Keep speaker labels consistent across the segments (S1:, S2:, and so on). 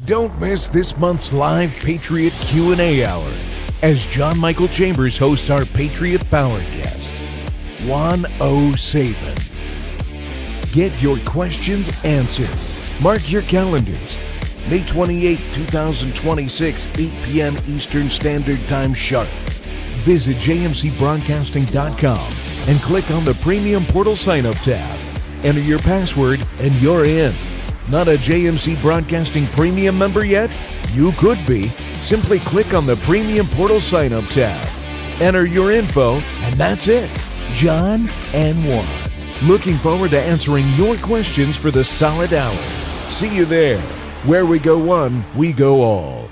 S1: Don't miss this month's live Patriot Q&A hour as John Michael Chambers hosts our Patriot Power guest, Juan O. Saban. Get your questions answered. Mark your calendars. May 28, 2026, 8 p.m. Eastern Standard Time sharp. Visit jmcbroadcasting.com and click on the Premium Portal Sign-Up tab. Enter your password and you're in. Not a JMC Broadcasting Premium member yet? You could be. Simply click on the Premium Portal Sign-Up tab. Enter your info, and that's it. John and Juan. Looking forward to answering your questions for the solid hour. See you there. Where we go one, we go all.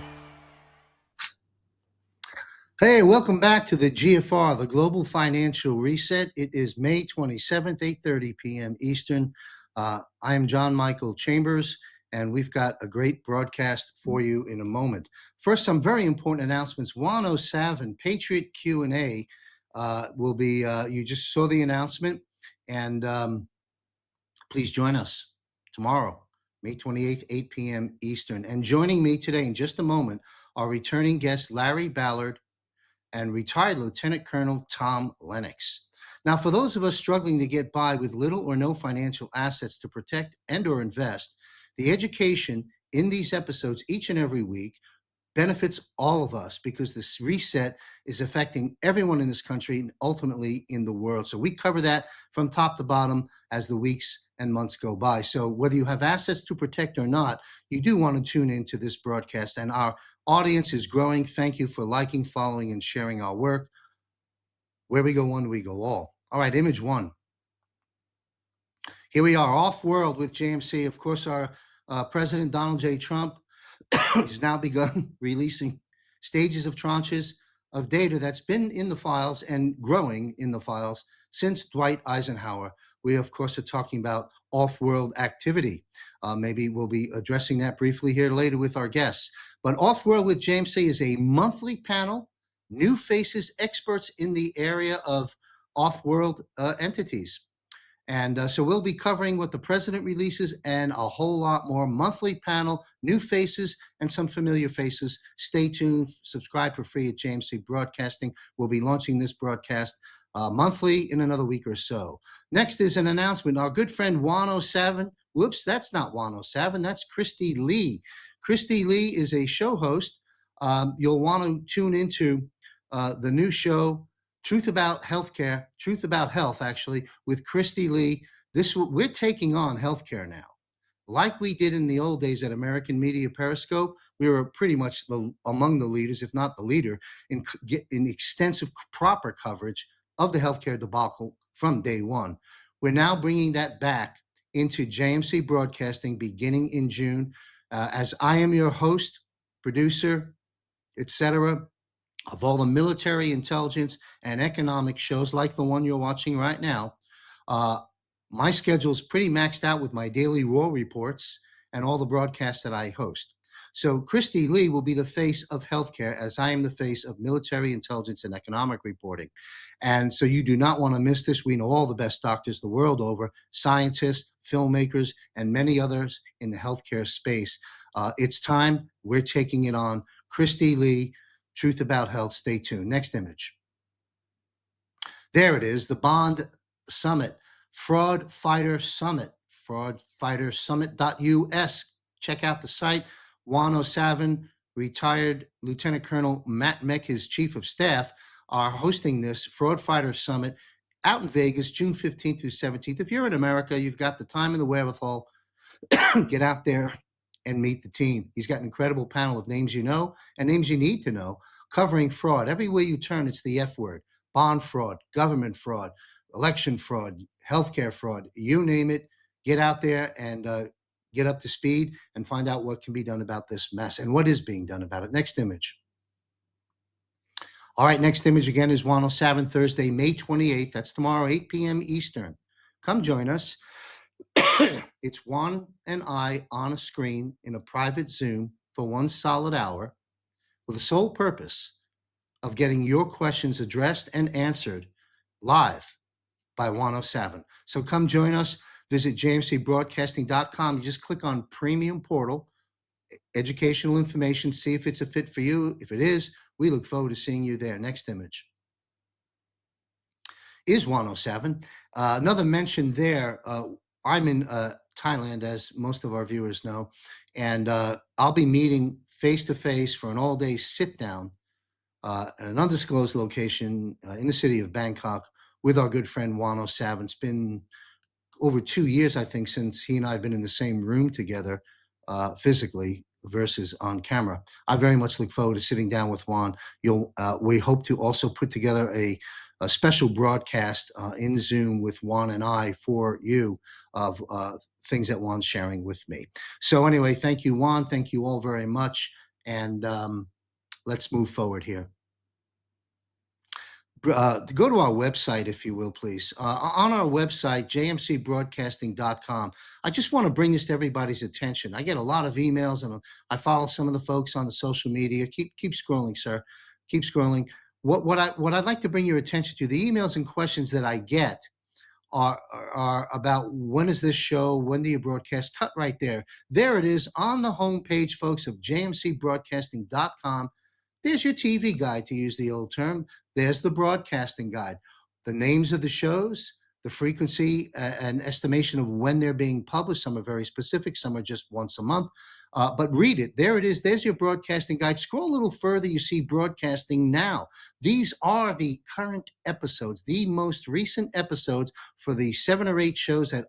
S2: Hey, welcome back to the GFR, the Global Financial Reset. It is May 27th, 8:30 p.m. Eastern. I am John Michael Chambers, and we've got a great broadcast for you in a moment. First, some very important announcements. Juan O. Saban, Patriot Q&A will be, you just saw the announcement, and please join us tomorrow, May 28th, 8 p.m. Eastern. And joining me today in just a moment are returning guests Larry Ballard and retired Lieutenant Colonel Tom Lennox. Now, for those of us struggling to get by with little or no financial assets to protect and or invest, the education in these episodes each and every week benefits all of us because this reset is affecting everyone in this country and ultimately in the world. So we cover that from top to bottom as the weeks and months go by. So whether you have assets to protect or not, you do want to tune into this broadcast, and our audience is growing. Thank you for liking, following, and sharing our work. Where we go one, we go all. All right, image one. Here we are, off-world with JMC. Of course, our President Donald J. Trump has now begun releasing stages of tranches of data that's been in the files and growing in the files since Dwight Eisenhower. We, of course, are talking about off-world activity. Maybe we'll be addressing that briefly here later with our guests. But Off-World with JMC is a monthly panel, new faces, experts in the area of off-world entities. And so we'll be covering what the president releases and a whole lot more. Monthly panel, new faces, and some familiar faces. Stay tuned. Subscribe for free at JMC Broadcasting. We'll be launching this broadcast monthly in another week or so. Next is an announcement. Our good friend Juan O. Saban. Whoops, that's not Juan O. Saban. That's Christy Lee. Christy Lee is a show host. You'll want to tune into the new show, Truth About Healthcare, Truth About Health, actually, with Christy Lee. We're taking on healthcare now. Like we did in the old days at American Media Periscope, we were pretty much among the leaders, if not the leader, in extensive, proper coverage of the healthcare debacle from day one. We're now bringing that back into JMC Broadcasting beginning in June, as I am your host, producer, etc., of all the military intelligence and economic shows like the one you're watching right now. My schedule is pretty maxed out with my daily Raw reports and all the broadcasts that I host. So Christy Lee will be the face of healthcare, as I am the face of military intelligence and economic reporting. And so you do not want to miss this. We know all the best doctors the world over, scientists, filmmakers, and many others in the healthcare space. It's time. We're taking it on. Christy Lee, Truth About Health. Stay tuned. Next image. There it is, the Bond Summit, Fraud Fighter Summit, fraudfightersummit.us. Check out the site. Juan O. Saban, retired Lieutenant Colonel Matt Meck, his chief of staff, are hosting this Fraud Fighter Summit out in Vegas, June 15th through 17th. If you're in America, you've got the time and the wherewithal, get out there and meet the team. He's got an incredible panel of names you know and names you need to know, covering fraud. Everywhere you turn, it's the F word. Bond fraud, government fraud, election fraud, healthcare fraud, you name it. Get out there and get up to speed and find out what can be done about this mess and what is being done about it. Next image. All right, next image again is Juan O. Saban, Thursday, May 28th. That's tomorrow, 8 p.m. Eastern. Come join us. It's Juan and I on a screen in a private Zoom for 1 solid hour with the sole purpose of getting your questions addressed and answered live by Juan O. Saban. So come join us. Visit jmcbroadcasting.com. You just click on Premium Portal, educational information, see if it's a fit for you. If it is, we look forward to seeing you there. Next image is 107. Another mention there, I'm in Thailand, as most of our viewers know, and I'll be meeting face-to-face for an all-day sit-down at an undisclosed location in the city of Bangkok with our good friend 107. It's been over 2 years, I think, since he and I have been in the same room together physically versus on camera. I very much look forward to sitting down with Juan. We hope to also put together a special broadcast in Zoom with Juan and I for you of things that Juan's sharing with me. So anyway, thank you, Juan. Thank you all very much. And let's move forward here. Go to our website, if you will, please. On our website, jmcbroadcasting.com, I just want to bring this to everybody's attention. I get a lot of emails, and I follow some of the folks on the social media. Keep scrolling, sir. Keep scrolling. What I'd like to bring your attention to, the emails and questions that I get are about when is this show, when do you broadcast? Cut right there. There it is on the homepage, folks, of jmcbroadcasting.com. There's your TV guide, to use the old term. There's the broadcasting guide. The names of the shows, the frequency, and estimation of when they're being published. Some are very specific, some are just once a month. But read it. There it is. There's your broadcasting guide. Scroll a little further, you see broadcasting now. These are the current episodes, the most recent episodes for the 7 or 8 shows that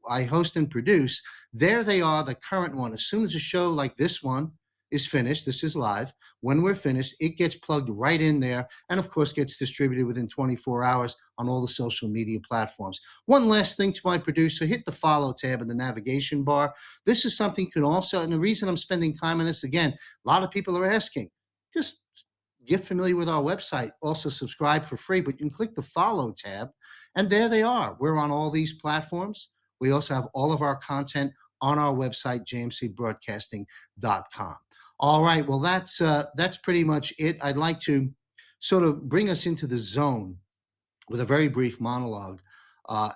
S2: I host and produce. There they are, the current one. As soon as a show like this one is finished, this is live, when we're finished, it gets plugged right in there and, of course, gets distributed within 24 hours on all the social media platforms. One last thing to my producer, hit the follow tab in the navigation bar. This is something you can also, and the reason I'm spending time on this, again, a lot of people are asking, just get familiar with our website. Also subscribe for free, but you can click the follow tab, and there they are. We're on all these platforms. We also have all of our content on our website, jmcbroadcasting.com. All right, well, that's pretty much it. I'd like to sort of bring us into the zone with a very brief monologue,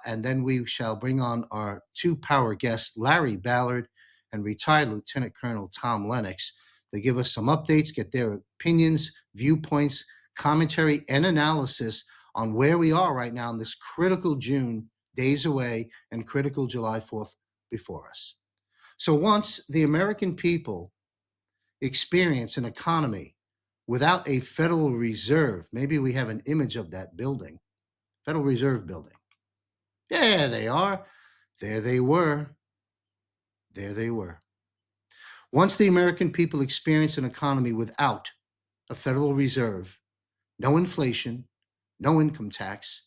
S2: and then we shall bring on our 2 power guests, Larry Ballard and retired Lieutenant Colonel Tom Lennox. They give us some updates, get their opinions, viewpoints, commentary, and analysis on where we are right now in this critical June, days away, and critical July 4th before us. So once the American people experience an economy without a Federal Reserve, maybe we have an image of that building, Federal Reserve building. There they are. There they were. There they were. Once the American people experience an economy without a Federal Reserve, no inflation, no income tax,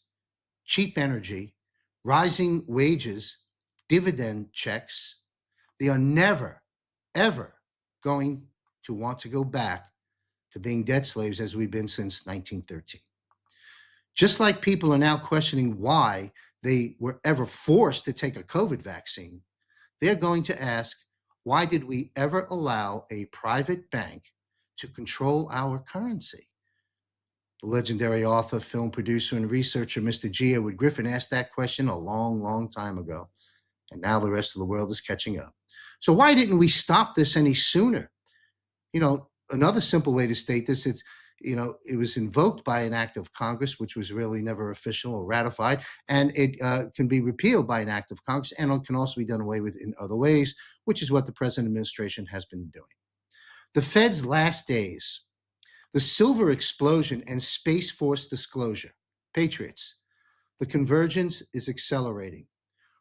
S2: cheap energy, rising wages, dividend checks, they are never, ever going to want to go back to being debt slaves as we've been since 1913. Just like people are now questioning why they were ever forced to take a COVID vaccine, they're going to ask, why did we ever allow a private bank to control our currency? The legendary author, film producer, and researcher, Mr. G. Edward Griffin, asked that question a long, long time ago. And now the rest of the world is catching up. So why didn't we stop this any sooner? You know, another simple way to state this, it was invoked by an act of Congress, which was really never official or ratified, and it can be repealed by an act of Congress, and it can also be done away with in other ways, which is what the present administration has been doing. The Fed's last days, the silver explosion and Space Force disclosure, Patriots, the convergence is accelerating.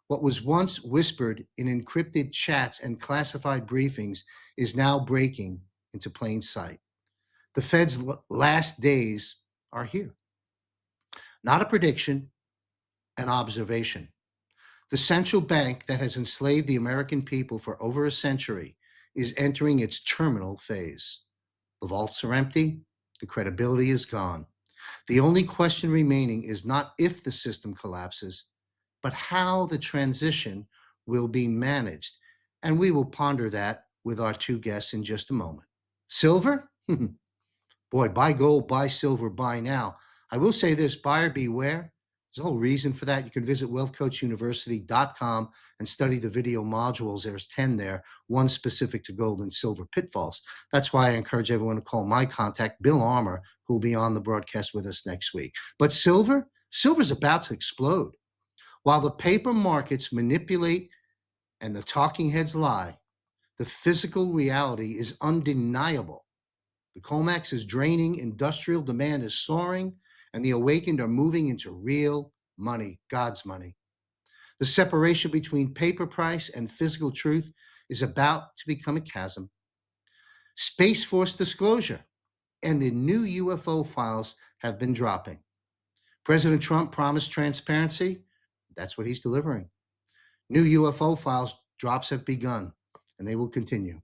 S2: What was once whispered in encrypted chats and classified briefings is now breaking into plain sight. The Fed's last days are here. Not a prediction, an observation. The central bank that has enslaved the American people for over a century is entering its terminal phase. The vaults are empty, the credibility is gone. The only question remaining is not if the system collapses, but how the transition will be managed. And we will ponder that with our 2 guests in just a moment. Silver? Boy, buy gold, buy silver, buy now. I will say this, buyer beware. There's a whole reason for that. You can visit wealthcoachuniversity.com and study the video modules. There's 10 there, one specific to gold and silver pitfalls. That's why I encourage everyone to call my contact, Bill Armour, who will be on the broadcast with us next week. But silver's about to explode. While the paper markets manipulate and the talking heads lie, the physical reality is undeniable. The COMEX is draining, industrial demand is soaring, and the awakened are moving into real money, God's money. The separation between paper price and physical truth is about to become a chasm. Space Force disclosure and the new UFO files have been dropping. President Trump promised transparency. That's what he's delivering. New UFO files drops have begun, and they will continue.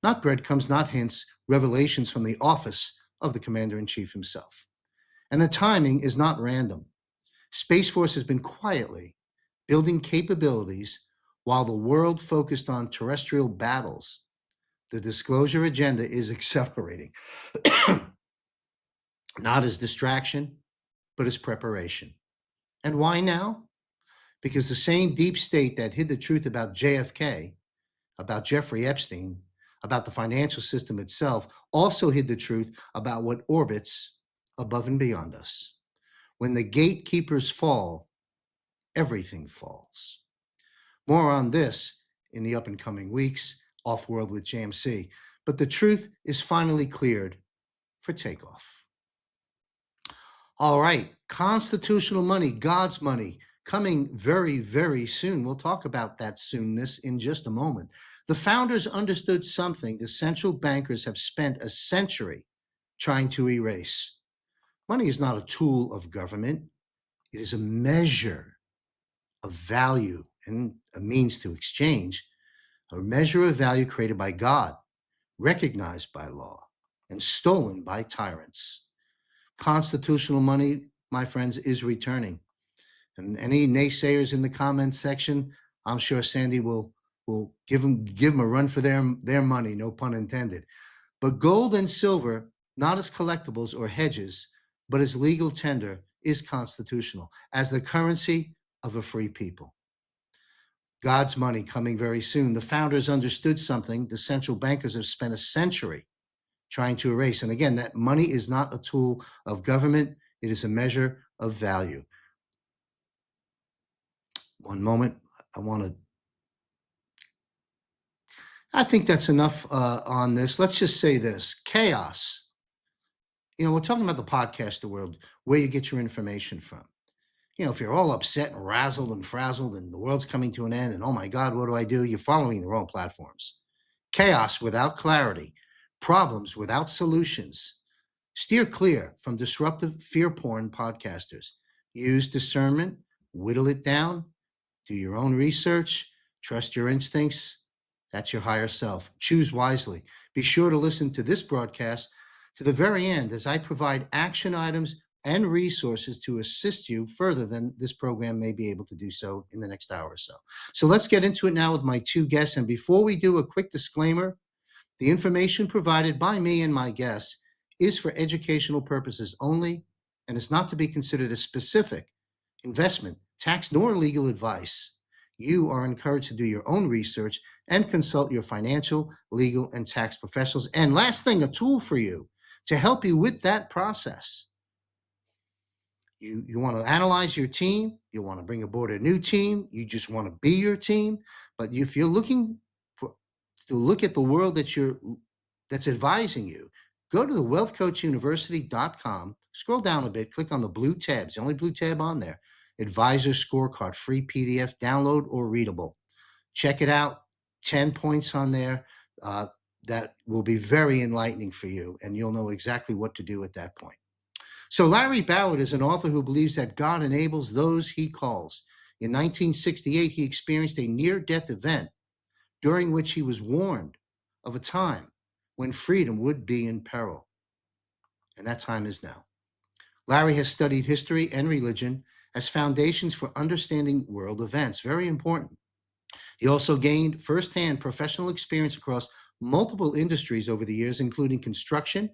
S2: Not breadcrumbs, not hints, revelations from the office of the Commander-in-Chief himself. And the timing is not random. Space Force has been quietly building capabilities while the world focused on terrestrial battles. The disclosure agenda is accelerating, not as distraction, but as preparation. And why now? Because the same deep state that hid the truth about JFK, about Jeffrey Epstein, about the financial system itself, also hid the truth about what orbits above and beyond us. When the gatekeepers fall, everything falls. More on this in the up and coming weeks, Off-World with JMC. But the truth is finally cleared for takeoff. All right, constitutional money, God's money, coming very, very soon. We'll talk about that soonness in just a moment. The founders understood something the central bankers have spent a century trying to erase. Money is not a tool of government. It is a measure of value and a means to exchange, a measure of value created by God, recognized by law, and stolen by tyrants. Constitutional money, my friends, is returning. And any naysayers in the comments section, I'm sure Sandy will give them a run for their money, no pun intended. But gold and silver, not as collectibles or hedges, but as legal tender, is constitutional, as the currency of a free people. God's money coming very soon. The founders understood something the central bankers have spent a century trying to erase. And again, that money is not a tool of government. It is a measure of value. One moment. I think that's enough on this. Let's just say this. Chaos. We're talking about the podcaster world, where you get your information from. If you're all upset and razzled and frazzled and the world's coming to an end and, oh my God, what do I do? You're following the wrong platforms. Chaos without clarity, problems without solutions. Steer clear from disruptive fear porn podcasters. Use discernment, whittle it down, do your own research, trust your instincts. That's your higher self. Choose wisely. Be sure to listen to this broadcast to the very end as I provide action items and resources to assist you further than this program may be able to do so in the next hour or so. So let's get into it now with my two guests. And before we do, a quick disclaimer: the information provided by me and my guests is for educational purposes only and is not to be considered a specific investment, tax, nor legal advice. You are encouraged to do your own research and consult your financial, legal, and tax professionals. And last thing, a tool for you to help you with that process. You want to analyze your team. You want to bring aboard a new team. You just want to be your team. But if you're looking to look at the world that's advising you, go to the wealthcoachuniversity.com, scroll down a bit, click on the blue tabs, the only blue tab on there, Advisor Scorecard, free PDF, download or readable. Check it out, 10 points on there that will be very enlightening for you, and you'll know exactly what to do at that point. So Larry Ballard is an author who believes that God enables those he calls. In 1968, he experienced a near-death event during which he was warned of a time when freedom would be in peril. And that time is now. Larry has studied history and religion as foundations for understanding world events. Very important. He also gained firsthand professional experience across multiple industries over the years, including construction,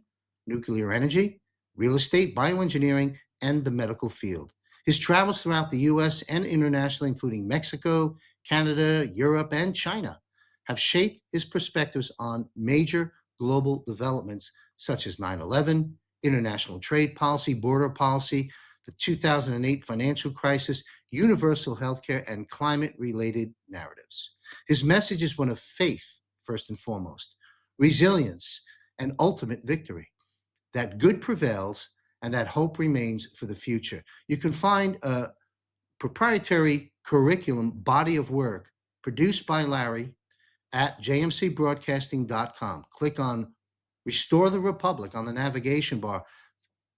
S2: nuclear energy, real estate, bioengineering, and the medical field. His travels throughout the US and internationally, including Mexico, Canada, Europe, and China, have shaped his perspectives on major global developments such as 9/11, international trade policy, border policy, the 2008 financial crisis, universal healthcare, and climate related narratives. His message is one of faith, first and foremost, resilience, and ultimate victory, that good prevails and that hope remains for the future. You can find a proprietary curriculum body of work produced by Larry at jmcbroadcasting.com. Click on Restore the Republic on the navigation bar.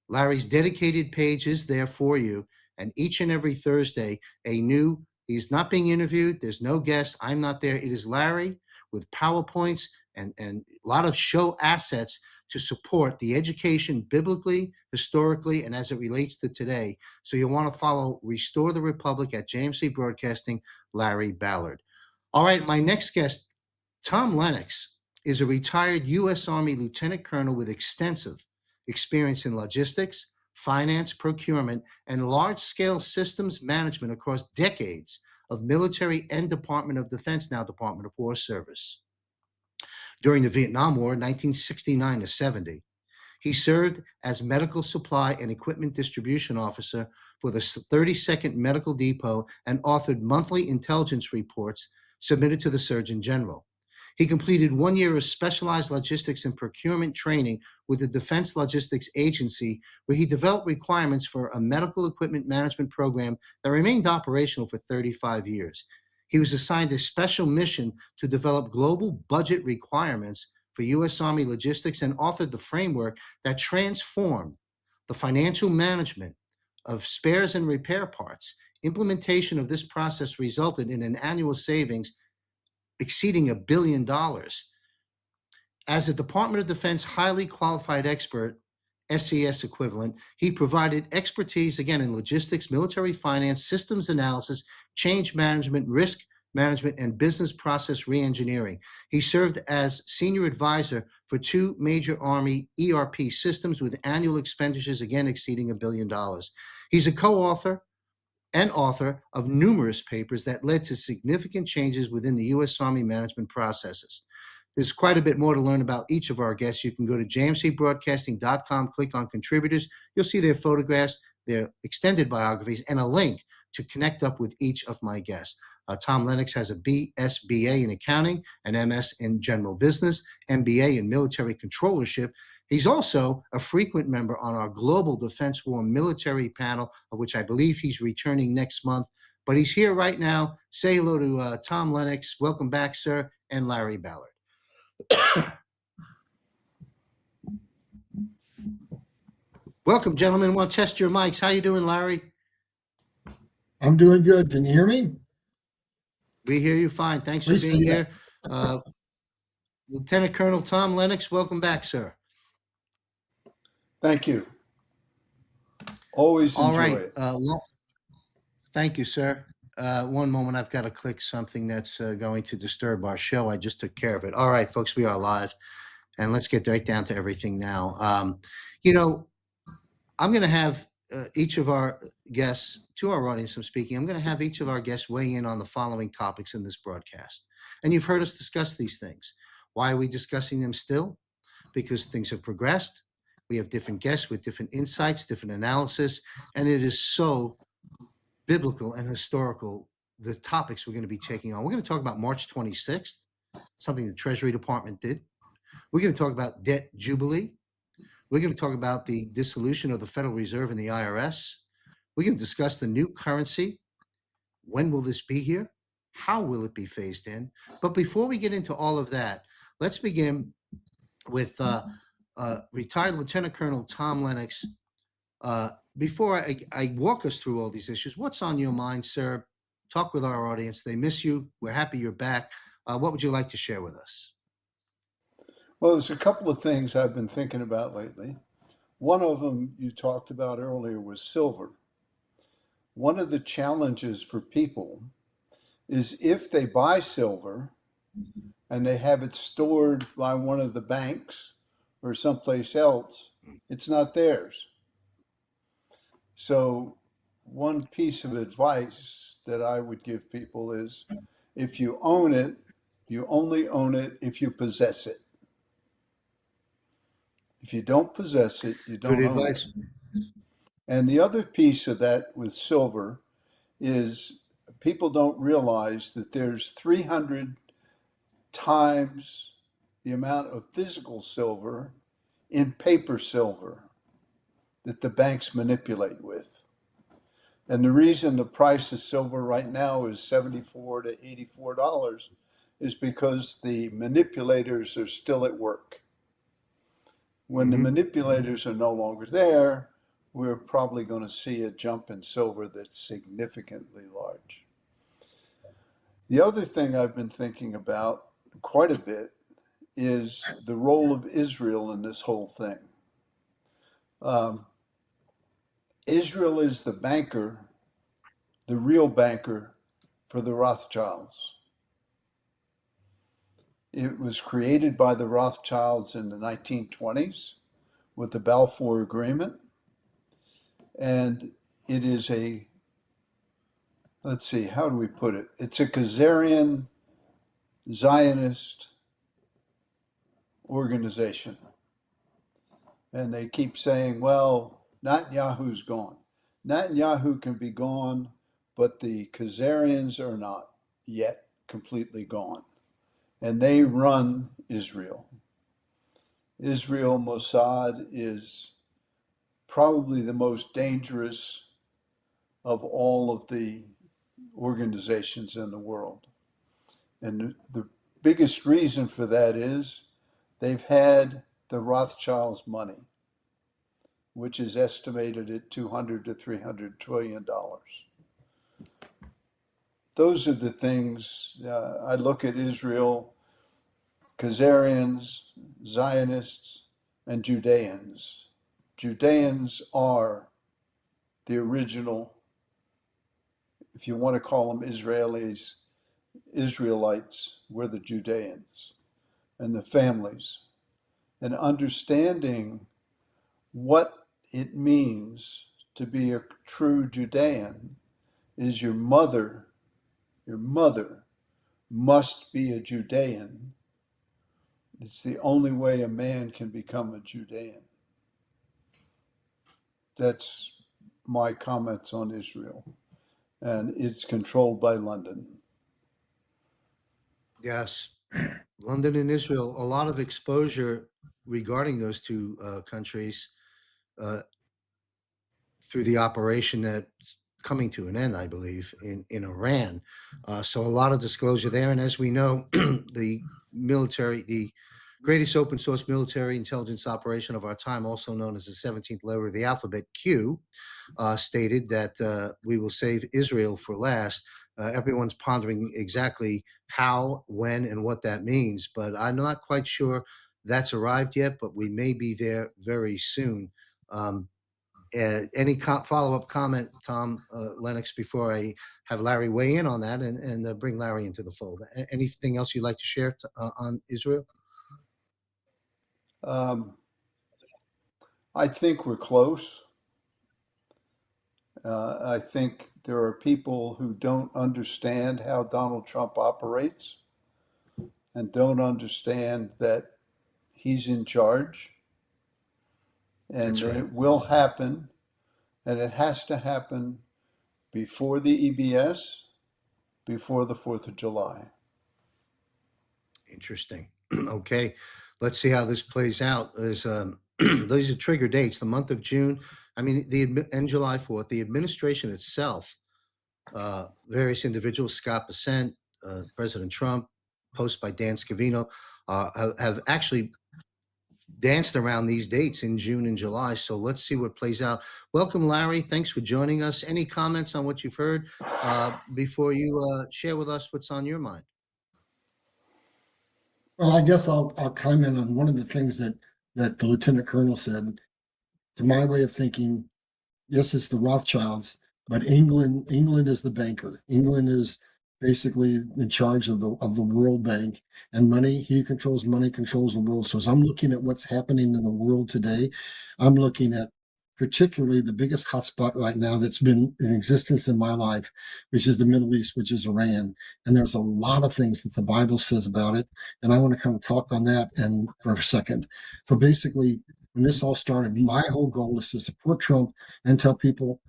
S2: Larry's dedicated page is there for you. And each and every Thursday, he's not being interviewed. There's no guest. I'm not there. It is Larry with PowerPoints and a lot of show assets to support the education biblically, historically, and as it relates to today. So you'll want to follow Restore the Republic at JMC Broadcasting, Larry Ballard. All right, my next guest, Tom Lennox, is a retired U.S. Army Lieutenant Colonel with extensive experience in logistics, finance, procurement, and large-scale systems management across decades of military and Department of Defense, now Department of War service. During the Vietnam War, 1969 to 70, he served as Medical Supply and Equipment Distribution Officer for the 32nd Medical Depot and authored monthly intelligence reports submitted to the Surgeon General. He completed 1 year of specialized logistics and procurement training with the Defense Logistics Agency, where he developed requirements for a medical equipment management program that remained operational for 35 years. He was assigned a special mission to develop global budget requirements for U.S. Army logistics and authored the framework that transformed the financial management of spares and repair parts. Implementation of this process resulted in an annual savings exceeding $1 billion. As a Department of Defense highly qualified expert, SES equivalent, he provided expertise, again, in logistics, military finance, systems analysis, change management, risk management, and business process reengineering. He served as senior advisor for 2 major Army ERP systems with annual expenditures, again, exceeding $1 billion. He's a co-author and author of numerous papers that led to significant changes within the U.S. Army management processes. There's quite a bit more to learn about each of our guests. You can go to jmcbroadcasting.com, click on contributors. You'll see their photographs, their extended biographies, and a link to connect up with each of my guests. Tom Lennox has a BSBA in accounting, an MS in general business, MBA in military controllership. He's also a frequent member on our Global Defense War Military panel, of which I believe he's returning next month. But he's here right now. Say hello to Tom Lennox. Welcome back, sir, and Larry Ballard. Welcome, gentlemen. Want to test your mics. How you doing, Larry?
S3: I'm doing good. Can you hear me?
S2: We hear you fine. Thanks for being here. Lieutenant Colonel Tom Lennox, welcome back, sir.
S4: Thank you. Always enjoy
S2: All right.
S4: it.
S2: Thank you, sir. One moment. I've got to click something that's going to disturb our show. I just took care of it. All right, folks, we are live. And let's get right down to everything now. I'm going to have each of our guests, to our audience I'm speaking, I'm going to have each of our guests weigh in on the following topics in this broadcast. And you've heard us discuss these things. Why are we discussing them still? Because things have progressed. We have different guests with different insights, different analysis, and it is so biblical and historical, the topics we're going to be taking on. We're going to talk about March 26th, something the Treasury Department did. We're going to talk about debt jubilee. We're going to talk about the dissolution of the Federal Reserve and the IRS. We're going to discuss the new currency. When will this be here? How will it be phased in? But before we get into all of that, let's begin with retired Lieutenant Colonel Tom Lennox. Before I walk us through all these issues, what's on your mind, sir? Talk with our audience. They miss you. We're happy you're back. What would you like to share with us?
S4: Well, there's a couple of things I've been thinking about lately. One of them you talked about earlier was silver. One of the challenges for people is if they buy silver and they have it stored by one of the banks or someplace else, it's not theirs. So one piece of advice that I would give people is if you own it, you only own it if you possess it. If you don't possess it, you
S2: Good
S4: don't own it.
S2: advice.
S4: And the other piece of that with silver is people don't realize that there's 300 times the amount of physical silver in paper silver that the banks manipulate with. And the reason the price of silver right now is $74 to $84 is because the manipulators are still at work. When the manipulators are no longer there, we're probably going to see a jump in silver that's significantly large. The other thing I've been thinking about quite a bit is the role of Israel in this whole thing. Israel is the banker, the real banker for the Rothschilds. It was created by the Rothschilds in the 1920s with the Balfour Agreement. And it is a, let's see, how do we put it? It's a Khazarian Zionist organization. And they keep saying, well, Netanyahu's gone. Netanyahu can be gone, but the Khazarians are not yet completely gone. And they run Israel. Israel Mossad is probably the most dangerous of all of the organizations in the world. And the biggest reason for that is they've had the Rothschilds' money, which is estimated at $200 to $300 trillion. Those are the things I look at Israel, Khazarians, Zionists, and Judeans. Judeans are the original, if you want to call them Israelis, Israelites, we're the Judeans and the families. And understanding what it means to be a true Judean is your mother must be a Judean. It's the only way a man can become a Judean. That's my comments on Israel. And it's controlled by London.
S2: Yes. London and Israel, a lot of exposure regarding those two countries through the operation that's coming to an end, I believe, in Iran. So a lot of disclosure there. And as we know, the military, the greatest open source military intelligence operation of our time, also known as the 17th letter of the alphabet, Q, stated that we will save Israel for last. Everyone's pondering exactly how, when, and what that means, but I'm not quite sure that's arrived yet, but we may be there very soon. Any follow-up comment, Tom Lennox, before I have Larry weigh in on that and bring Larry into the fold? Anything else you'd like to share on Israel?
S4: I think we're close. I think there are people who don't understand how Donald Trump operates and don't understand that he's in charge and
S2: That's
S4: that
S2: right.
S4: it will happen, and it has to happen before the EBS, before the 4th of July.
S2: Interesting. Okay, let's see how this plays out. There's these are trigger dates. The month of June. I mean, and July 4th. The administration itself, various individuals, Scott Bessent, President Trump, post by Dan Scavino, have actually danced around these dates in June and July. So let's see what plays out. Welcome, Larry. Thanks for joining us. Any comments on what you've heard before you share with us what's on your mind?
S3: Well, I guess I'll comment on one of the things that the lieutenant colonel said. To my way of thinking, yes, it's the Rothschilds, but England is the banker. England is basically in charge of the World Bank, and money. He controls money, controls the world. So as I'm looking at what's happening in the world today, I'm looking at particularly the biggest hotspot right now that's been in existence in my life, which is the Middle East, which is Iran. And there's a lot of things that the Bible says about it. And I want to kind of talk on that for a second. So basically, when this all started, my whole goal is to support Trump and tell people,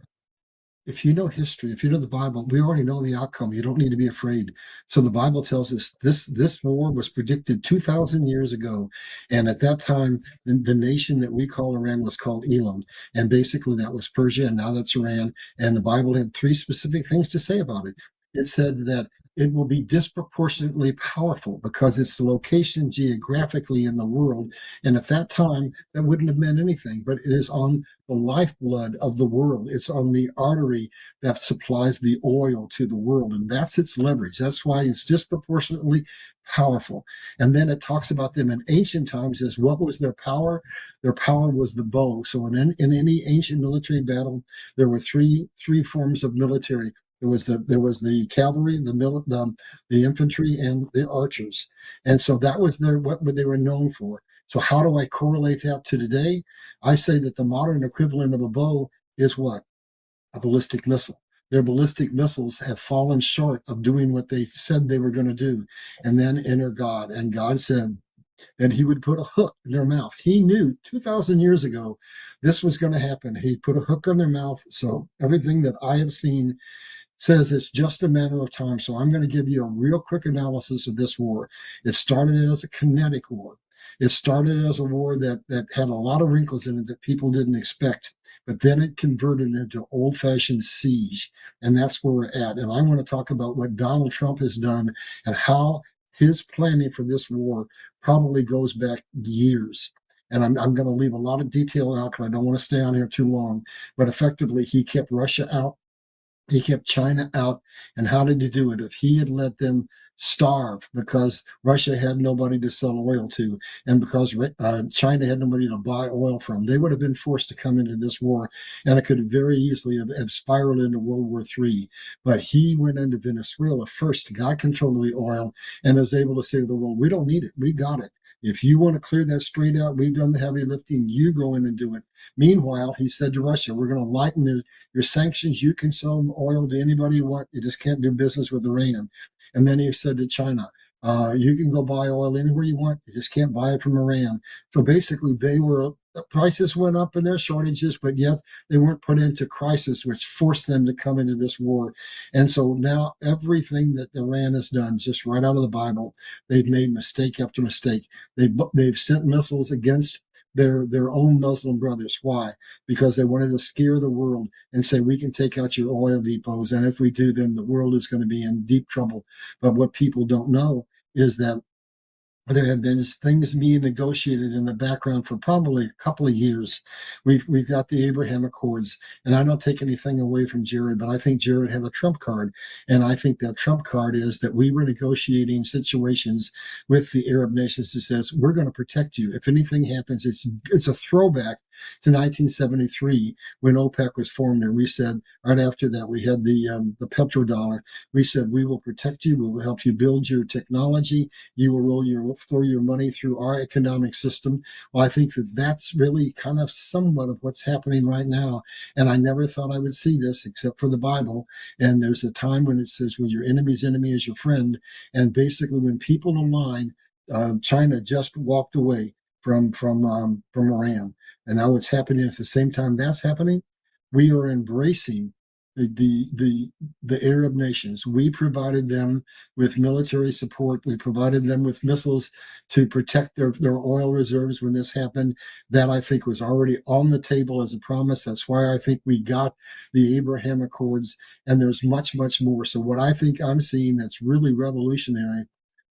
S3: if you know history, if you know the Bible, we already know the outcome. You don't need to be afraid. So the Bible tells us this war was predicted 2,000 years ago. And at that time, the nation that we call Iran was called Elam. And basically that was Persia, and now that's Iran. And the Bible had three specific things to say about it. It said that it will be disproportionately powerful because it's the location geographically in the world. And at that time, that wouldn't have meant anything, but it is on the lifeblood of the world. It's on the artery that supplies the oil to the world. And that's its leverage. That's why it's disproportionately powerful. And then it talks about them in ancient times as what was their power? Their power was the bow. So in any ancient military battle, there were three forms of military. There was the cavalry, the infantry, and the archers, and so that was what they were known for. So how do I correlate that to today? I say that the modern equivalent of a bow is what? A ballistic missile. Their ballistic missiles have fallen short of doing what they said they were going to do, and then enter God, and God said that He would put a hook in their mouth. He knew 2,000 years ago this was going to happen. He put a hook on their mouth. So everything that I have seen says it's just a matter of time. So I'm going to give you a real quick analysis of this war. It started as a kinetic war. It started as a war that had a lot of wrinkles in it that people didn't expect, but then it converted into old-fashioned siege, and that's where we're at. And I want to talk about what Donald Trump has done and how his planning for this war probably goes back years. And I'm going to leave a lot of detail out because I don't want to stay on here too long, but effectively he kept Russia out. He kept China out. And how did he do it? If he had let them starve because Russia had nobody to sell oil to, and because China had nobody to buy oil from, they would have been forced to come into this war. And it could very easily have spiraled into World War III. But he went into Venezuela first, got control of the oil, and was able to say to the world, we don't need it. We got it. If you want to clear that straight out, we've done the heavy lifting, you go in and do it. Meanwhile, he said to Russia, we're going to lighten your sanctions. You can sell oil to anybody you want. You just can't do business with Iran. And then he said to China, you can go buy oil anywhere you want. You just can't buy it from Iran. So basically, the prices went up in their shortages, but yet they weren't put into crisis, which forced them to come into this war. And so now everything that Iran has done, just right out of the Bible, they've made mistake after mistake. They've sent missiles against their own Muslim brothers. Why? Because they wanted to scare the world and say, we can take out your oil depots. And if we do, then the world is going to be in deep trouble. But what people don't know is that there have been things being negotiated in the background for probably a couple of years. We've got the Abraham Accords, and I don't take anything away from Jared, but I think Jared had a trump card, and I think that trump card is that we were negotiating situations with the Arab nations that says we're going to protect you. If anything happens, it's a throwback to 1973 when OPEC was formed, and we said right after that we had the petrodollar. We said we will protect you, we will help you build your technology, you will throw your money through our economic system. Well, I think that that's really kind of somewhat of what's happening right now. And I never thought I would see this except for the Bible. And there's a time when it says, well, your enemy's enemy is your friend. And basically when people align, China just walked away from Iran. And now what's happening at the same time that's happening, we are embracing the Arab nations. We provided them with military support. We provided them with missiles to protect their oil reserves when this happened. That I think was already on the table as a promise. That's why I think we got the Abraham Accords, and there's much, much more. So what I think I'm seeing that's really revolutionary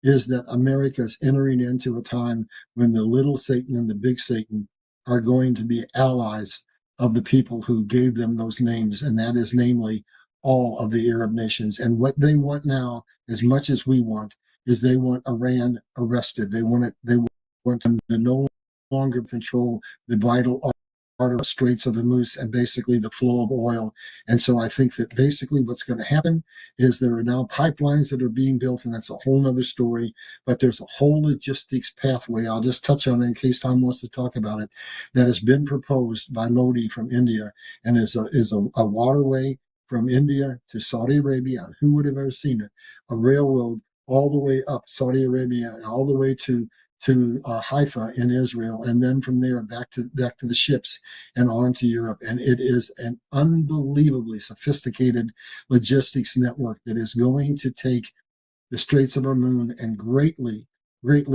S3: is that America is entering into a time when the little Satan and the big Satan are going to be allies of the people who gave them those names, and that is namely all of the Arab nations. And what they want now, as much as we want, is they want Iran arrested. They want them to no longer control the vital of Straits of Hormuz and basically the flow of oil. And so I think that basically what's going to happen is there are now pipelines that are being built, and that's a whole nother story. But there's a whole logistics pathway. I'll just touch on it in case Tom wants to talk about it. That has been proposed by Modi from India, and is a waterway from India to Saudi Arabia. Who would have ever seen it? A railroad all the way up Saudi Arabia and all the way to Haifa in Israel, and then from there back to the ships and on to Europe. And it is an unbelievably sophisticated logistics network that is going to take the Straits of Hormuz and greatly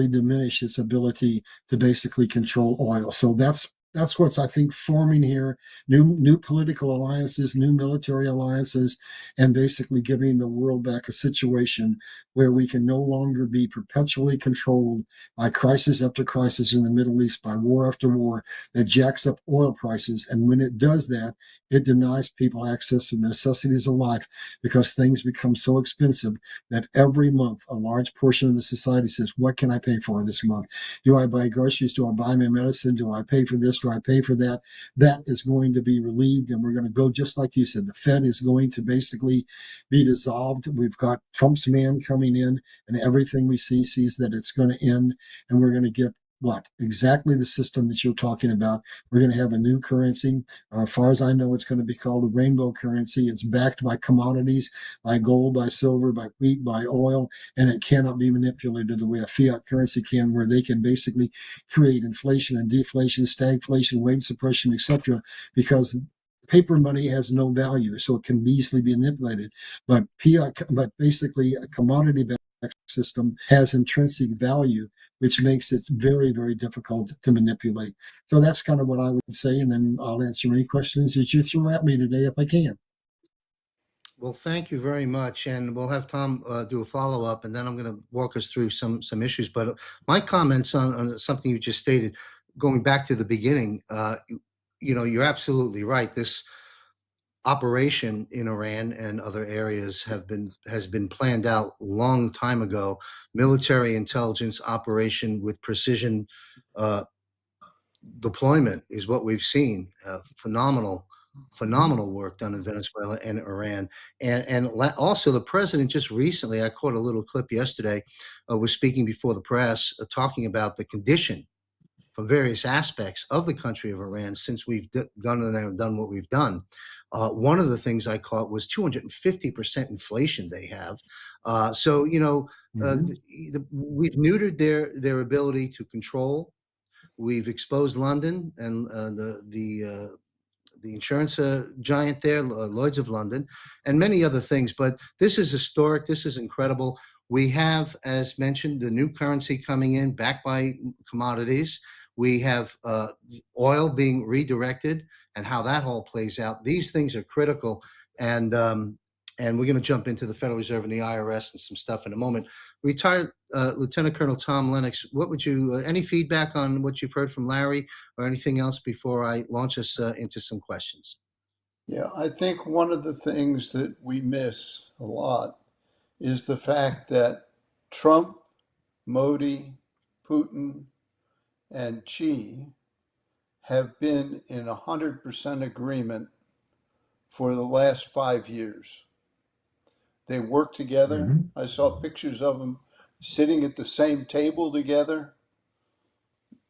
S3: diminish its ability to basically control oil. So that's what's, I think, forming here. New political alliances, new military alliances, and basically giving the world back a situation where we can no longer be perpetually controlled by crisis after crisis in the Middle East, by war after war that jacks up oil prices. And when it does that, it denies people access to the necessities of life, because things become so expensive that every month a large portion of the society says, what can I pay for this month? Do I buy groceries? Do I buy my medicine? Do I pay for this? Do I pay for that? That is going to be relieved, and we're going to go just like you said. The Fed is going to basically be dissolved. We've got Trump's man coming in, and everything we see sees that it's going to end, and we're going to get what? Exactly the system that you're talking about. We're going to have a new currency. As far as I know, it's going to be called a rainbow currency. It's backed by commodities, by gold, by silver, by wheat, by oil, and it cannot be manipulated the way a fiat currency can, where they can basically create inflation and deflation, stagflation, wage suppression, etc., because paper money has no value, so it can easily be manipulated. But basically a commodity system has intrinsic value, which makes it very, very difficult to manipulate. So that's kind of what I would say, and then I'll answer any questions that you throw at me today if I can.
S2: Well, thank you very much, and we'll have Tom do a follow-up, and then I'm going to walk us through some issues. But my comments on something you just stated, going back to the beginning, you're absolutely right. This operation in Iran and other areas has been planned out long time ago. Military intelligence operation with precision deployment is what we've seen. Phenomenal work done in Venezuela and Iran. And also the president just recently, I caught a little clip yesterday, was speaking before the press, talking about the condition from various aspects of the country of Iran since we've done what we've done. One of the things I caught was 250% inflation they have. We've neutered their ability to control. We've exposed London and the insurance giant there, Lloyd's of London, and many other things. But this is historic. This is incredible. We have, as mentioned, the new currency coming in, backed by commodities. We have oil being redirected, and how that all plays out. These things are critical, and we're going to jump into the Federal Reserve and the IRS and some stuff in a moment. Retired Lieutenant Colonel Tom Lennox, what would you, any feedback on what you've heard from Larry or anything else before I launch us into some questions?
S4: Yeah, I think one of the things that we miss a lot is the fact that Trump, Modi, Putin, and Xi have been in 100% agreement for the last 5 years. They work together. Mm-hmm. I saw pictures of them sitting at the same table together.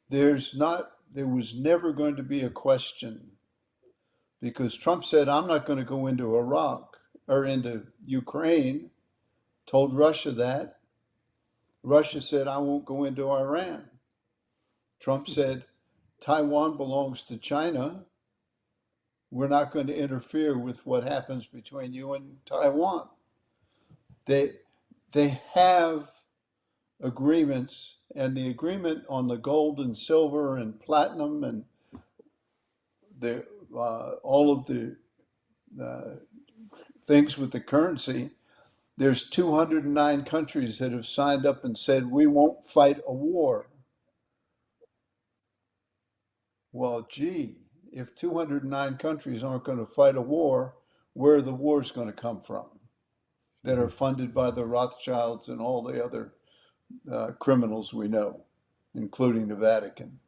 S4: There was never going to be a question, because Trump said, I'm not going to go into Iraq or into Ukraine, told Russia that. Russia said, I won't go into Iran. Trump said, Taiwan belongs to China. We're not going to interfere with what happens between you and Taiwan. They have agreements, and the agreement on the gold and silver and platinum and all of the things with the currency. There's 209 countries that have signed up and said, we won't fight a war. Well, gee, if 209 countries aren't going to fight a war, where are the wars going to come from that are funded by the Rothschilds and all the other criminals we know, including the Vatican?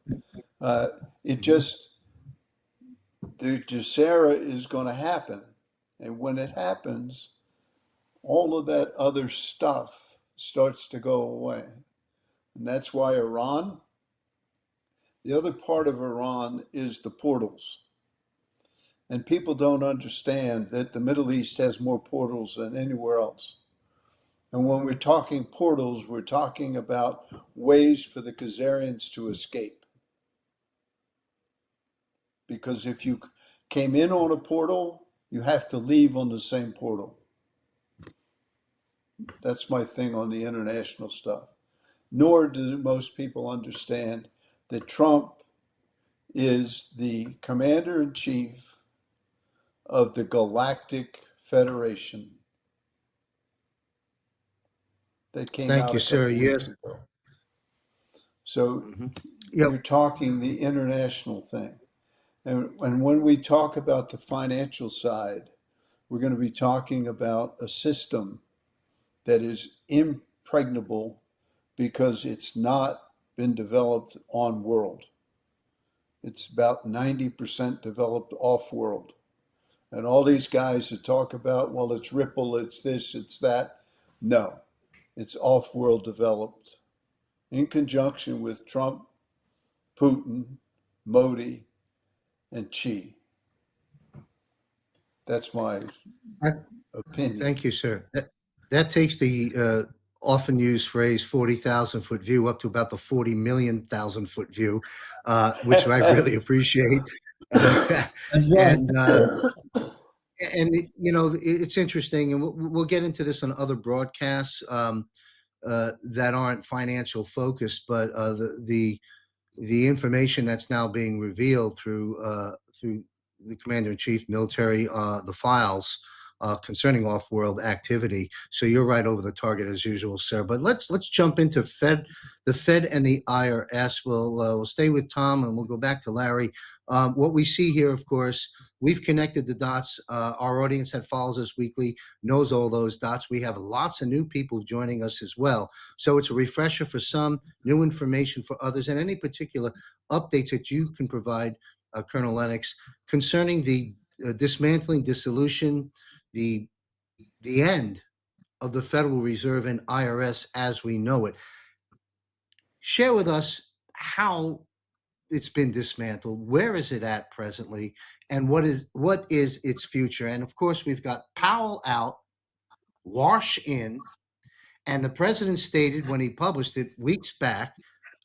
S4: the Gesera is going to happen. And when it happens, all of that other stuff starts to go away. And that's why Iran, the other part of Iran is the portals. And people don't understand that the Middle East has more portals than anywhere else. And when we're talking portals, we're talking about ways for the Khazarians to escape. Because if you came in on a portal, you have to leave on the same portal. That's my thing on the international stuff. Nor do most people understand that Trump is the commander in chief of the Galactic Federation that came
S2: Thank
S4: out
S2: you,
S4: a
S2: sir.
S4: couple weeks
S2: Yes.
S4: ago. So
S2: Yep.
S4: you're talking the international thing. And when we talk about the financial side, we're going to be talking about a system that is impregnable because it's not been developed on world. It's about 90% developed off world. And all these guys that talk about, well, it's Ripple, it's this, it's that. No, it's off world developed in conjunction with Trump, Putin, Modi, and Xi. That's my opinion.
S2: Thank you, sir. That takes the often used phrase 40,000-foot view up to about the 40 million thousand foot view, which I really appreciate.
S3: That's right.
S2: And it's interesting, and we'll get into this on other broadcasts that aren't financial focused, but the information that's now being revealed through the commander in chief military, the files concerning off-world activity. So you're right over the target as usual, sir. But let's jump into the Fed and the IRS. We'll stay with Tom and we'll go back to Larry. What we see here, of course, we've connected the dots. Our audience that follows us weekly knows all those dots. We have lots of new people joining us as well. So it's a refresher for some, new information for others, and any particular updates that you can provide, Colonel Lennox, concerning the dismantling, dissolution, the end of the Federal Reserve and IRS as we know it. Share with us how it's been dismantled. Where is it at presently? And what is its future? And of course, we've got Powell out, Wash in, and the president stated when he published it weeks back,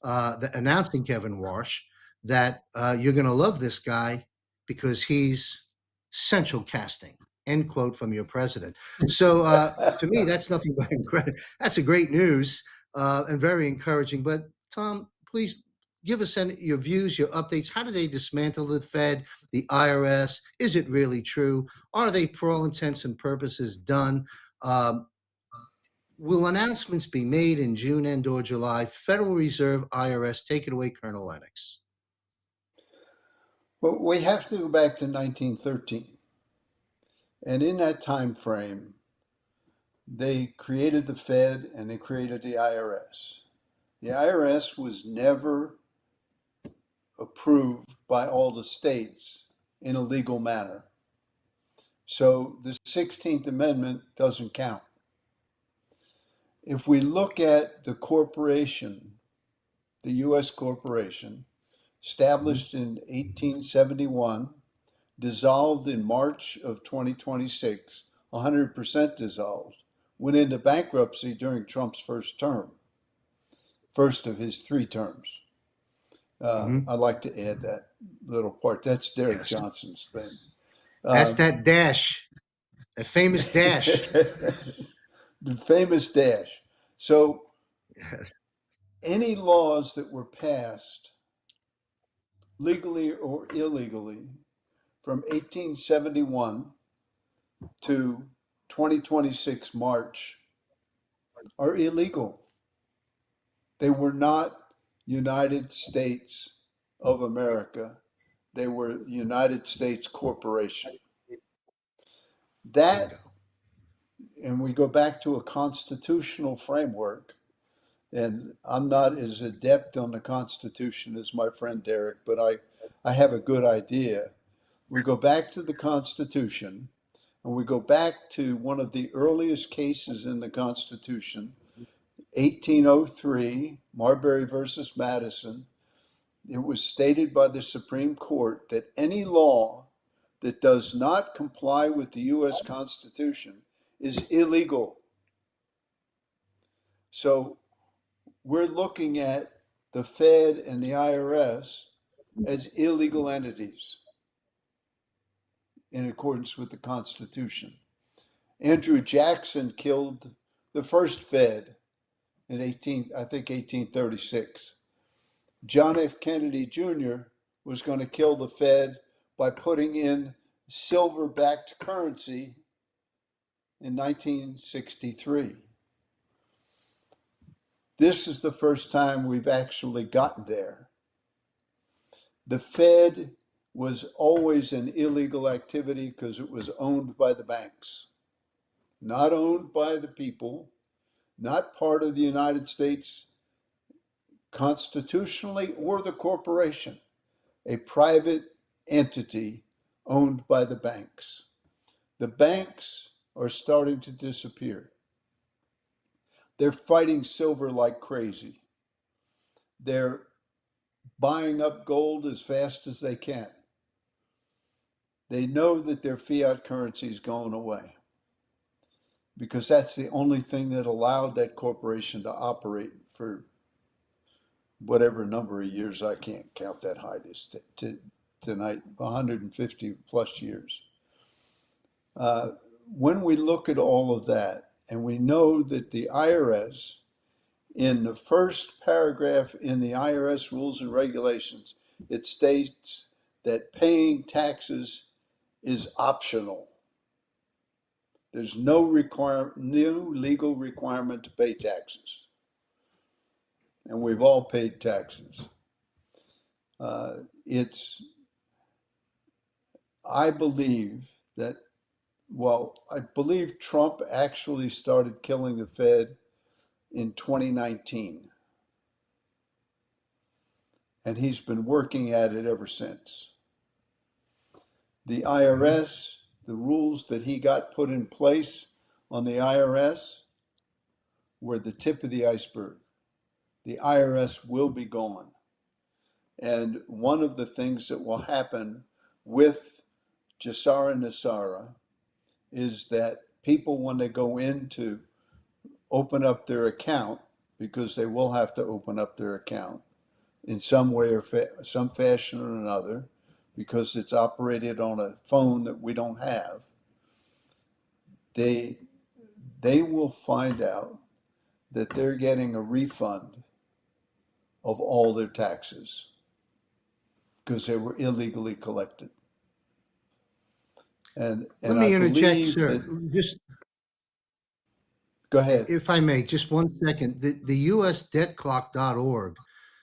S2: announcing Kevin Wash, that you're going to love this guy because he's central casting. End quote from your president. So to me, that's nothing but incredible. That's a great news and very encouraging. But Tom, please give us your views, your updates. How do they dismantle the Fed, the IRS? Is it really true? Are they, for all intents and purposes, done? Will announcements be made in June and or July? Federal Reserve, IRS, take it away, Colonel Lennox.
S4: Well, we have to go back to 1913. And in that time frame, they created the Fed and they created the IRS. The IRS was never approved by all the states in a legal manner. So the 16th Amendment doesn't count. If we look at the corporation, the U.S. corporation, established in 1871, dissolved in March of 2026, 100% dissolved, went into bankruptcy during Trump's first term, first of his 3 terms. I'd like to add that little part. That's Derek Johnson's thing.
S2: That's that dash, a famous dash.
S4: The famous dash. So
S2: Yes.
S4: any laws that were passed legally or illegally from 1871 to 2026 March are illegal. They were not United States of America. They were United States Corporation. That, and we go back to a constitutional framework, and I'm not as adept on the Constitution as my friend Derek, but I have a good idea We go back to the Constitution, and we go back to one of the earliest cases in the Constitution, 1803, Marbury versus Madison. It was stated by the Supreme Court that any law that does not comply with the U.S. Constitution is illegal. So we're looking at the Fed and the IRS as illegal entities in accordance with the Constitution. Andrew Jackson killed the first Fed in 1836. John F. Kennedy Jr. was going to kill the Fed by putting in silver-backed currency in 1963. This is the first time we've actually gotten there. The Fed was always an illegal activity because it was owned by the banks, not owned by the people, not part of the United States constitutionally or the corporation, a private entity owned by the banks. The banks are starting to disappear. They're fighting silver like crazy. They're buying up gold as fast as they can. They know that their fiat currency is going away because that's the only thing that allowed that corporation to operate for whatever number of years. I can't count that high tonight, 150 plus years. When we look at all of that, and we know that the IRS, in the first paragraph in the IRS rules and regulations, it states that paying taxes is optional. There's no legal requirement to pay taxes. And we've all paid taxes. I believe that, I believe Trump actually started killing the Fed in 2019. And he's been working at it ever since. The IRS, the rules that he got put in place on the IRS were the tip of the iceberg. The IRS will be gone. And one of the things that will happen with Jassara Nassara is that people, when they go in to open up their account, because they will have to open up their account in some way or some fashion or another, because it's operated on a phone that we don't have, they will find out that they're getting a refund of all their taxes because they were illegally collected. And
S2: Let me
S4: I
S2: interject,
S4: believe
S2: sir.
S4: that,
S2: Just,
S4: go ahead.
S2: if I may, just 1 second. The USDebtClock.org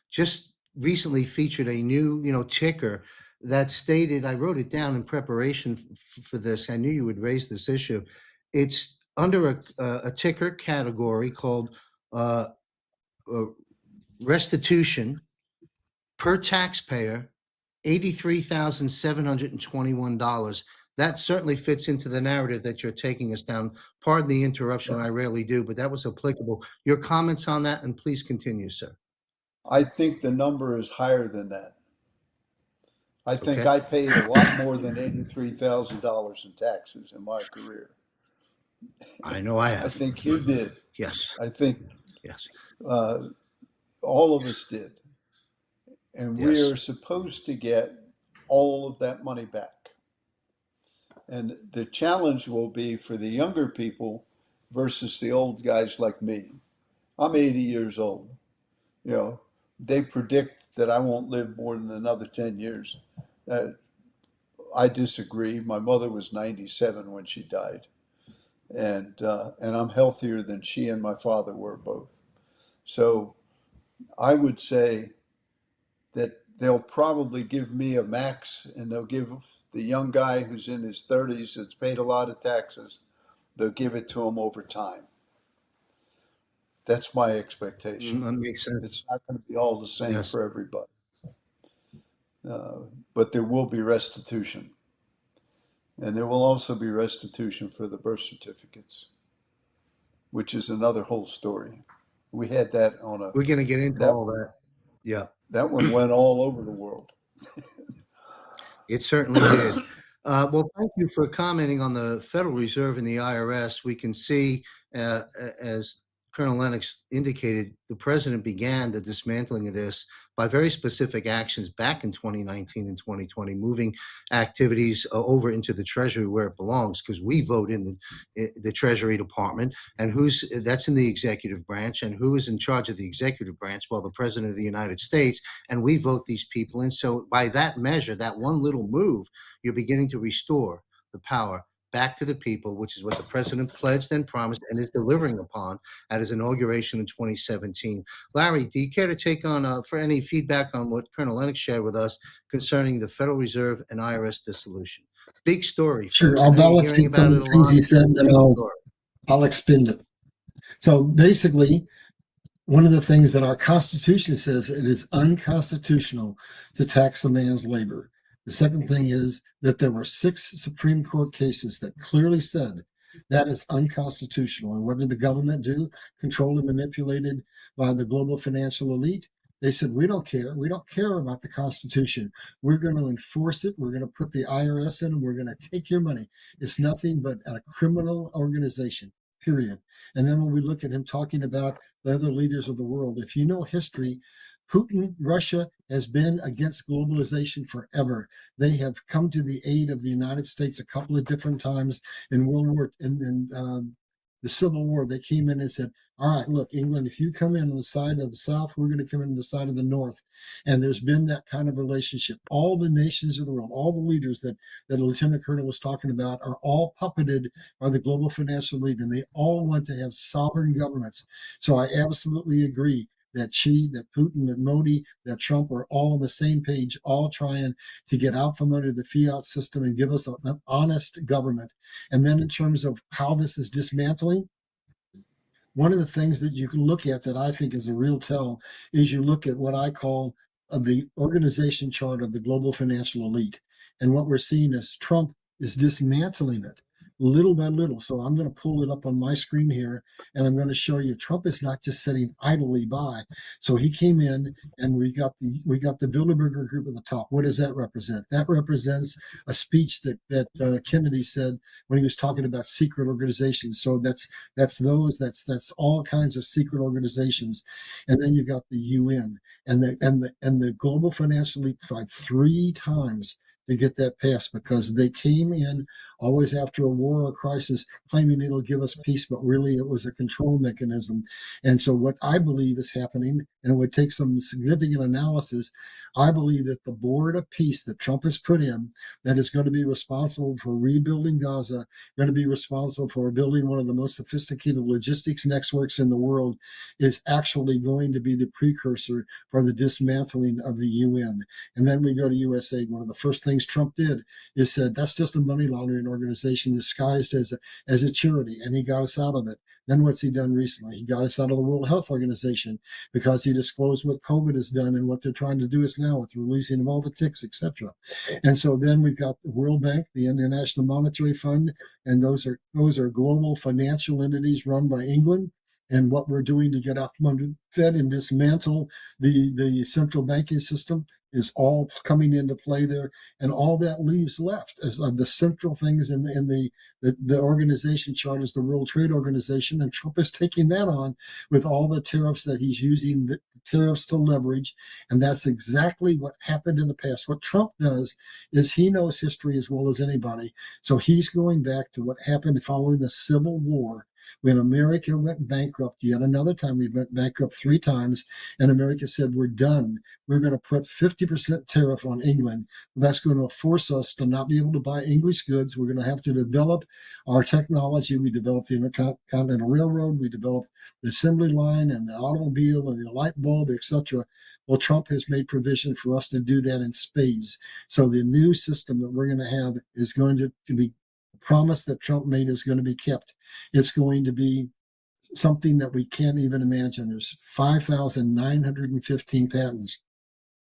S2: just recently featured a new, ticker that stated, I wrote it down in preparation for this. I knew you would raise this issue. It's under a ticker category called uh, restitution per taxpayer, $83,721. That certainly fits into the narrative that you're taking us down. Pardon the interruption, I rarely do, but that was applicable. Your comments on that, and please continue, sir.
S4: I think the number is higher than that. I think
S2: Okay.
S4: I paid a lot more than $83,000 in taxes in my career.
S2: I know I
S4: I
S2: have.
S4: think you did.
S2: Yes.
S4: I think
S2: Yes.
S4: all of us did. And we
S2: Yes.
S4: are supposed to get all of that money back. And the challenge will be for the younger people versus the old guys like me. I'm 80 years old. They predict that I won't live more than another 10 years. I disagree. My mother was 97 when she died. And I'm healthier than she and my father were both. So I would say that they'll probably give me a max, and they'll give the young guy who's in his 30s that's paid a lot of taxes, they'll give it to him over time. That's my expectation.
S2: That makes sense.
S4: It's not going to be all the same
S2: Yes.
S4: for everybody. But there will be restitution. And there will also be restitution for the birth certificates, which is another whole story. We had that on a,
S2: We're going to get into
S4: that,
S2: all that. Yeah,
S4: that one went all over the world.
S2: it certainly did. Well, thank you for commenting on the Federal Reserve and the IRS. We can see, as Colonel Lennox indicated, the president began the dismantling of this by very specific actions back in 2019 and 2020, moving activities over into the Treasury where it belongs, because we vote in the Treasury Department, and that's in the executive branch, and who is in charge of the executive branch? Well, the President of the United States, and we vote these people in. So by that measure, that one little move, you're beginning to restore the power back to the people, which is what the president pledged and promised and is delivering upon at his inauguration in 2017. Larry, do you care to take on for any feedback on what Colonel Lennox shared with us concerning the Federal Reserve and IRS dissolution? Big story.
S3: Sure,
S2: Folks.
S3: I'll
S2: I know you're hearing
S3: validate some
S2: about
S3: of
S2: it
S3: the
S2: a
S3: things
S2: lot.
S3: he said, and
S2: Big story.
S3: I'll expend it. So basically, one of the things that our Constitution says, it is unconstitutional to tax a man's labor. The second thing is that there were 6 Supreme Court cases that clearly said that is unconstitutional. And what did the government do? Controlled and manipulated by the global financial elite. They said, we don't care. We don't care about the Constitution. We're going to enforce it. We're going to put the IRS in and we're going to take your money. It's nothing but a criminal organization, period. And then when we look at him talking about the other leaders of the world, if you know history, Putin, Russia has been against globalization forever. They have come to the aid of the United States a couple of different times in the Civil War. They came in and said, all right, look, England, if you come in on the side of the South, we're going to come in on the side of the North. And there's been that kind of relationship. All the nations of the world, all the leaders that Lieutenant Colonel was talking about are all puppeted by the global financial elite, and they all want to have sovereign governments. So I absolutely agree that Putin, that Modi, that Trump are all on the same page, all trying to get out from under the fiat system and give us an honest government. And then in terms of how this is dismantling, one of the things that you can look at that I think is a real tell is you look at what I call the organization chart of the global financial elite. And what we're seeing is Trump is dismantling it little by little. So I'm going to pull it up on my screen here, and I'm going to show you Trump is not just sitting idly by. So he came in, and we got the Bilderberger group at the top. What does that represent? That represents a speech that Kennedy said when he was talking about secret organizations. So that's all kinds of secret organizations. And then you got the UN and the global financial elite tried 3 times to get that passed, because they came in always after a war or a crisis claiming it'll give us peace, but really it was a control mechanism. And so what I believe is happening, and it would take some significant analysis, I believe that the board of peace that Trump has put in, that is going to be responsible for rebuilding Gaza, going to be responsible for building one of the most sophisticated logistics networks in the world, is actually going to be the precursor for the dismantling of the UN. And then we go to USAID. One of the first things Trump did is said, that's just a money laundering organization disguised as a charity, and he got us out of it. Then what's he done recently? He got us out of the World Health Organization because he disclosed what COVID has done and what they're trying to do is now with the releasing of all the ticks, etc. And so then we've got the World Bank, the International Monetary Fund, and those are global financial entities run by England. And what we're doing to get out from under the Fed and dismantle the central banking system is all coming into play there. And all that leaves left as the central things in the organization chart is the World Trade Organization. And Trump is taking that on with all the tariffs that he's using, the tariffs to leverage. And that's exactly what happened in the past. What Trump does is he knows history as well as anybody. So he's going back to what happened following the Civil War, when America went bankrupt yet another time. We went bankrupt 3 times, and America said, we're done. We're going to put 50% tariff on England. That's going to force us to not be able to buy English goods. We're going to have to develop our technology. We developed the Intercontinental Railroad. We developed the assembly line and the automobile and the light bulb, etc. Well, Trump has made provision for us to do that in spades. So the new system that we're going to have is going to be promise that Trump made is going to be kept. It's going to be something that we can't even imagine. There's 5,915 patents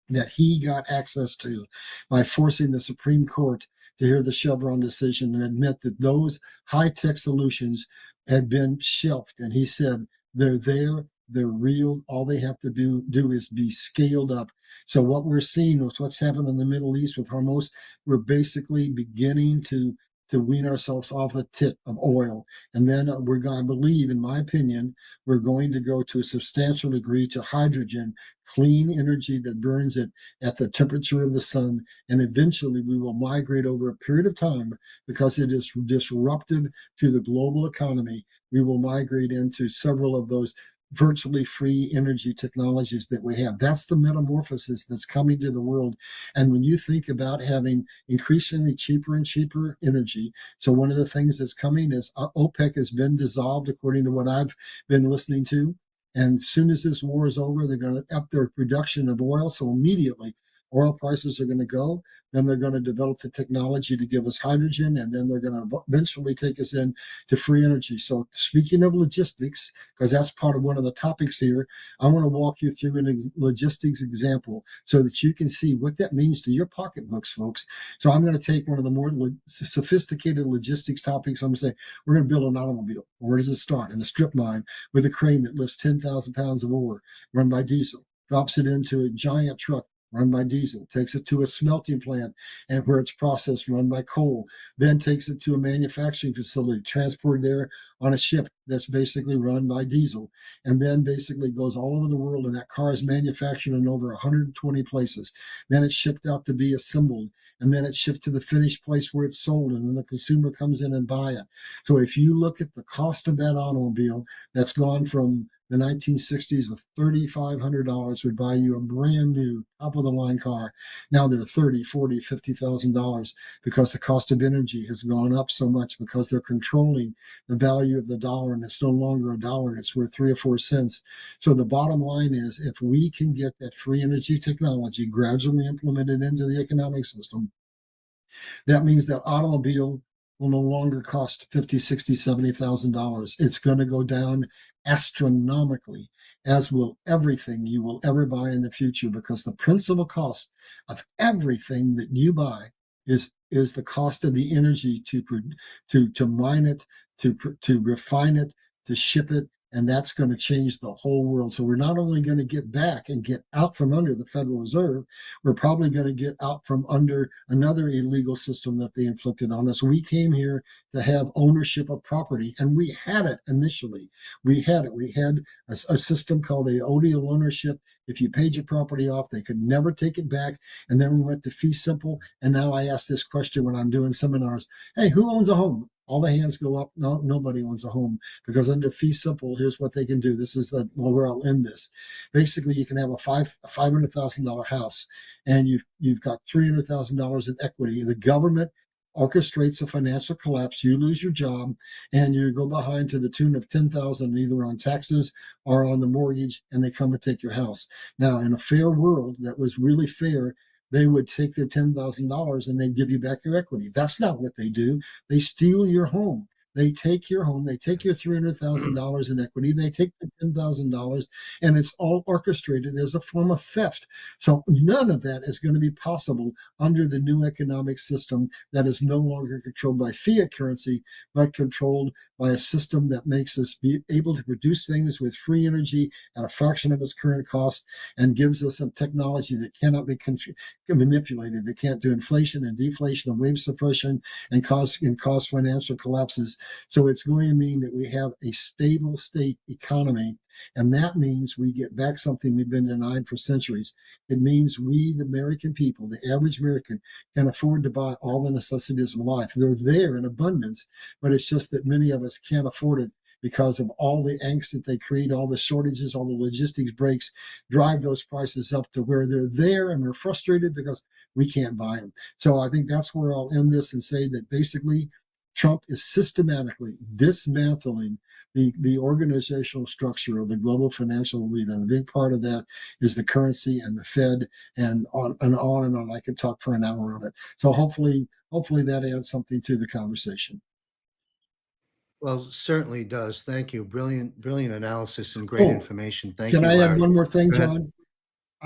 S3: that he got access to by forcing the Supreme Court to hear the Chevron decision and admit that those high-tech solutions had been shelved. And he said, they're there, they're real. All they have to do is be scaled up. So what we're seeing with what's happened in the Middle East with Hormuz, we're basically beginning to wean ourselves off the tip of oil. And then we're going, I believe, in my opinion, we're going to go to a substantial degree to hydrogen, clean energy that burns at the temperature of the sun. And eventually we will migrate over a period of time, because it is disruptive to the global economy. We will migrate into several of those virtually free energy technologies that we have. That's the metamorphosis that's coming to the world. And when you think about having increasingly cheaper and cheaper energy, so one of the things that's coming is OPEC has been dissolved, according to what I've been listening to. And as soon as this war is over, they're going to up their production of oil. So immediately oil prices are going to go. Then they're going to develop the technology to give us hydrogen, and then they're going to eventually take us in to free energy. So speaking of logistics, because that's part of one of the topics here, I want to walk you through a logistics example so that you can see what that means to your pocketbooks, folks. So I'm going to take one of the more sophisticated logistics topics. I'm going to say, we're going to build an automobile. Where does it start? In a strip mine with a crane that lifts 10,000 pounds of ore, run by diesel, drops it into a giant truck, run by diesel, takes it to a smelting plant and where it's processed, run by coal, then takes it to a manufacturing facility, transported there on a ship that's basically run by diesel, and then basically goes all over the world, and that car is manufactured in over 120 places. Then it's shipped out to be assembled, and then it's shipped to the finished place where it's sold, and then the consumer comes in and buy it. So if you look at the cost of that automobile, that's gone from the 1960s of $3,500 would buy you a brand new top of the line car. Now they're $30,000, $40,000, $50,000 because the cost of energy has gone up so much, because they're controlling the value of the dollar, and it's no longer a dollar, it's worth 3 or 4 cents. So the bottom line is, if we can get that free energy technology gradually implemented into the economic system, that means that automobile will no longer cost $50,000, $60,000, $70,000. It's going to go down astronomically, as will everything you will ever buy in the future, because the principal cost of everything that you buy is the cost of the energy to mine it, to refine it, to ship it. And that's going to change the whole world. So we're not only going to get back and get out from under the Federal Reserve, we're probably going to get out from under another illegal system that they inflicted on us. We came here to have ownership of property, and we had it initially. We had it. We had a system called the odial ownership. If you paid your property off, they could never take it back. And then we went to fee simple. And now I ask this question when I'm doing seminars: hey, who owns a home? All the hands go up. No, nobody owns a home, because under fee simple, here's what they can do. This is where I'll end this. Basically, you can have a $500,000 house, and you've got $300,000 in equity. The government orchestrates a financial collapse. You lose your job, and you go behind to the tune of $10,000, either on taxes or on the mortgage, and they come and take your house. Now, in a fair world that was really fair, they would take their $10,000 and they give you back your equity. That's not what they do. They steal your home. They take your home, they take your $300,000 in equity, they take the $10,000, and it's all orchestrated as a form of theft. So none of that is going to be possible under the new economic system that is no longer controlled by fiat currency, but controlled by a system that makes us be able to produce things with free energy at a fraction of its current cost, and gives us some technology that cannot be manipulated. They can't do inflation and deflation and wave suppression and cause financial collapses. So it's going to mean that we have a stable state economy, and that means we get back something we've been denied for centuries. It means we, the American people, the average American, can afford to buy all the necessities of life. They're there in abundance, but it's just that many of us can't afford it because of all the angst that they create, all the shortages, all the logistics breaks, drive those prices up to where they're there, and we're frustrated because we can't buy them. So I think that's where I'll end this and say that basically Trump is systematically dismantling the organizational structure of the global financial elite. And a big part of that is the currency and the Fed, and on and on and on. I could talk for an hour on it. So hopefully that adds something to the conversation.
S2: Well, certainly does. Thank you. Brilliant analysis and great information. Thank you,
S3: Can I
S2: Larry.
S3: add one more thing,
S2: Go ahead.
S3: John?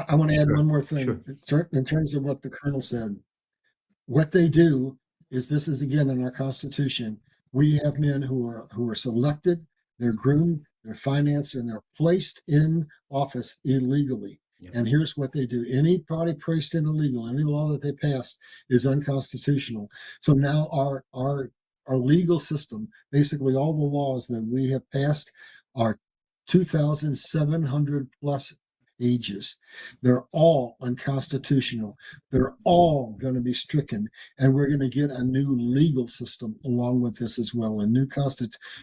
S3: I want to add
S2: Sure,
S3: one more thing
S2: sure.
S3: in terms of what the Colonel said. What they do is this is again in our Constitution. We have men who are selected, they're groomed, they're financed, and they're placed in office illegally.
S2: Yeah.
S3: And here's what they do. Anybody placed in illegal, any law that they passed is unconstitutional. So now our legal system, basically all the laws that we have passed are 2,700 plus ages. They're all unconstitutional. They're all going to be stricken, and we're going to get a new legal system along with this as well. A new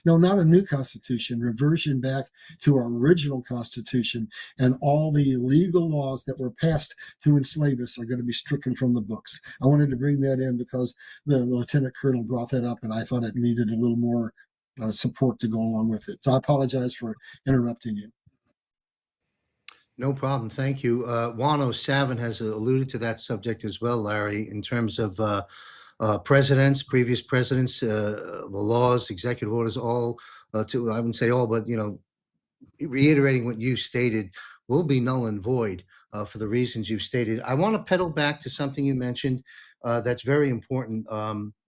S3: no, not a new constitution, reversion back to our original constitution, and all the illegal laws that were passed to enslave us are going to be stricken from the books. I wanted to bring that in because the lieutenant colonel brought that up, and I thought it needed a little more support to go along with it. So I apologize for interrupting you.
S2: No problem. Thank you. 107 has alluded to that subject as well, Larry, in terms of presidents, previous presidents, the laws, executive orders, all I wouldn't say all, but, reiterating what you stated will be null and void for the reasons you've stated. I want to pedal back to something you mentioned that's very important.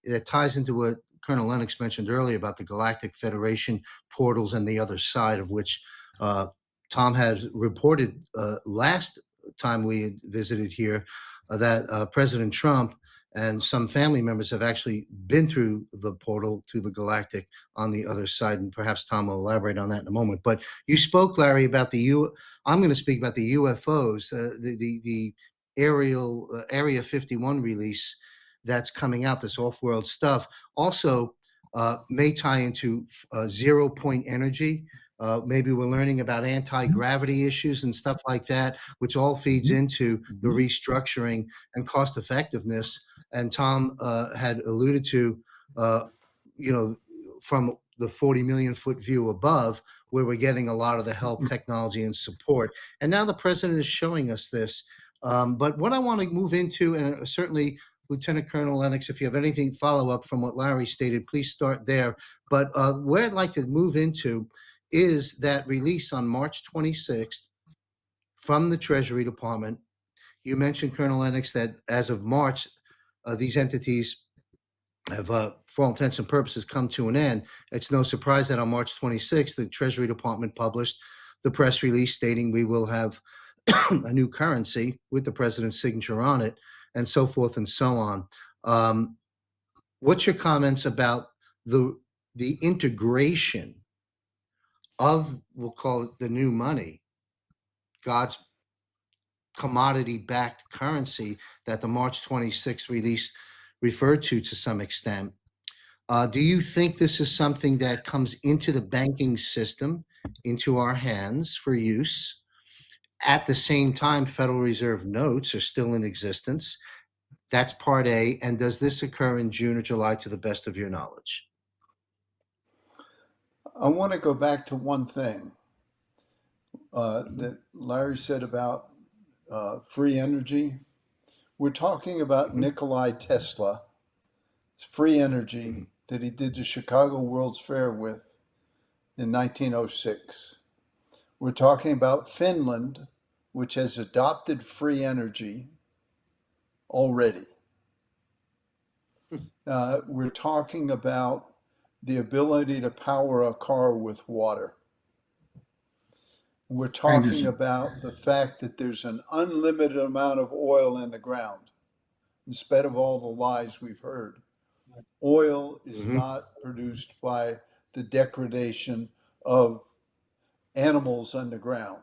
S2: That ties into what Colonel Lennox mentioned earlier about the Galactic Federation portals and the other side of which Tom had reported last time we had visited here that President Trump and some family members have actually been through the portal to the Galactic on the other side, and perhaps Tom will elaborate on that in a moment. But you spoke, Larry, about I'm going to speak about the UFOs, the aerial Area 51 release that's coming out, this off-world stuff. Also may tie into 0-point energy. Maybe we're learning about anti-gravity issues and stuff like that, which all feeds into the restructuring and cost effectiveness. And Tom had alluded to, from the 40 million foot view above, where we're getting a lot of the help, technology, and support. And now the president is showing us this. But what I want to move into, and certainly Lieutenant Colonel Lennox, if you have anything follow up from what Larry stated, please start there. But where I'd like to move into is that release on March 26th from the Treasury Department. You mentioned, Colonel Lennox, that as of March, these entities have, for all intents and purposes, come to an end. It's no surprise that on March 26th, the Treasury Department published the press release stating we will have a new currency with the president's signature on it, and so forth and so on. What's your comments about the integration of, we'll call it the new money, God's commodity-backed currency that the March 26th release referred to some extent? Do you think this is something that comes into the banking system, into our hands for use? At the same time, Federal Reserve notes are still in existence. That's part A. And does this occur in June or July, to the best of your knowledge?
S4: I want to go back to one thing that Larry said about free energy. We're talking about Nikolai Tesla, free energy that he did the Chicago World's Fair with in 1906. We're talking about Finland, which has adopted free energy already. We're talking about the ability to power a car with water. We're talking about the fact that there's an unlimited amount of oil in the ground. In spite of all the lies we've heard, oil is not produced by the degradation of animals underground.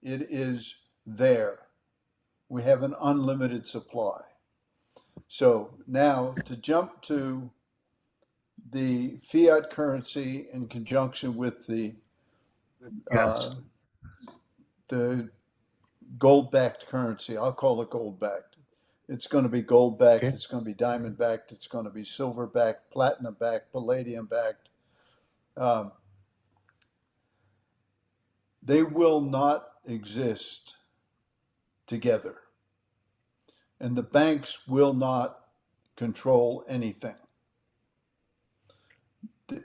S4: It is there. We have an unlimited supply. So now to jump to the fiat currency in conjunction with the gold-backed currency, I'll call it gold-backed. It's going to be gold-backed, it's going to be diamond-backed, it's going to be silver-backed, platinum-backed, palladium-backed. They will not exist together. And the banks will not control anything.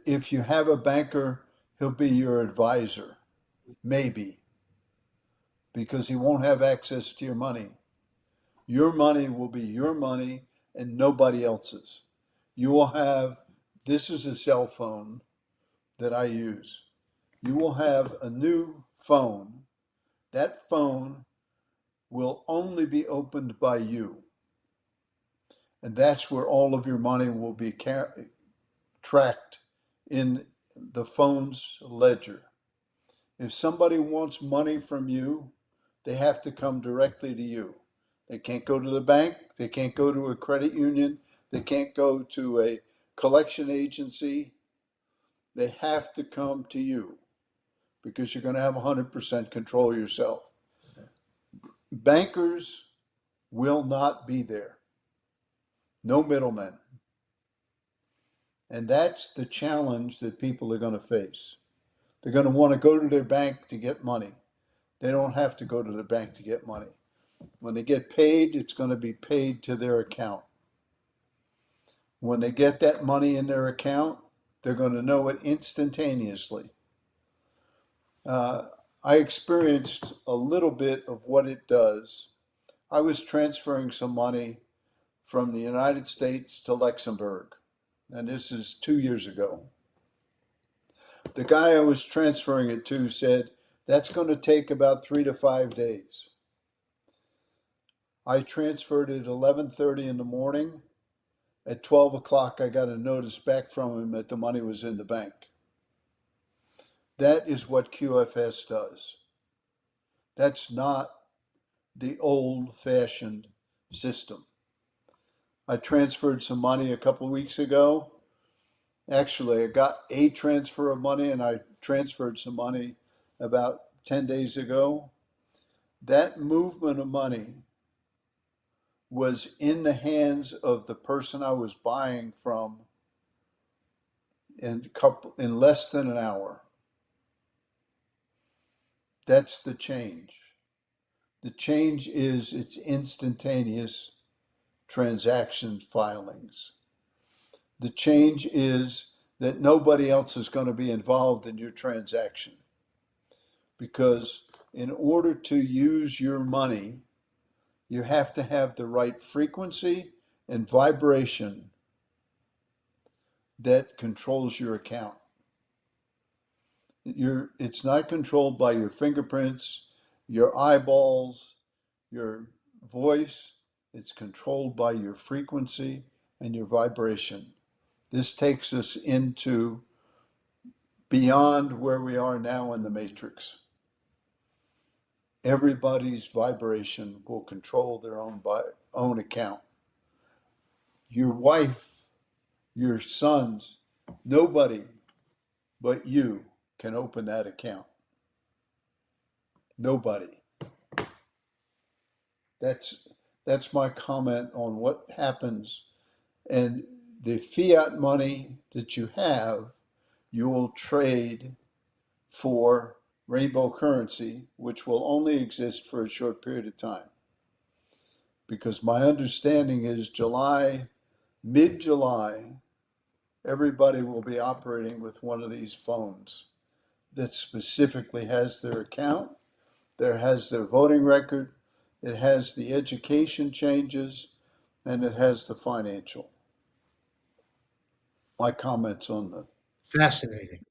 S4: If you have a banker, he'll be your advisor, maybe, because he won't have access to your money. Your money will be your money and nobody else's. You will have, this is a cell phone that I use. You will have a new phone. That phone will only be opened by you. And that's where all of your money will be tracked in the phone's ledger. If somebody wants money from you, they have to come directly to you. They can't go to the bank. They can't go to a credit union. They can't go to a collection agency. They have to come to you because you're going to have 100% control yourself. Bankers will not be there. No middlemen. And that's the challenge that people are going to face. They're going to want to go to their bank to get money. They don't have to go to the bank to get money. When they get paid, it's going to be paid to their account. When they get that money in their account, they're going to know it instantaneously. I experienced a little bit of what it does. I was transferring some money from the United States to Luxembourg, and this is 2 years ago. The guy I was transferring it to said, that's going to take about 3 to 5 days. I transferred it at 11:30 in the morning. At 12 o'clock, I got a notice back from him that the money was in the bank. That is what QFS does. That's not the old-fashioned system. I transferred some money a couple of weeks ago. Actually, I got a transfer of money and I transferred some money about 10 days ago. That movement of money was in the hands of the person I was buying from in less than an hour. That's the change. The change is it's instantaneous transaction filings. The change is that nobody else is going to be involved in your transaction. Because in order to use your money, you have to have the right frequency and vibration that controls your account. It's not controlled by your fingerprints, your eyeballs, your voice. It's controlled by your frequency and your vibration. This takes us into beyond where we are now in the matrix. Everybody's vibration will control their own account. Your wife, your sons, nobody but you can open that account. Nobody. That's my comment on what happens. And the fiat money that you have, you will trade for rainbow currency, which will only exist for a short period of time. Because my understanding is mid-July, everybody will be operating with one of these phones that specifically has their account, there has their voting record, it has the education changes, and it has the financial. My comments on the
S2: Fascinating.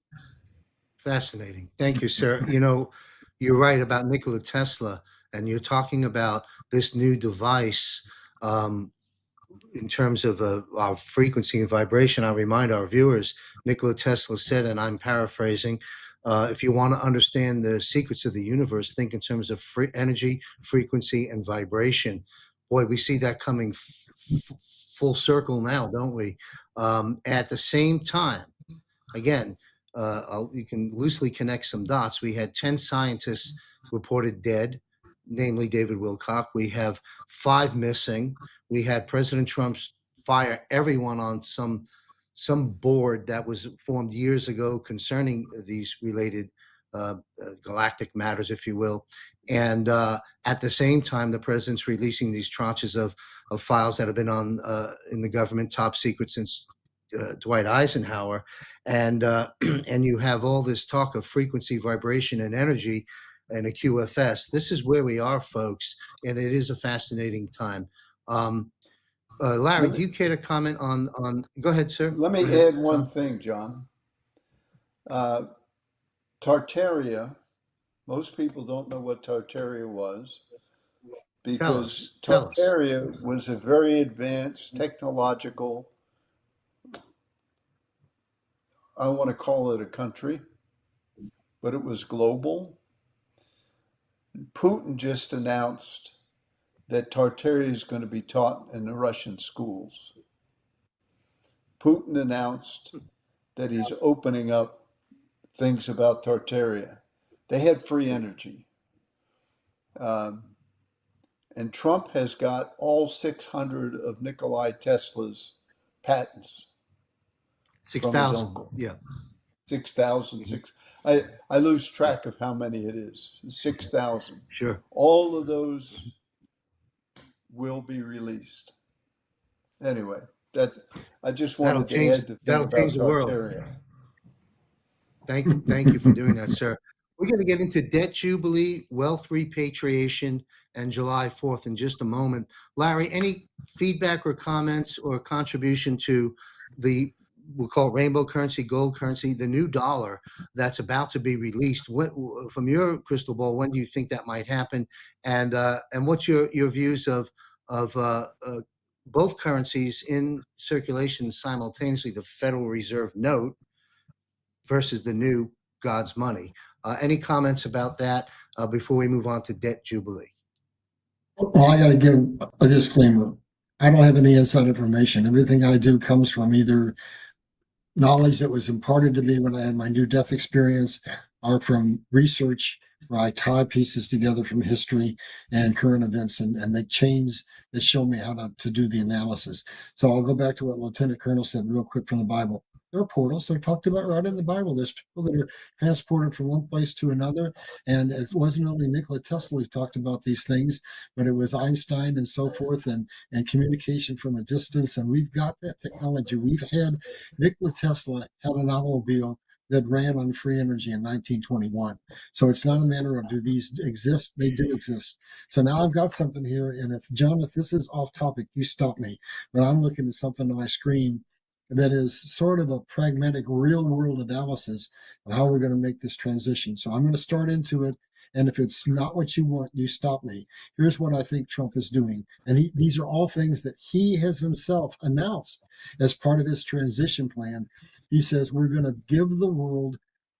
S2: Fascinating. Thank you, sir. You know, you're right about Nikola Tesla, and you're talking about this new device in terms of our frequency and vibration. I'll remind our viewers, Nikola Tesla said, and I'm paraphrasing, if you want to understand the secrets of the universe, think in terms of energy, frequency, and vibration. Boy, we see that coming full circle now, don't we? At the same time, again, you can loosely connect some dots. We had 10 scientists reported dead, namely David Wilcock. We have 5 missing. We had President Trump's fire everyone on some board that was formed years ago concerning these related galactic matters, if you will. And at the same time, the president's releasing these tranches of files that have been on in the government top secret since Dwight Eisenhower, and you have all this talk of frequency, vibration, and energy, and a QFS. This is where we are, folks, and it is a fascinating time. Larry,
S4: Let
S2: do
S4: me,
S2: you care to comment on? Go ahead, sir.
S4: let
S2: Go
S4: me
S2: ahead,
S4: add one
S2: Tom.
S4: thing, John. Uh, Tartaria, most people don't know what Tartaria was
S2: Tell
S4: because
S2: us. Tell us.
S4: Tartaria was a very advanced technological, I want to call it a country, but it was global. Putin just announced that Tartaria is going to be taught in the Russian schools. Putin announced that he's opening up things about Tartaria. They had free energy. Um, and Trump has got all 600 of Nikolai Tesla's patents
S2: Six
S4: from his
S2: thousand.
S4: uncle.
S2: Yeah.
S4: 6,000,
S2: Mhm.
S4: I lose
S2: Yeah.
S4: track of how many it is. 6,000.
S2: Sure.
S4: All of those will be released. Anyway, that I just
S2: That'll
S4: wanted to
S2: change.
S4: add the thing
S2: That'll change
S4: about
S2: the world.
S4: Tartaria.
S2: Thank you for doing that, sir. We're going to get into debt jubilee, wealth repatriation, and July 4th in just a moment. Larry, any feedback or comments or contribution to the, we'll call it rainbow currency, gold currency, the new dollar that's about to be released? What, from your crystal ball, when do you think that might happen? And what's your views of both currencies in circulation simultaneously, the Federal Reserve note versus the new God's money. Any comments about that before we move on to debt jubilee?
S3: Well, I got to give a disclaimer. I don't have any inside information. Everything I do comes from either knowledge that was imparted to me when I had my near death experience or from research where I tie pieces together from history and current events and make chains that show me how to do the analysis. So I'll go back to what Lieutenant Colonel said real quick from the Bible. There are portals. They're talked about right in the Bible. There's people that are transported from one place to another. And it wasn't only Nikola Tesla who talked about these things, but it was Einstein and so forth, and communication from a distance. And we've got that technology. We've had Nikola Tesla had an automobile that ran on free energy in 1921. So it's not a matter of do these exist? They do exist. So now I've got something here. And if this is off topic, you stop me. But I'm looking at something on my screen that is sort of a pragmatic real world analysis of how we're going to make this transition. So I'm going to start into it. And if it's not what you want, you stop me. Here's what I think Trump is doing. And these are all things that he has himself announced as part of his transition plan. He says, we're going to give the world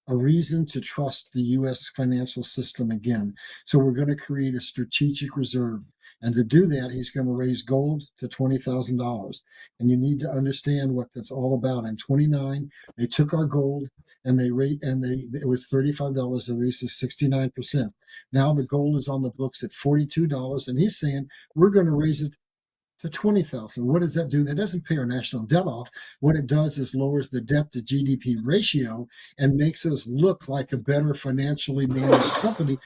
S3: a reason to trust the U.S. financial system again. So we're going to create a strategic reserve. And to do that, he's going to raise gold to $20,000. And you need to understand what that's all about. In 29, they took our gold and it was $35. They raised it 69%. Now the gold is on the books at $42, and he's saying we're going to raise it to 20,000. What does that do? That doesn't pay our national debt off. What it does is lowers the debt to GDP ratio and makes us look like a better financially managed country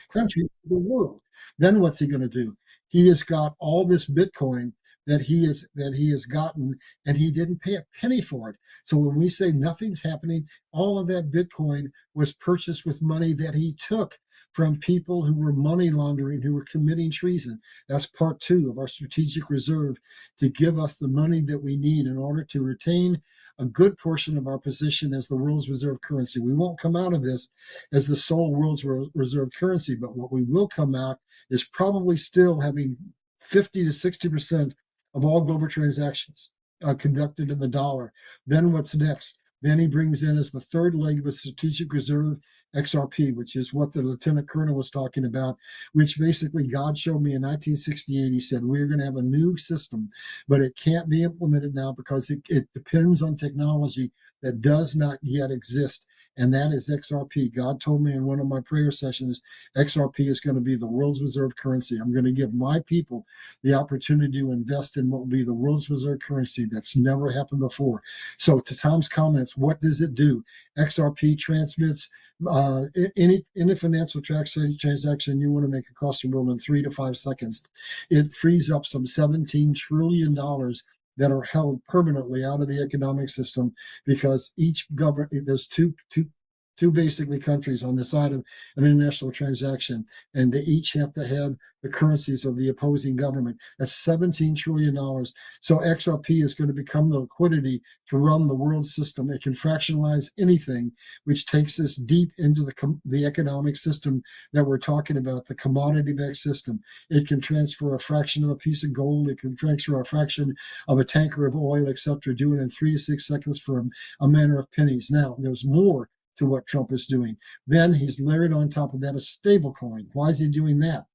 S3: in the world. Then what's he going to do? He has got all this Bitcoin that he has gotten, and he didn't pay a penny for it. So when we say nothing's happening, all of that Bitcoin was purchased with money that he took from people who were money laundering, who were committing treason. That's part two of our strategic reserve, to give us the money that we need in order to retain a good portion of our position as the world's reserve currency. We won't come out of this as the sole world's reserve currency, but what we will come out is probably still having 50 to 60% of all global transactions conducted in the dollar. Then what's next? Then he brings in as the third leg of a strategic reserve XRP, which is what the Lieutenant Colonel was talking about, which basically God showed me in 1968. He said, we're going to have a new system, but it can't be implemented now because it depends on technology that does not yet exist. And that is XRP. God told me in one of my prayer sessions, XRP is going to be the world's reserve currency. I'm going to give my people the opportunity to invest in what will be the world's reserve currency. That's never happened before. So to Tom's comments, what does it do? XRP transmits any financial transaction you want to make across the world in 3 to 5 seconds. It frees up some $17 trillion that are held permanently out of the economic system because each government, there's two two basically countries on the side of an international transaction, and they each have to have the currencies of the opposing government. That's $17 trillion. So XRP is going to become the liquidity to run the world system. It can fractionalize anything, which takes us deep into the economic system that we're talking about, the commodity-backed system. It can transfer a fraction of a piece of gold. It can transfer a fraction of a tanker of oil, etc., do it in 3 to 6 seconds for a matter of pennies. Now, there's more to what Trump is doing. Then he's layered on top of that a stable coin. Why is he doing that?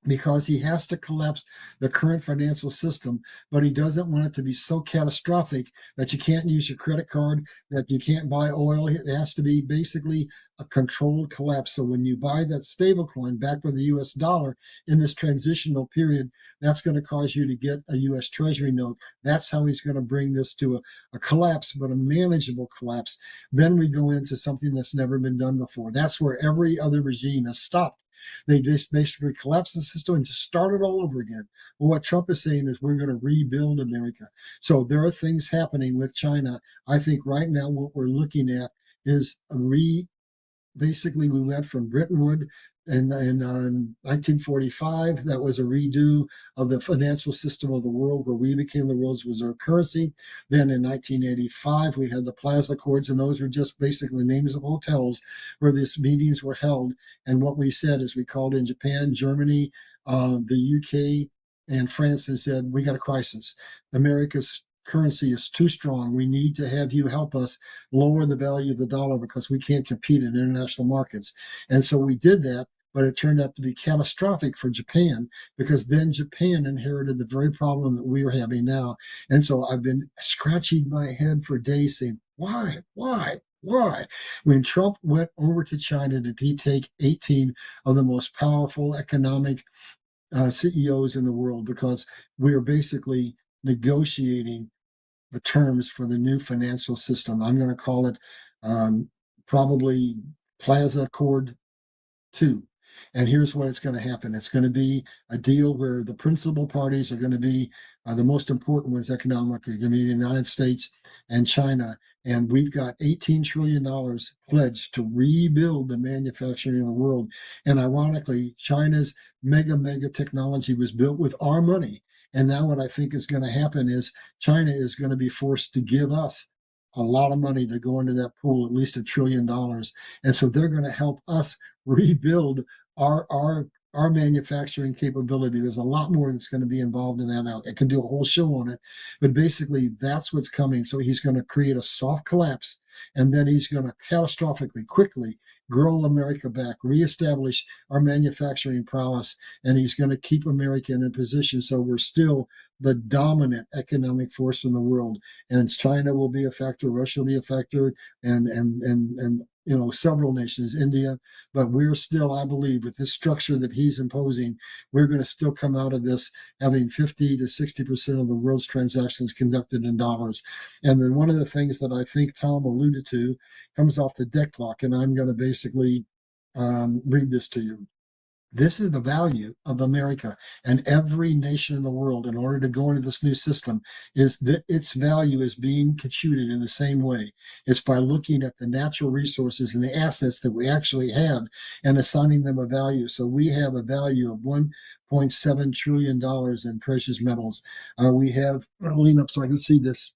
S3: Because he has to collapse the current financial system, but he doesn't want it to be so catastrophic that you can't use your credit card, that you can't buy oil. It has to be basically a controlled collapse. So when you buy that stable coin backed by the US dollar in this transitional period, that's going to cause you to get a US Treasury note. That's how he's going to bring this to a collapse, but a manageable collapse. Then we go into something that's never been done before. That's where every other regime has stopped. They just basically collapse the system and just start it all over again. Well, what Trump is saying is we're going to rebuild America. So there are things happening with China. I think right now what we're looking at is basically we went from Bretton Woods in 1945. That was a redo of the financial system of the world where we became the world's reserve currency. Then in 1985, we had the Plaza Accords, and those were just basically names of hotels where these meetings were held. And what we said is we called in Japan, Germany, the UK, and France and said, we got a crisis. America's currency is too strong. We need to have you help us lower the value of the dollar because we can't compete in international markets. And so we did that, but it turned out to be catastrophic for Japan because then Japan inherited the very problem that we are having now. And so I've been scratching my head for days saying, why? When Trump went over to China, did he take 18 of the most powerful economic CEOs in the world? Because we are basically negotiating the terms for the new financial system. I'm going to call it probably Plaza Accord 2. And here's what it's going to happen. It's going to be a deal where the principal parties are going to be the most important ones economically, going to be the United States and China. And we've got $18 trillion pledged to rebuild the manufacturing of the world. And ironically, China's mega technology was built with our money. And now what I think is going to happen is China is going to be forced to give us a lot of money to go into that pool, at least $1 trillion. And so they're going to help us rebuild our manufacturing capability. There's a lot more that's going to be involved in that now. I can do a whole show on it, but basically that's what's coming. So he's going to create a soft collapse, and then he's going to catastrophically, quickly grow America back, reestablish our manufacturing prowess, and he's going to keep America in a position so we're still the dominant economic force in the world. And China will be a factor, Russia will be a factor, and several nations, India, but we're still, I believe, with this structure that he's imposing, we're going to still come out of this having 50 to 60% of the world's transactions conducted in dollars. And then one of the things that I think Tom alluded to comes off the deck clock, and I'm going to basically read this to you. This is the value of America, and every nation in the world, in order to go into this new system, is that its value is being computed in the same way. It's by looking at the natural resources and the assets that we actually have and assigning them a value. So we have a value of $1.7 trillion in precious metals. We have, I'll lean up so I can see this.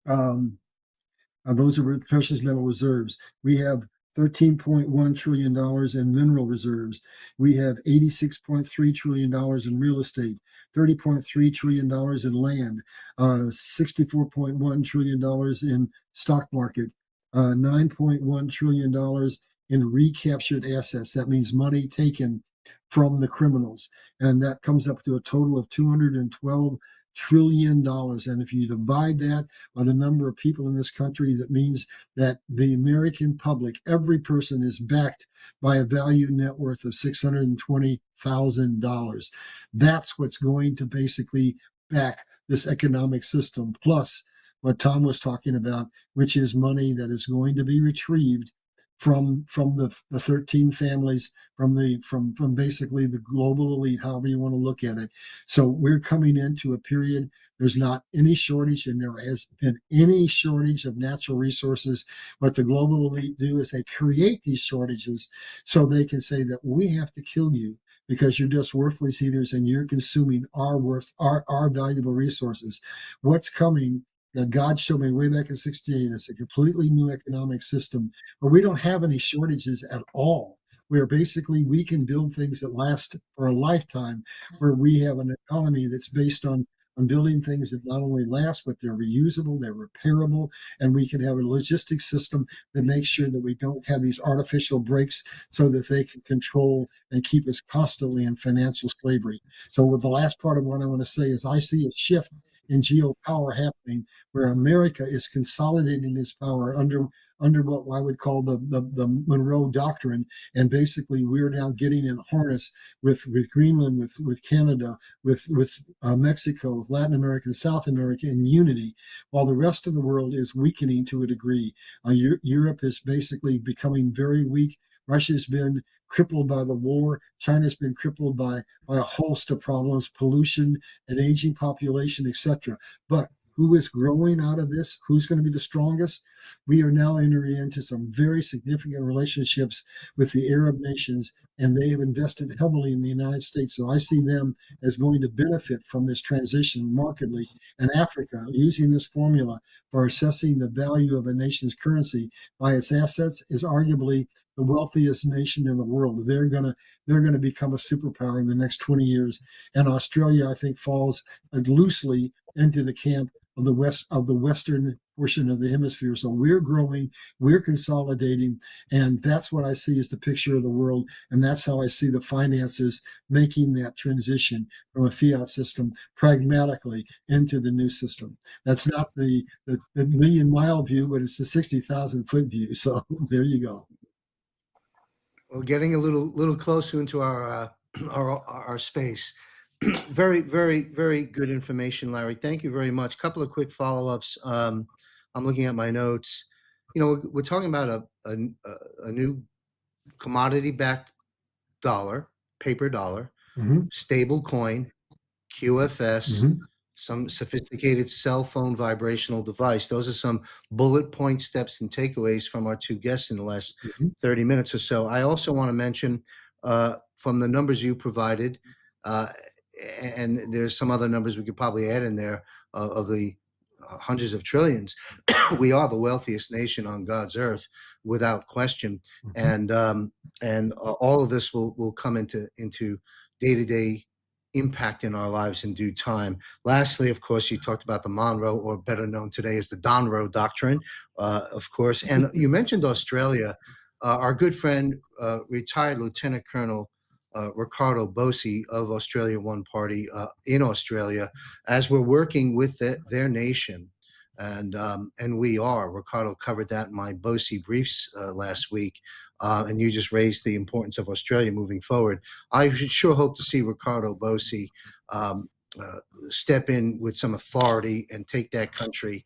S3: Those are precious metal reserves. We have $13.1 trillion in mineral reserves. We have $86.3 trillion in real estate, $30.3 trillion in land, $64.1 trillion in stock market, $9.1 trillion in recaptured assets. That means money taken from the criminals. And that comes up to a total of $212 trillion. And if you divide that by the number of people in this country, that means that the American public, every person, is backed by a value net worth of $620,000. That's what's going to basically back this economic system, plus what Tom was talking about, which is money that is going to be retrieved from the 13 families, from basically the global elite, however you want to look at it. So we're coming into a period. There's not any shortage, and there has been any shortage of natural resources. What the global elite do is they create these shortages so they can say that we have to kill you because you're just worthless eaters and you're consuming our valuable resources. What's coming that God showed me way back in 68 is a completely new economic system where we don't have any shortages at all. Where basically we can build things that last for a lifetime, where we have an economy that's based on building things that not only last, but they're reusable, they're repairable, and we can have a logistics system that makes sure that we don't have these artificial breaks so that they can control and keep us constantly in financial slavery. So with the last part of what I want to say is I see a shift in geopower happening where America is consolidating its power under what I would call the Monroe Doctrine. And basically we're now getting in harness with Greenland, with Canada, with Mexico, with Latin America and South America in unity, while the rest of the world is weakening to a degree. Europe is basically becoming very weak. Russia's been crippled by the war. China's been crippled by a host of problems, pollution, an aging population, etc. But who is growing out of this? Who's going to be the strongest? We are now entering into some very significant relationships with the Arab nations, and they have invested heavily in the United States. So I see them as going to benefit from this transition markedly. And Africa, using this formula for assessing the value of a nation's currency by its assets, is arguably the wealthiest nation in the world. They're gonna become a superpower in the next 20 years. And Australia, I think, falls loosely into the camp of the western portion of the hemisphere. So we're growing, we're consolidating, and that's what I see as the picture of the world. And that's how I see the finances making that transition from a fiat system pragmatically into the new system. That's not the million-mile view, but it's the 60,000-foot view. So there you go.
S2: Well, getting a little closer into our space. Very, very, very good information, Larry. Thank you very much. Couple of quick follow-ups. I'm looking at my notes. You know, we're talking about a new commodity-backed dollar, paper dollar, stable coin, QFS, some sophisticated cell phone vibrational device. Those are some bullet point steps and takeaways from our two guests in the last 30 minutes or so. I also want to mention from the numbers you provided, and there's some other numbers we could probably add in there of the hundreds of trillions. We are the wealthiest nation on God's earth, without question, and all of this will come into day-to-day impact in our lives in due time. Lastly, of course, you talked about the Monroe, or better known today as the Donroe Doctrine, of course, and you mentioned Australia. Our good friend, retired Lieutenant Colonel Ricardo Bossi of Australia One Party in Australia, as we're working with their nation. And Ricardo covered that in my Bossi briefs last week. And you just raised the importance of Australia moving forward. I sure hope to see Ricardo Bossi step in with some authority and take that country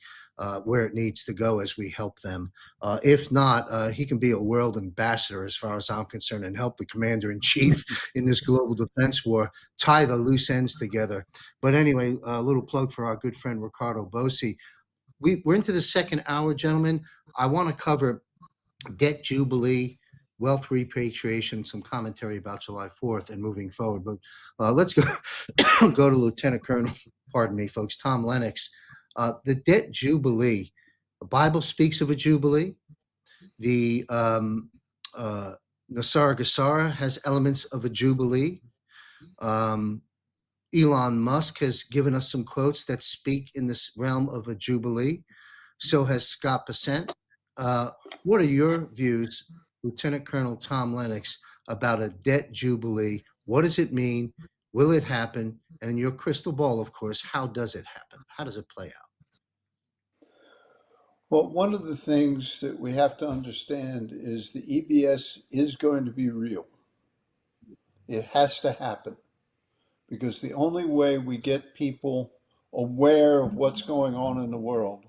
S2: where it needs to go as we help them. If not, he can be a world ambassador as far as I'm concerned and help the commander-in-chief in this global defense war tie the loose ends together. But anyway, a little plug for our good friend Ricardo Bossi. We're into the second hour, gentlemen. I want to cover debt jubilee, wealth repatriation, some commentary about July 4th and moving forward. But let's go go to Lieutenant Colonel, pardon me, folks, Tom Lennox. The debt jubilee, the Bible speaks of a jubilee. The Nasara Gassara has elements of a jubilee. Elon Musk has given us some quotes that speak in this realm of a jubilee. So has Scott Bessent. What are your views, Lieutenant Colonel Tom Lennox, about a debt jubilee? What does it mean? Will it happen? And in your crystal ball, of course, how does it happen? How does it play out?
S4: Well, one of the things that we have to understand is the EBS is going to be real. It has to happen, because the only way we get people aware of what's going on in the world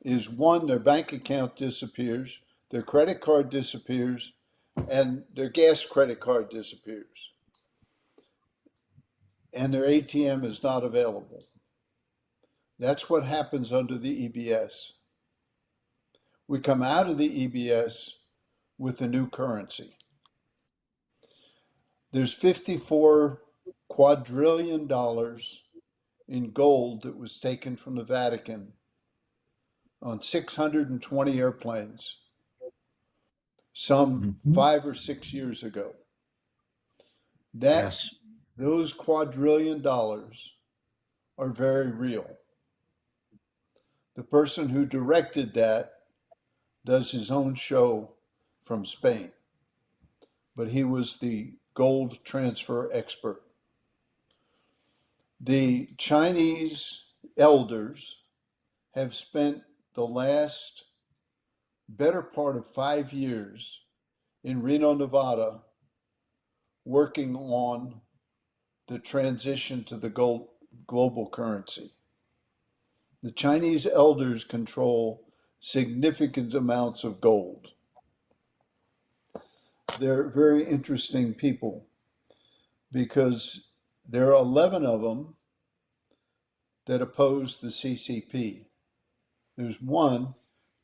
S4: is, one, their bank account disappears, their credit card disappears, and their gas credit card disappears, and their ATM is not available. That's what happens under the EBS. We come out of the EBS with a new currency. There's $54 quadrillion in gold that was taken from the Vatican on 620 airplanes some 5 or 6 years ago.
S2: Yes.
S4: Those quadrillion dollars are very real. The person who directed that does his own show from Spain, but he was the gold transfer expert. The Chinese elders have spent the last better part of 5 years in Reno, Nevada, working on the transition to the global currency. The Chinese elders control significant amounts of gold. They're very interesting people because there are 11 of them that oppose the CCP. There's one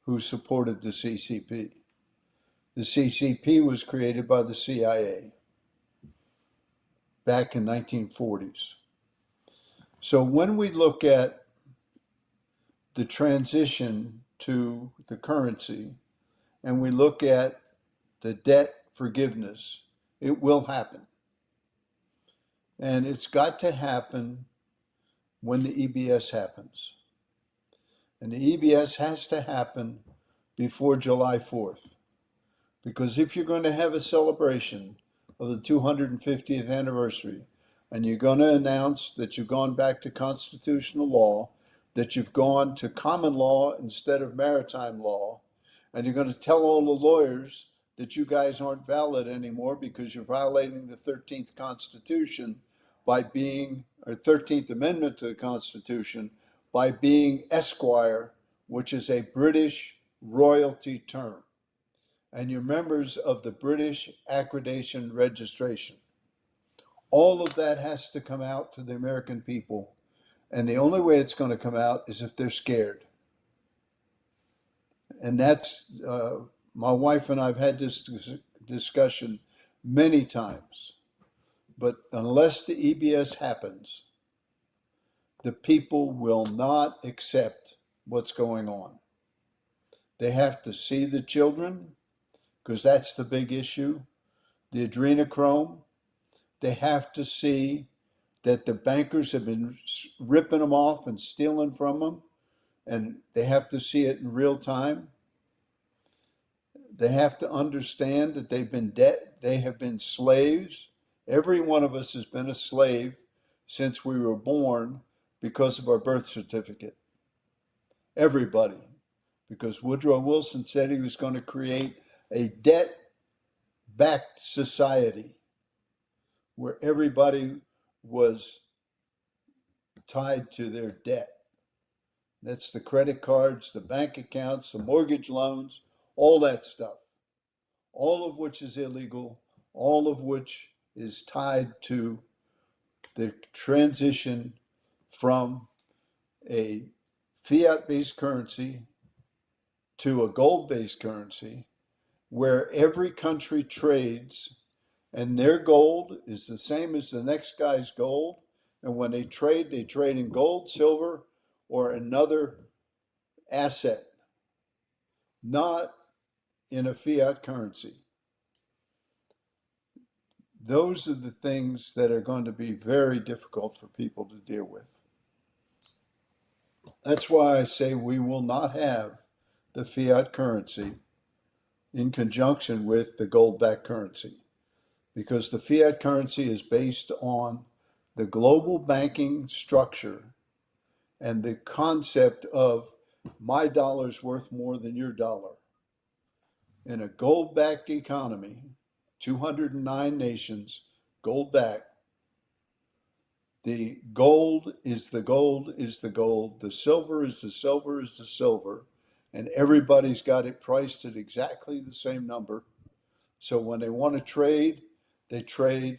S4: who supported the CCP. The CCP was created by the CIA back in 1940s. So when we look at the transition to the currency and we look at the debt forgiveness, it will happen. And it's got to happen when the EBS happens. And the EBS has to happen before July 4th. Because if you're going to have a celebration of the 250th anniversary, and you're going to announce that you've gone back to constitutional law, that you've gone to common law instead of maritime law, and you're going to tell all the lawyers that you guys aren't valid anymore because you're violating the 13th Constitution by being, or 13th Amendment to the Constitution, by being Esquire, which is a British royalty term, and you're members of the British Accreditation Registration. All of that has to come out to the American people, and the only way it's going to come out is if they're scared. And that's, my wife and I have had this discussion many times. But unless the EBS happens, the people will not accept what's going on. They have to see the children, because that's the big issue, the adrenochrome. They have to see that the bankers have been ripping them off and stealing from them, and they have to see it in real time. They have to understand that they have been slaves. Every one of us has been a slave since we were born because of our birth certificate. Everybody. Because Woodrow Wilson said he was going to create a debt-backed society where everybody was tied to their debt. That's the credit cards, the bank accounts, the mortgage loans, all that stuff. All of which is illegal, all of which is tied to the transition from a fiat-based currency to a gold-based currency, where every country trades and their gold is the same as the next guy's gold. And when they trade in gold, silver, or another asset, not in a fiat currency. Those are the things that are going to be very difficult for people to deal with. That's why I say we will not have the fiat currency in conjunction with the gold-backed currency, because the fiat currency is based on the global banking structure and the concept of my dollar's worth more than your dollar. In a gold-backed economy, 209 nations, gold-backed, the gold is the gold is the gold, the silver is the silver is the silver, and everybody's got it priced at exactly the same number. So when they want to trade, they trade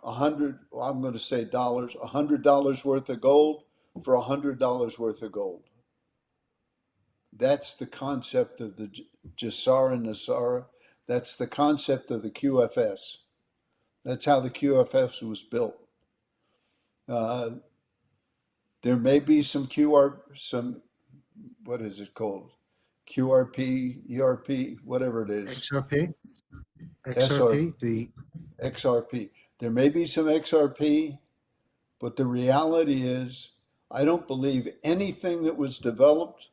S4: I'm going to say dollars, $100 worth of gold for $100 worth of gold. That's the concept of the Jassara and Nasara. That's the concept of the QFS. That's how the QFS was built. Uh, there may be some, what is it called? QRP, ERP, whatever it is.
S2: XRP,
S4: SR,
S2: XRP, the
S4: XRP. There may be some XRP, but the reality is, I don't believe anything that was developed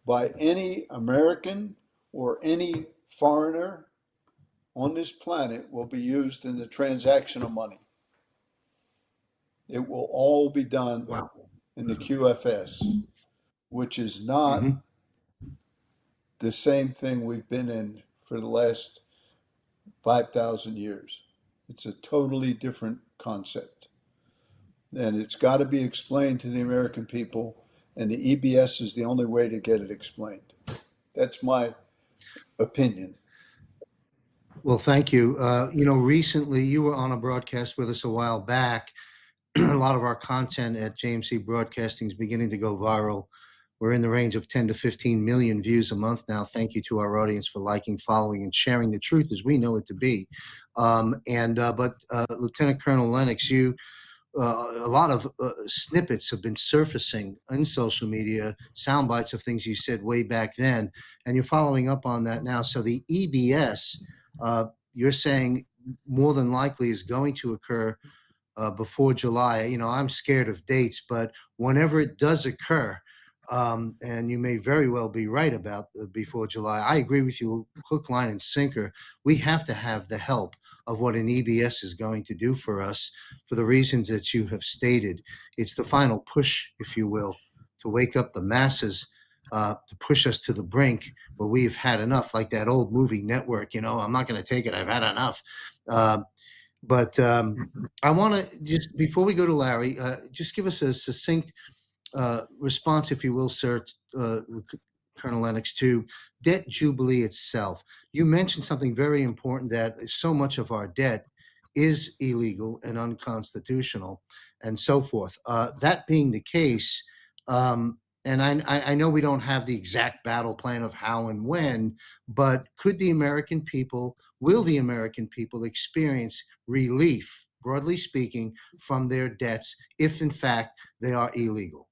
S4: by any American or any foreigner on this planet will be used in the transaction of money. It will all be done
S2: wow.
S4: in the QFS, which is not
S2: hmm
S4: the same thing we've been in for the last 5,000 years. It's a totally different concept. And it's got to be explained to the American people, and the EBS is the only way to get it explained. That's my opinion.
S2: Well, thank you. Recently you were on a broadcast with us a while back. A lot of our content at JMC Broadcasting is beginning to go viral. We're in the range of 10 to 15 million views a month now. Thank you to our audience for liking, following, and sharing the truth as we know it to be. Lieutenant Colonel Lennox, a lot of snippets have been surfacing in social media, sound bites of things you said way back then, and you're following up on that now. So the EBS, you're saying more than likely is going to occur before July. I'm scared of dates, but whenever it does occur, and you may very well be right about before July, I agree with you, hook, line, and sinker. We have to have the help of what an EBS is going to do for us for the reasons that you have stated. It's the final push, if you will, to wake up the masses, to push us to the brink where we've had enough, like that old movie Network, I'm not going to take it. I've had enough. But I want to just, before we go to Larry, just give us a succinct response, if you will, sir, Colonel Lennox, to debt jubilee itself. You mentioned something very important, that so much of our debt is illegal and unconstitutional and so forth. That being the case, and I know we don't have the exact battle plan of how and when, but will the American people experience relief, broadly speaking, from their debts if in fact they are illegal?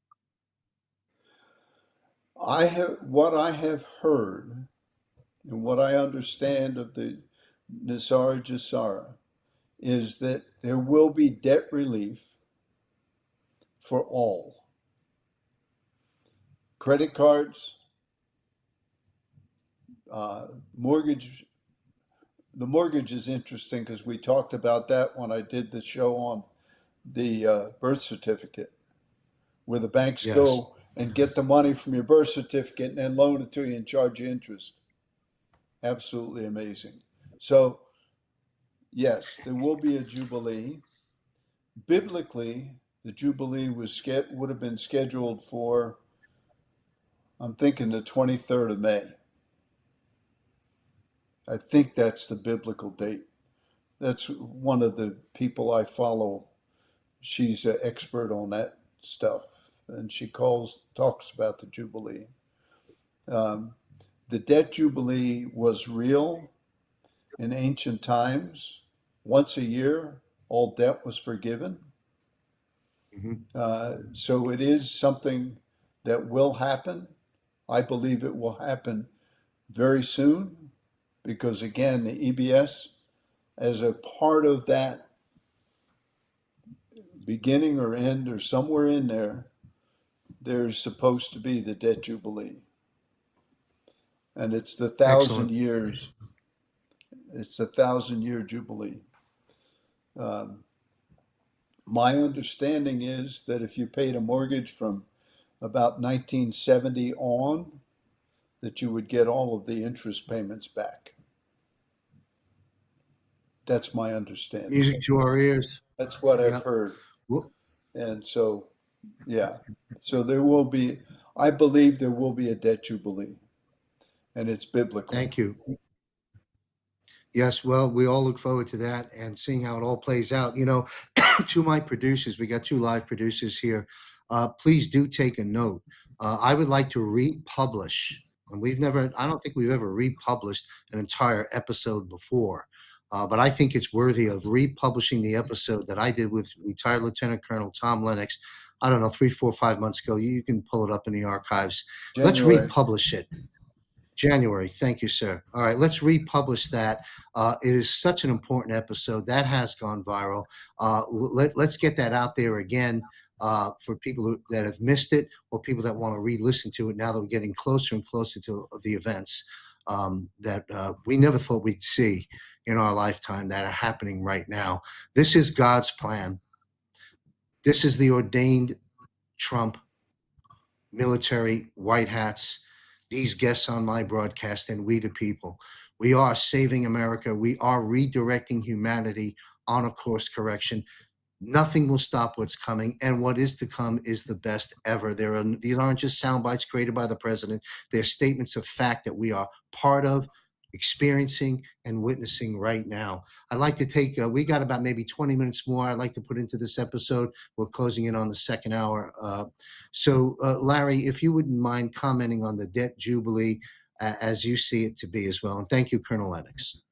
S4: What I have heard and what I understand of the Nisara Jassara is that there will be debt relief for all. Credit cards, mortgage. The mortgage is interesting because we talked about that when I did the show on the birth certificate, where the banks
S2: Yes.
S4: go and get the money from your birth certificate and then loan it to you and charge you interest. Absolutely amazing. So, yes, there will be a jubilee. Biblically, the jubilee would have been scheduled for, I'm thinking, the 23rd of May. I think that's the biblical date. That's one of the people I follow. She's an expert on that stuff, and she talks about the jubilee. The debt jubilee was real in ancient times. Once a year, all debt was forgiven. So it is something that will happen. I believe it will happen very soon, because again, the EBS, as a part of that beginning or end or somewhere in there, there's supposed to be the debt jubilee. And it's the 1,000
S2: Excellent.
S4: years. It's a 1,000-year jubilee. My understanding is that if you paid a mortgage from about 1970 on, that you would get all of the interest payments back. That's my understanding.
S2: Music to our ears.
S4: That's what I've
S2: Yep.
S4: heard.
S2: Well,
S4: And so, yeah. So there will be, I believe there will be a debt jubilee, and it's biblical.
S2: Thank you. Yes, well, we all look forward to that and seeing how it all plays out. To my producers, we got two live producers here. Please do take a note. I would like to republish, and I don't think we've ever republished an entire episode before. But I think it's worthy of republishing the episode that I did with retired Lieutenant Colonel Tom Lennox. I don't know, 3, 4, 5 months ago. You can pull it up in the archives. Let's
S4: January.
S2: republish it. January. Thank you, sir. All right, let's republish that. It is such an important episode that has gone viral. Let's get that out there again for people that have missed it or people that want to re-listen to it now that we're getting closer and closer to the events that we never thought we'd see in our lifetime that are happening right now. This is God's plan. This is the ordained Trump military white hats, these guests on my broadcast, and we the people. We are saving America. We are redirecting humanity on a course correction. Nothing will stop what's coming, and what is to come is the best ever. These aren't just sound bites created by the president. They're statements of fact that we are part of, experiencing, and witnessing right now. I'd like to take, we got about maybe 20 minutes more I'd like to put into this episode. We're closing in on the second hour. So Larry, if you wouldn't mind commenting on the debt jubilee as you see it to be as well. And thank you, Colonel Lennox.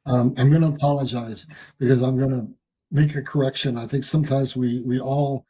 S3: I'm going to apologize because I'm going to make a correction. I think sometimes we all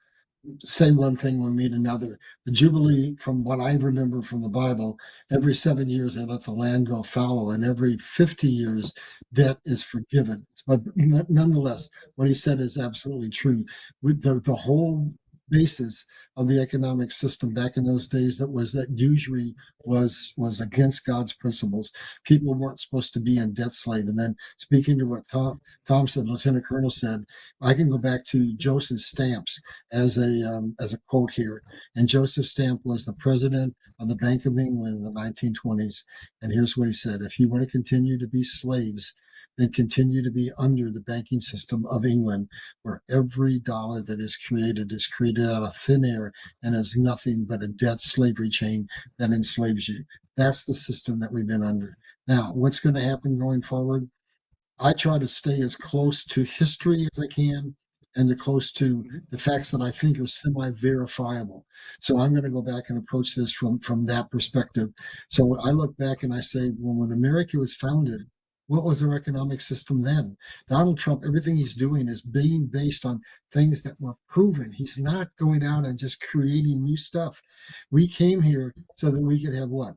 S3: say one thing when we meet another. The Jubilee, from what I remember from the Bible, every 7 years they let the land go fallow, and every 50 years debt is forgiven. But nonetheless, what he said is absolutely true. With the whole basis of the economic system back in those days that usury was against God's principles. People weren't supposed to be in debt slave. And then speaking to what Tom said, Lieutenant Colonel said, I can go back to Joseph Stamps as a quote here. And Joseph Stamp was the president of the Bank of England in the 1920s. And here's what he said: if you want to continue to be slaves, then continue to be under the banking system of England, where every dollar that is created out of thin air and is nothing but a debt slavery chain that enslaves you. That's the system that we've been under. Now, what's going to happen going forward? I try to stay as close to history as I can and to close to the facts that I think are semi-verifiable. So I'm going to go back and approach this from that perspective. So I look back and I say, well, when America was founded, what was our economic system then? Donald Trump, everything he's doing is being based on things that were proven. He's not going out and just creating new stuff. We came here so that we could have what?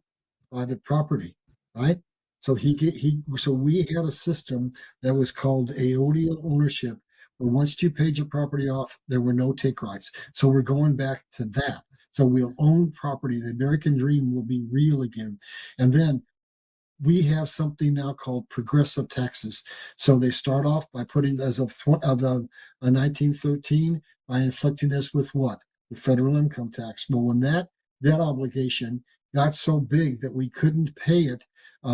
S3: Private property, right? So we had a system that was called aodial ownership, where once you paid your property off, there were no take rights. So we're going back to that. So we'll own property. The American dream will be real again. And then we have something now called progressive taxes. So they start off by putting, as of 1913, by inflicting us with what? The federal income tax. Well, when that obligation got so big that we couldn't pay it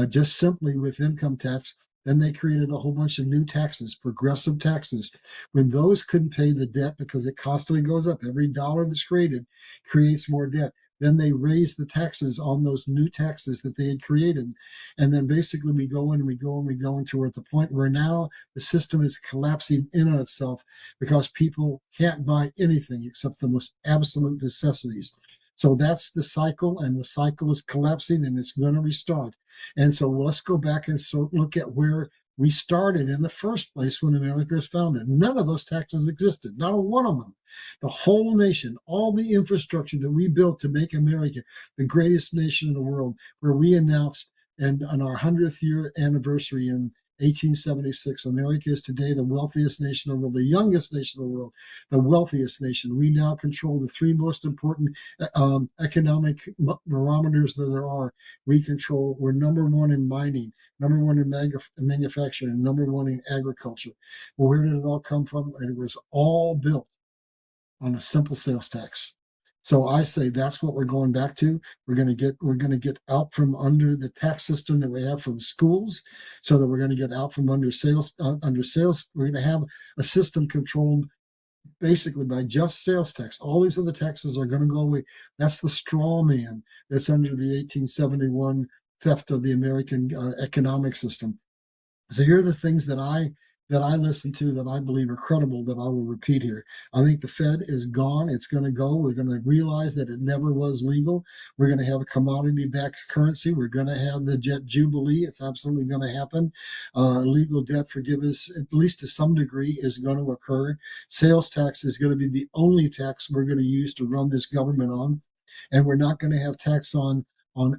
S3: just simply with income tax, then they created a whole bunch of new taxes, progressive taxes. When those couldn't pay the debt because it constantly goes up, every dollar that's created creates more debt. Then they raise the taxes on those new taxes that they had created. And then basically we go until we're at the point where now the system is collapsing in on itself because people can't buy anything except the most absolute necessities. So that's the cycle, and the cycle is collapsing and it's going to restart. And so let's go back and look at where we started in the first place when America was founded. None of those taxes existed, not one of them. The whole nation, all the infrastructure that we built to make America the greatest nation in the world, where we announced, and on our 100th year anniversary in 1876, America is today the wealthiest nation in the world, the youngest nation in the world, the wealthiest nation. We now control the three most important economic barometers that there are. We're number one in mining, number one in manufacturing, number one in agriculture. Well, where did it all come from? And it was all built on a simple sales tax. So I say that's what we're going back to. We're going to get out from under the tax system that we have for the schools, so that we're going to get out from under sales. We're going to have a system controlled basically by just sales tax. All these other taxes are going to go away. That's the straw man that's under the 1871 theft of the American economic system. So here are the things that I listen to that I believe are credible that I will repeat here. I think the Fed is gone. It's going to go. We're going to realize that it never was legal. We're going to have a commodity-backed currency. We're going to have the jet jubilee. It's absolutely going to happen. Legal debt forgiveness, at least to some degree, is going to occur. Sales tax is going to be the only tax we're going to use to run this government on. And we're not going to have tax on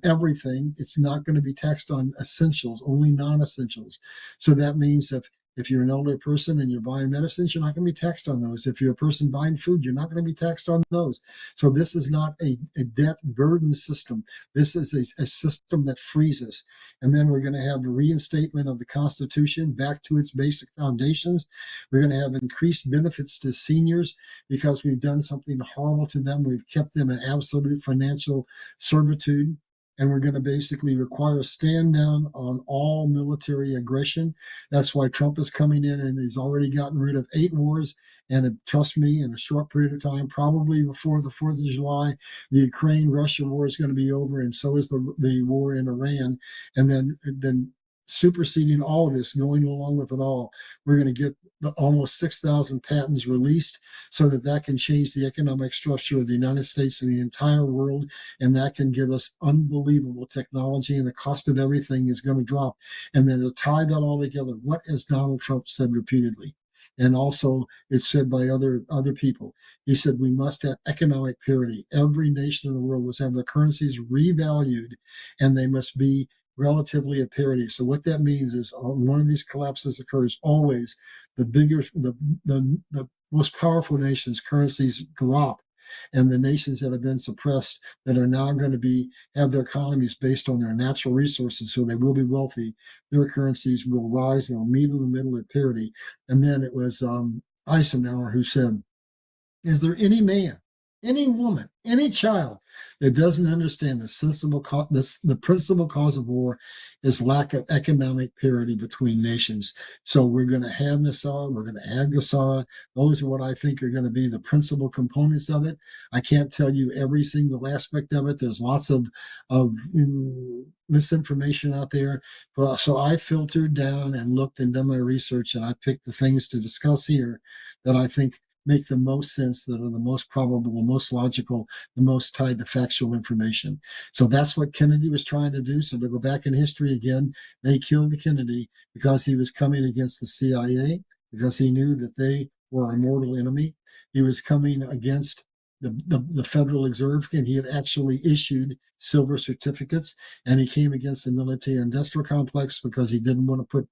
S3: everything. It's not going to be taxed on essentials, only non-essentials. So that means if you're an older person and you're buying medicines, you're not going to be taxed on those. If you're a person buying food, you're not going to be taxed on those. So this is not a debt burden system. This is a system that frees us. And then we're going to have a reinstatement of the Constitution back to its basic foundations. We're going to have increased benefits to seniors because we've done something horrible to them. We've kept them in absolute financial servitude. And we're going to basically require a stand down on all military aggression. That's why Trump is coming in, and he's already gotten rid of 8 wars. And trust me, in a short period of time, probably before the 4th of July, the Ukraine-Russia war is going to be over, and so is the war in Iran. And then superseding all of this, going along with it all, we're going to get almost 6,000 patents released so that can change the economic structure of the United States and the entire world. And that can give us unbelievable technology, and the cost of everything is going to drop. And then to tie that all together, what has Donald Trump said repeatedly? And also it's said by other people. He said we must have economic parity. Every nation in the world must have their currencies revalued, and they must be relatively at parity. So what that means is one of these collapses occurs always, the most powerful nations' currencies drop, and the nations that have been suppressed that are now going to have their economies based on their natural resources, so they will be wealthy, their currencies will rise and will meet in the middle at parity. And then it was Eisenhower who said, is there any man, any woman, any child that doesn't understand the principal cause of war is lack of economic parity between nations? So we're going to have Nasara, we're going to have Gassara. Those are what I think are going to be the principal components of it. I can't tell you every single aspect of it. There's lots of misinformation out there. So I filtered down and looked and done my research, and I picked the things to discuss here that I think make the most sense, that are the most probable, the most logical, the most tied to factual information. So that's what Kennedy was trying to do. So to go back in history again, they killed Kennedy because he was coming against the CIA, because he knew that they were our mortal enemy. He was coming against the Federal Reserve, and he had actually issued silver certificates, and he came against the military industrial complex because he didn't want to put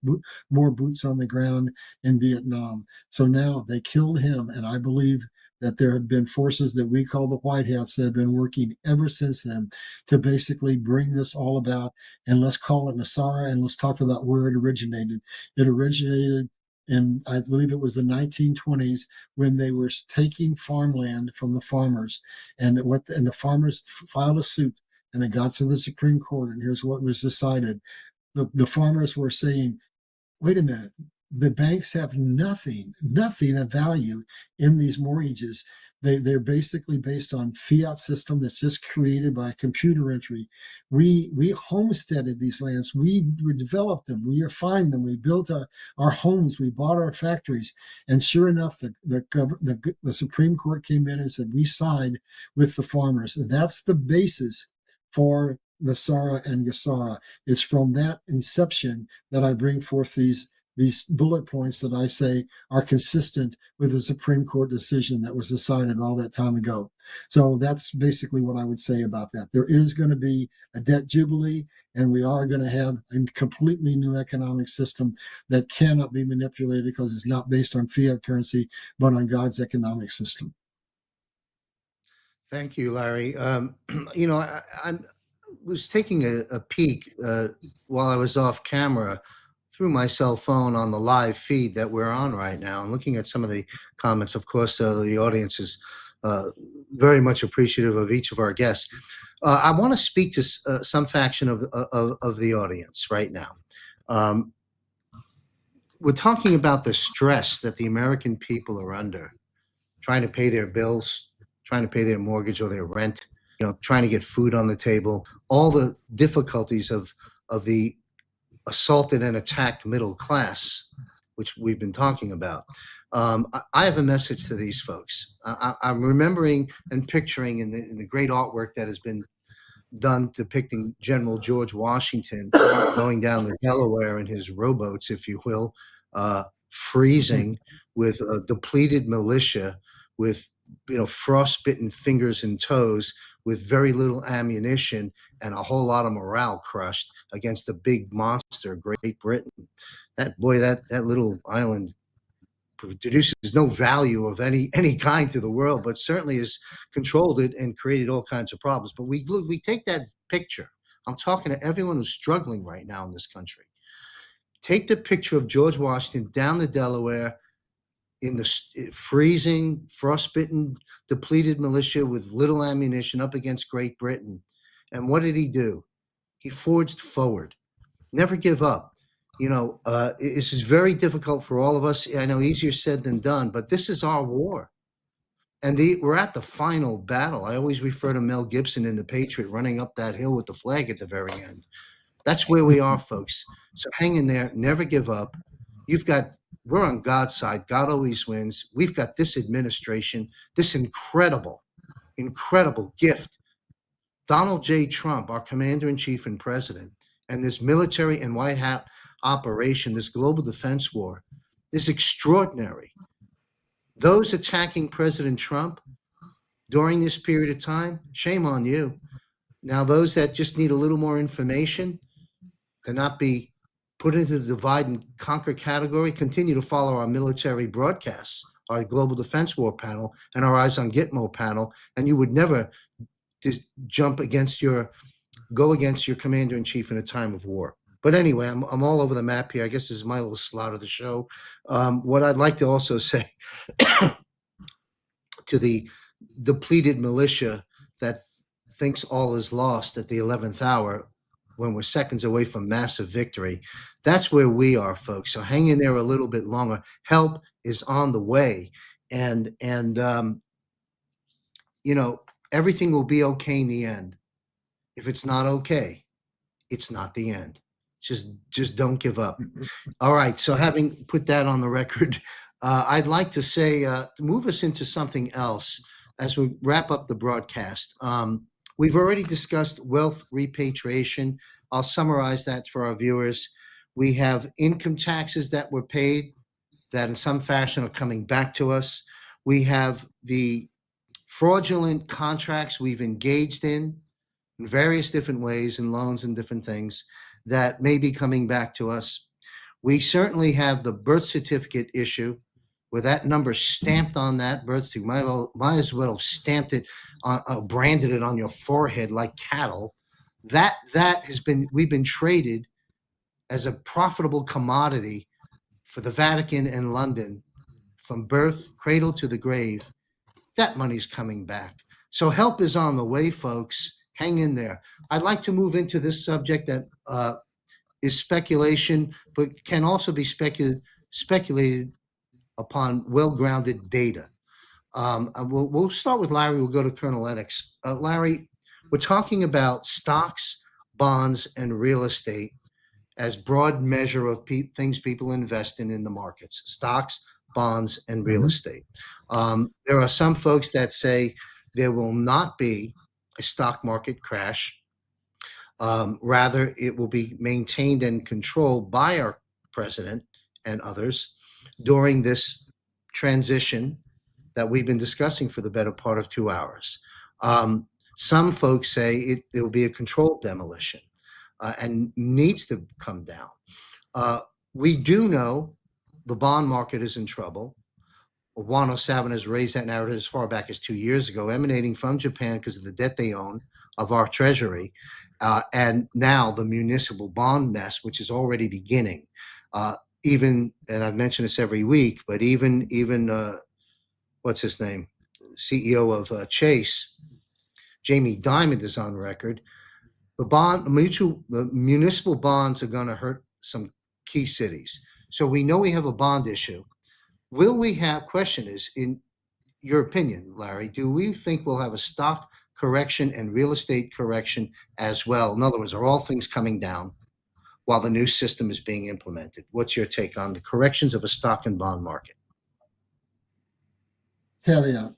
S3: more boots on the ground in Vietnam. So now they killed him, and I believe that there have been forces that we call the White Hats that have been working ever since then to basically bring this all about. And let's call it Nasara, and let's talk about where it originated. It originated in, I believe it was the 1920s, when they were taking farmland from the farmers, and the farmers filed a suit, and it got to the Supreme Court, and here's what was decided. The farmers were saying, wait a minute, the banks have nothing of value in these mortgages. They're basically based on fiat system that's just created by computer entry. We homesteaded these lands. We developed them. We refined them. We built our homes. We bought our factories. And sure enough, the Supreme Court came in and said, we side with the farmers. And that's the basis for Nasara and Gassara. It's from that inception that I bring forth these bullet points that I say are consistent with the Supreme Court decision that was decided all that time ago. So that's basically what I would say about that. There is going to be a debt jubilee, and we are going to have a completely new economic system that cannot be manipulated because it's not based on fiat currency, but on God's economic system.
S2: Thank you, Larry. I was taking a peek while I was off camera through my cell phone on the live feed that we're on right now, and looking at some of the comments. Of course, the audience is very much appreciative of each of our guests. I want to speak to some faction of the audience right now. We're talking about the stress that the American people are under trying to pay their bills, trying to pay their mortgage or their rent, trying to get food on the table, all the difficulties of the assaulted and attacked middle class, which we've been talking about. I have a message to these folks. I'm remembering and picturing in the great artwork that has been done depicting General George Washington going down the Delaware in his rowboats, if you will, freezing with a depleted militia, with frostbitten fingers and toes, with very little ammunition and a whole lot of morale crushed against the big monster, Great Britain. That little island produces no value of any kind to the world, but certainly has controlled it and created all kinds of problems. But we take that picture. I'm talking to everyone who's struggling right now in this country. Take the picture of George Washington down the Delaware in the freezing, frostbitten, depleted militia with little ammunition up against Great Britain. And what did he do? He forged forward. Never give up. This is very difficult for all of us. I know easier said than done, but this is our war. And we're at the final battle. I always refer to Mel Gibson in The Patriot running up that hill with the flag at the very end. That's where we are, folks. So hang in there. Never give up. We're on God's side. God always wins. We've got this administration, this incredible, incredible gift. Donald J. Trump, our commander-in-chief and president, and this military and White Hat operation, this global defense war, is extraordinary. Those attacking President Trump during this period of time, shame on you. Now, those that just need a little more information to not be put into the divide and conquer category, continue to follow our military broadcasts, our Global Defense War panel, and our Eyes on Gitmo panel, and you would never just go against your commander-in-chief in a time of war. But anyway, I'm all over the map here. I guess this is my little slot of the show. What I'd like to also say to the depleted militia that thinks all is lost at the 11th hour when we're seconds away from massive victory, that's where we are, folks. So hang in there a little bit longer. Help is on the way. And everything will be okay in the end. If it's not okay, it's not the end. Just don't give up. All right. So having put that on the record, I'd like to say, move us into something else as we wrap up the broadcast. We've already discussed wealth repatriation. I'll summarize that for our viewers. We have income taxes that were paid that in some fashion are coming back to us. We have the fraudulent contracts we've engaged in various different ways, and loans and different things that may be coming back to us. We certainly have the birth certificate issue where that number stamped on that birth certificate. Might as well have stamped it, branded it on your forehead like cattle. That has been, we've been traded as a profitable commodity for the Vatican and London from birth, cradle to the grave. That money's coming back. So help is on the way, folks. Hang in there. I'd like to move into this subject that is speculation, but can also be speculated upon well-grounded data. We'll start with Larry. We'll go to Colonel Lennox. Larry, we're talking about stocks, bonds, and real estate as broad measure of things people invest in the markets. Stocks, bonds, and real estate. There are some folks that say there will not be a stock market crash. Rather, it will be maintained and controlled by our president and others during this transition that we've been discussing for the better part of 2 hours. Some folks say it will be a controlled demolition and needs to come down. We do know the bond market is in trouble. Juan O'Savin has raised that narrative as far back as 2 years ago, emanating from Japan because of the debt they own of our treasury, and now the municipal bond mess, which is already beginning. Even, and I've mentioned this every week, but even what's his name, CEO of Chase, Jamie Dimon, is on record. The municipal bonds are going to hurt some key cities. So we know we have a bond issue. Will we have, question is, your opinion, Larry, do we think we'll have a stock correction and real estate correction as well? In other words, are all things coming down while the new system is being implemented? What's your take on the corrections of a stock and bond market?
S3: Caveat.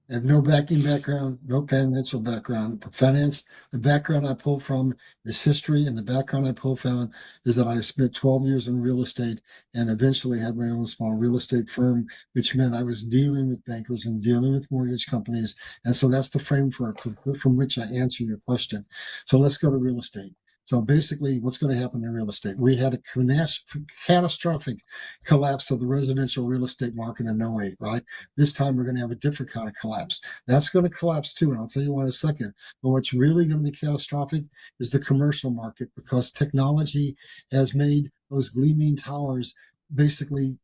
S3: I have no banking background, no financial background. The background I pull from is history, and the background I pull from is that I spent 12 years in real estate and eventually had my own small real estate firm, which meant I was dealing with bankers and dealing with mortgage companies. And so that's the framework from which I answer your question. So let's go to real estate. So basically, what's going to happen in real estate? We had a catastrophic collapse of the residential real estate market in '08, right? This time we're going to have a different kind of collapse. That's going to collapse too, and I'll tell you why in a second. But what's really going to be catastrophic is the commercial market, because technology has made those gleaming towers basically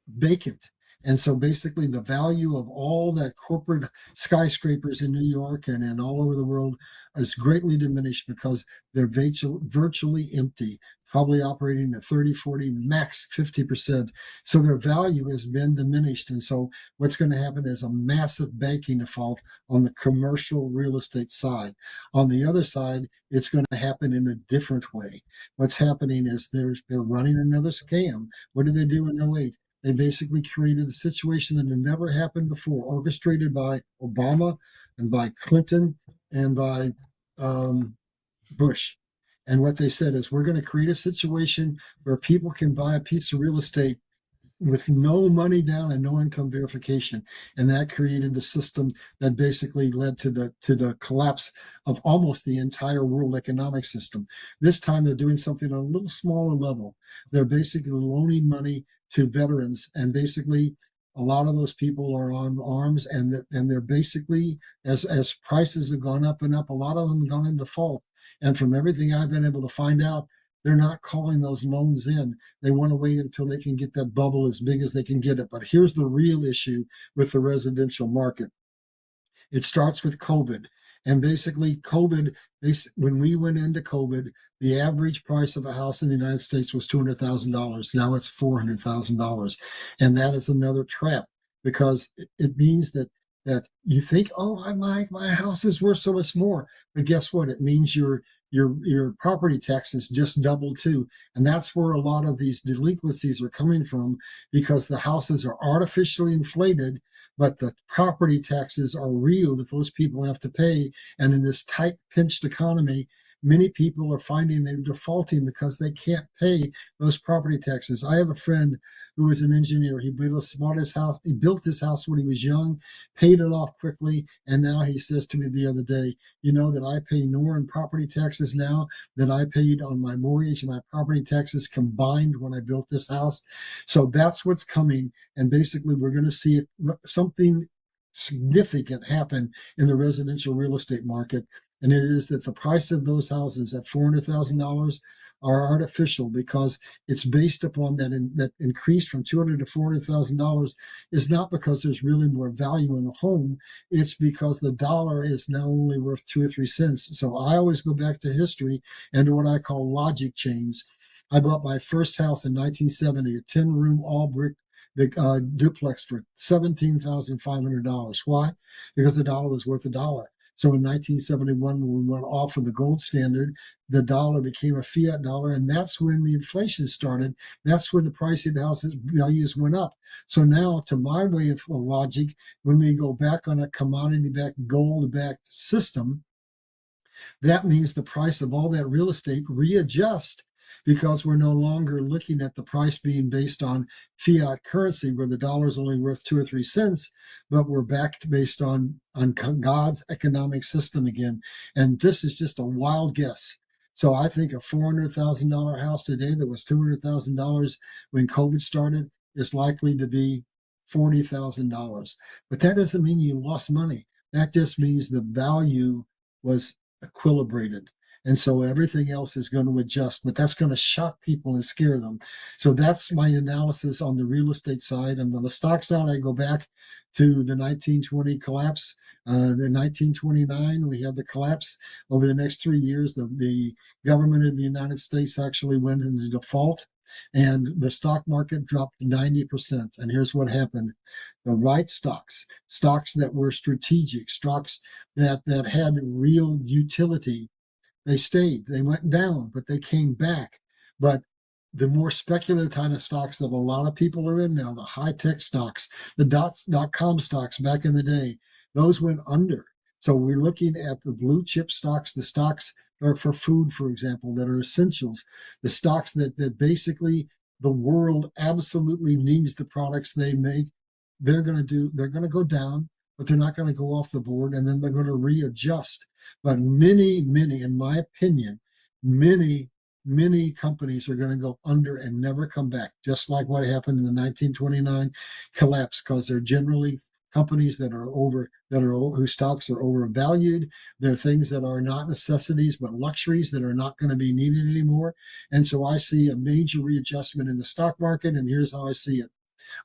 S3: vacant. And so basically the value of all that corporate skyscrapers in New York and all over the world is greatly diminished because they're virtually empty, probably operating at 30, 40, max 50%. So their value has been diminished. And so what's going to happen is a massive banking default on the commercial real estate side. On the other side, it's going to happen in a different way. What's happening is they're running another scam. What did they do in '08? They basically created a situation that had never happened before, orchestrated by Obama and by Clinton and by Bush. And what they said is, we're going to create a situation where people can buy a piece of real estate with no money down and no income verification. And that created the system that basically led to the collapse of almost the entire world economic system. This time they're doing something on a little smaller level. They're basically loaning money to veterans, and basically a lot of those people are on arms, and they're basically, as prices have gone up and up, a lot of them have gone in default. And from everything I've been able to find out, they're not calling those loans in. They want to wait until they can get that bubble as big as they can get it. But here's the real issue with the residential market. It starts with COVID. And basically, COVID, when we went into COVID, the average price of a house in the United States was $200,000. Now it's $400,000. And that is another trap, because it means that you think, oh, my house is worth so much more. But guess what? It means your property taxes just doubled too. And that's where a lot of these delinquencies are coming from, because the houses are artificially inflated, but the property taxes are real that those people have to pay. And in this tight, pinched economy, many people are finding they're defaulting because they can't pay those property taxes. I have a friend who was an engineer. He built his house. He built his house when he was young, paid it off quickly, and now he says to me the other day, you know, that I pay more in property taxes now than I paid on my mortgage and my property taxes combined when I built this house. So that's what's coming, and basically we're going to see something significant happen in the residential real estate market. And it is that the price of those houses at $400,000 are artificial, because it's based upon that increase from $200,000 to $400,000 is not because there's really more value in the home. It's because the dollar is now only worth 2 or 3 cents. So I always go back to history and to what I call logic chains. I bought my first house in 1970, a 10-room all brick duplex for $17,500. Why? Because the dollar was worth $1. So in 1971, when we went off of the gold standard, the dollar became a fiat dollar, and that's when the inflation started. That's when the price of the houses values went up. So now, to my way of logic, when we go back on a commodity-backed, gold-backed system, that means the price of all that real estate readjusts, because we're no longer looking at the price being based on fiat currency where the dollar is only worth 2 or 3 cents, but we're back based on God's economic system again. And this is just a wild guess. So I think a $400,000 house today that was $200,000 when COVID started is likely to be $40,000. But that doesn't mean you lost money. That just means the value was equilibrated. And so everything else is going to adjust, but that's going to shock people and scare them. So that's my analysis on the real estate side. And on the stock side, I go back to the 1920 collapse. In 1929, we had the collapse. Over the next 3 years, the government of the United States actually went into default. and the stock market dropped 90%. And here's what happened. The right stocks, stocks that were strategic, stocks that had real utility, they stayed. They went down, but they came back. But the more speculative kind of stocks that a lot of people are in now, the high-tech stocks, the dot-com stocks back in the day, those went under. So we're looking at the blue chip stocks, the stocks are for food, for example, that are essentials, the stocks that basically the world absolutely needs the products they make. They're going to go down, but they're not going to go off the board, and then they're going to readjust. But many, in my opinion, many companies are going to go under and never come back, just like what happened in the 1929 collapse, because they're generally companies that are whose stocks are overvalued. They're things that are not necessities but luxuries that are not going to be needed anymore. And so I see a major readjustment in the stock market, and here's how I see it.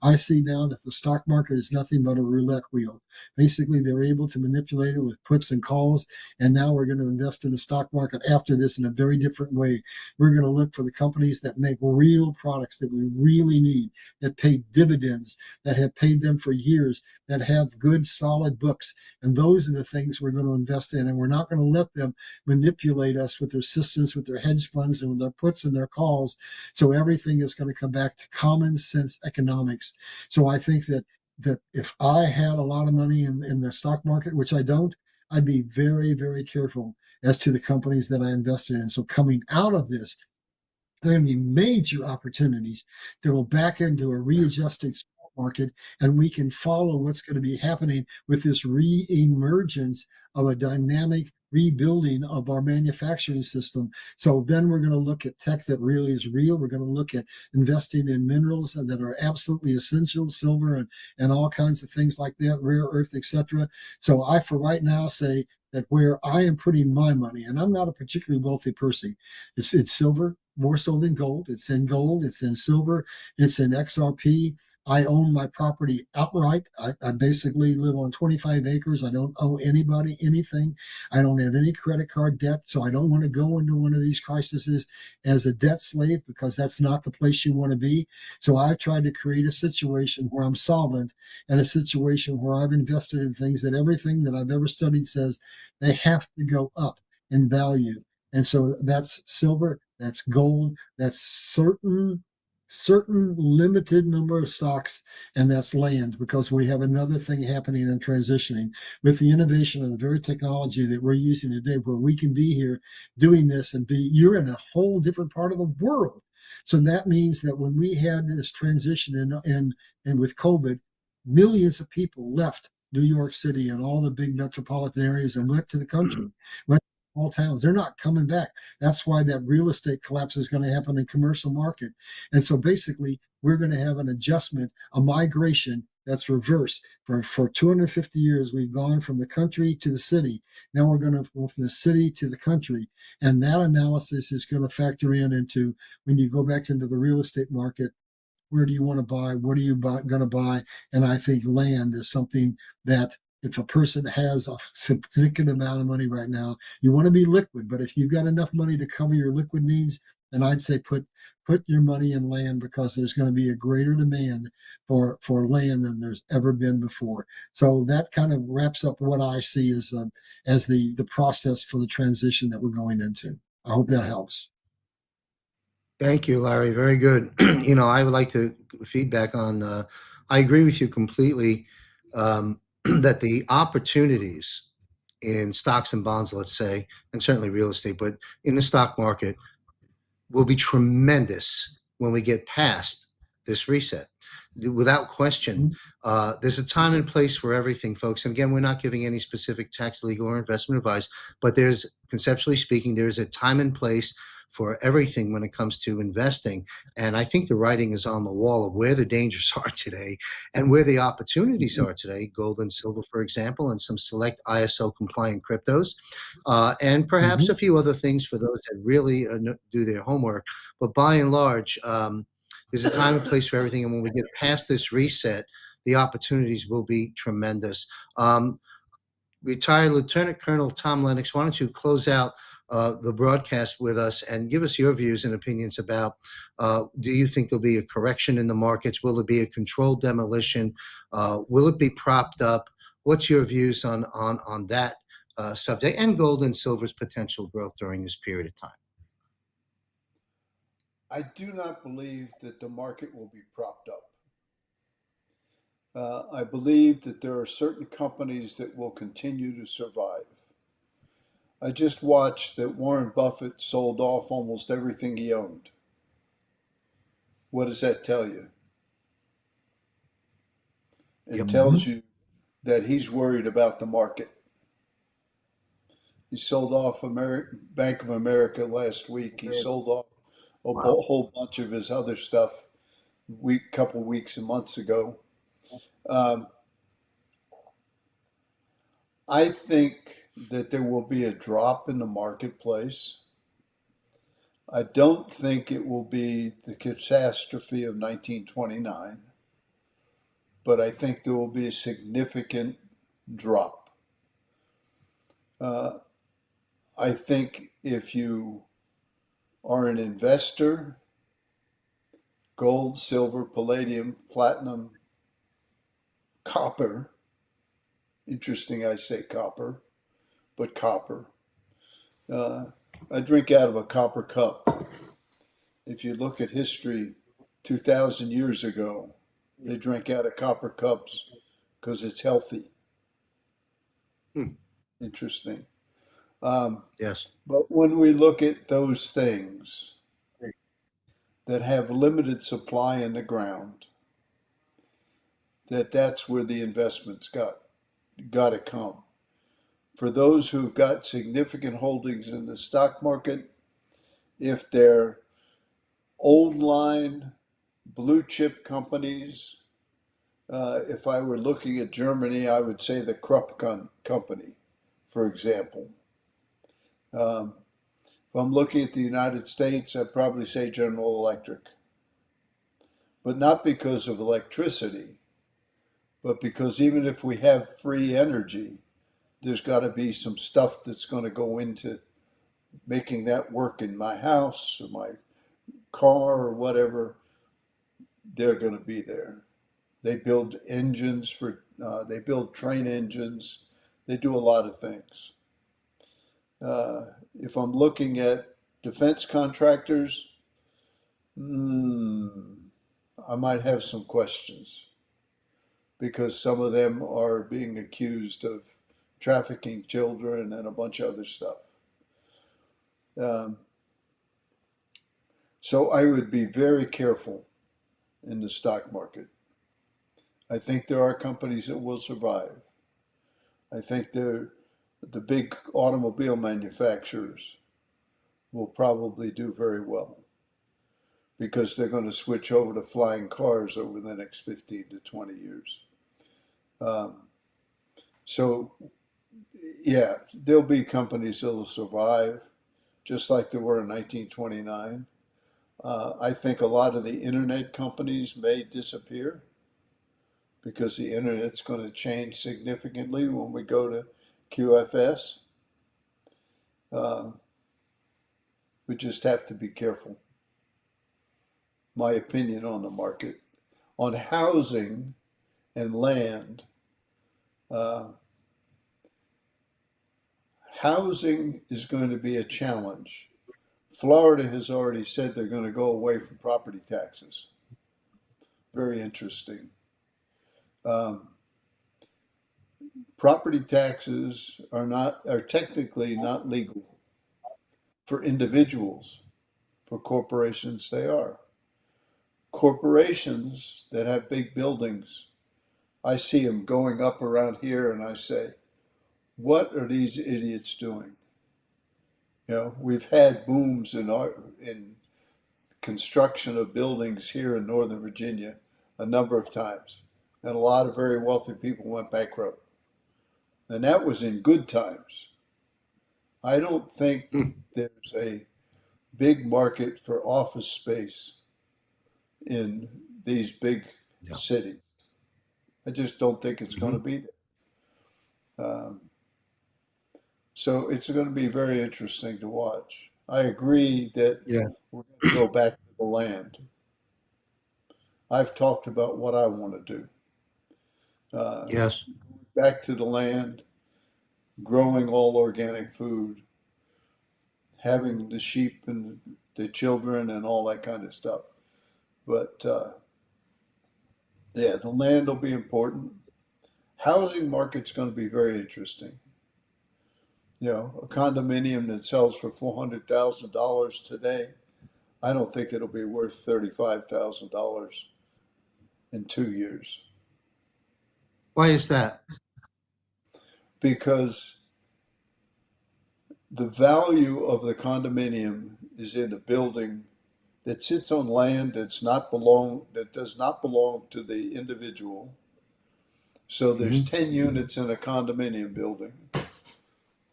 S3: I see now that the stock market is nothing but a roulette wheel. Basically, they're able to manipulate it with puts and calls. And now we're going to invest in the stock market after this in a very different way. We're going to look for the companies that make real products that we really need, that pay dividends, that have paid them for years, that have good, solid books. And those are the things we're going to invest in. And we're not going to let them manipulate us with their systems, with their hedge funds, and with their puts and their calls. So everything is going to come back to common sense economics. So I think that if I had a lot of money in the stock market, which I don't, I'd be very, very careful as to the companies that I invested in. So coming out of this, there are going to be major opportunities to go back into a readjusted stock market, and we can follow what's going to be happening with this re-emergence of a dynamic rebuilding of our manufacturing system. So then we're going to look at tech that really is real. We're going to look at investing in minerals that are absolutely essential, silver and all kinds of things like that, rare earth, etc. So I, for right now, say that where I am putting my money, and I'm not a particularly wealthy person, it's silver, more so than gold. It's in gold, it's in silver, it's in XRP. I own my property outright. I basically live on 25 acres. I don't owe anybody anything. I don't have any credit card debt. So I don't want to go into one of these crises as a debt slave, because that's not the place you want to be. So I've tried to create a situation where I'm solvent, and a situation where I've invested in things that everything that I've ever studied says they have to go up in value. And so that's silver, that's gold, that's certain limited number of stocks, and that's land, because we have another thing happening and transitioning with the innovation of the very technology that we're using today, where we can be here doing this and you're in a whole different part of the world. So that means that when we had this transition and with COVID, millions of people left New York City and all the big metropolitan areas and went to the country, went all towns. They're not coming back. That's why that real estate collapse is going to happen in commercial market. And so basically, we're going to have an adjustment, a migration that's reverse. For 250 years, we've gone from the country to the city. Now we're going to go from the city to the country. And that analysis is going to factor into when you go back into the real estate market. Where do you want to buy? What are you going to buy? And I think land is something that, if a person has a significant amount of money right now, you want to be liquid. But if you've got enough money to cover your liquid needs, then I'd say put your money in land, because there's going to be a greater demand for land than there's ever been before. So that kind of wraps up what I see as the process for the transition that we're going into. I hope that helps.
S2: Thank you, Larry. Very good. I would like to feedback on, I agree with you completely, that the opportunities in stocks and bonds, let's say, and certainly real estate, but in the stock market will be tremendous when we get past this reset. Without question, there's a time and place for everything, folks. And again, we're not giving any specific tax, legal, or investment advice, but there's, conceptually speaking, there's a time and place for everything when it comes to investing. And I think the writing is on the wall of where the dangers are today and where the opportunities are today, gold and silver, for example, and some select ISO compliant cryptos, and perhaps a few other things for those that really do their homework. But by and large, there's a time and place for everything. And when we get past this reset, the opportunities will be tremendous. Retired Lieutenant Colonel Tom Lennox, why don't you close out the broadcast with us and give us your views and opinions about, do you think there'll be a correction in the markets? Will it be a controlled demolition? Will it be propped up? What's your views on that subject, and gold and silver's potential growth during this period of time?
S4: I do not believe that the market will be propped up. I believe that there are certain companies that will continue to survive. I just watched that Warren Buffett sold off almost everything he owned. What does that tell you? It
S2: Yep.
S4: tells you that he's worried about the market. He sold off Bank of America last week. He sold off a whole bunch of his other stuff couple weeks and months ago. Um, I think that there will be a drop in the marketplace. I don't think it will be the catastrophe of 1929, but I think there will be a significant drop. Uh, I think if you are an investor, gold, silver, palladium, platinum, copper, interesting I say copper, but copper. I drink out of a copper cup. If you look at history, 2,000 years ago, they drank out of copper cups because it's healthy.
S2: Hmm.
S4: Interesting.
S2: Yes.
S4: But when we look at those things that have limited supply in the ground, that's where the investments got to come. For those who've got significant holdings in the stock market, if they're old line blue chip companies, if I were looking at Germany, I would say the Krupp company, for example. If I'm looking at the United States, I'd probably say General Electric. But not because of electricity, but because even if we have free energy, there's got to be some stuff that's going to go into making that work in my house or my car or whatever. They're going to be there. They build they build train engines. They do a lot of things. If I'm looking at defense contractors, I might have some questions because some of them are being accused of trafficking children and a bunch of other stuff. Um, so I would be very careful in the stock market. I think there are companies that will survive. I think the big automobile manufacturers will probably do very well because they're going to switch over to flying cars over the next 15 to 20 years. So, yeah, there'll be companies that will survive, just like there were in 1929. I think a lot of the internet companies may disappear because the internet's going to change significantly when we go to QFS. We just have to be careful. My opinion on the market. On housing and land, housing is going to be a challenge. Florida has already said they're going to go away from property taxes. Very interesting. Property taxes are technically not legal for individuals. For corporations, they are. Corporations that have big buildings, I see them going up around here, and I say, "What are these idiots doing?" You know, we've had booms in construction of buildings here in Northern Virginia a number of times, and a lot of very wealthy people went bankrupt. And that was in good times. I don't think there's a big market for office space in these big
S2: Yeah.
S4: cities. I just don't think it's going to be there. So it's going to be very interesting to watch. I agree that
S2: Yeah.
S4: we're going to go back to the land. I've talked about what I want to do.
S2: Yes.
S4: Back to the land, growing all organic food, having the sheep and the children and all that kind of stuff. But yeah, the land will be important. Housing market's going to be very interesting. You know, a condominium that sells for $400,000 today, I don't think it'll be worth $35,000 in 2 years
S2: Why is that?
S4: because the value of the condominium is in a building that sits on land that does not belong to the individual. So there's
S2: Mhm.
S4: 10 units in a condominium building.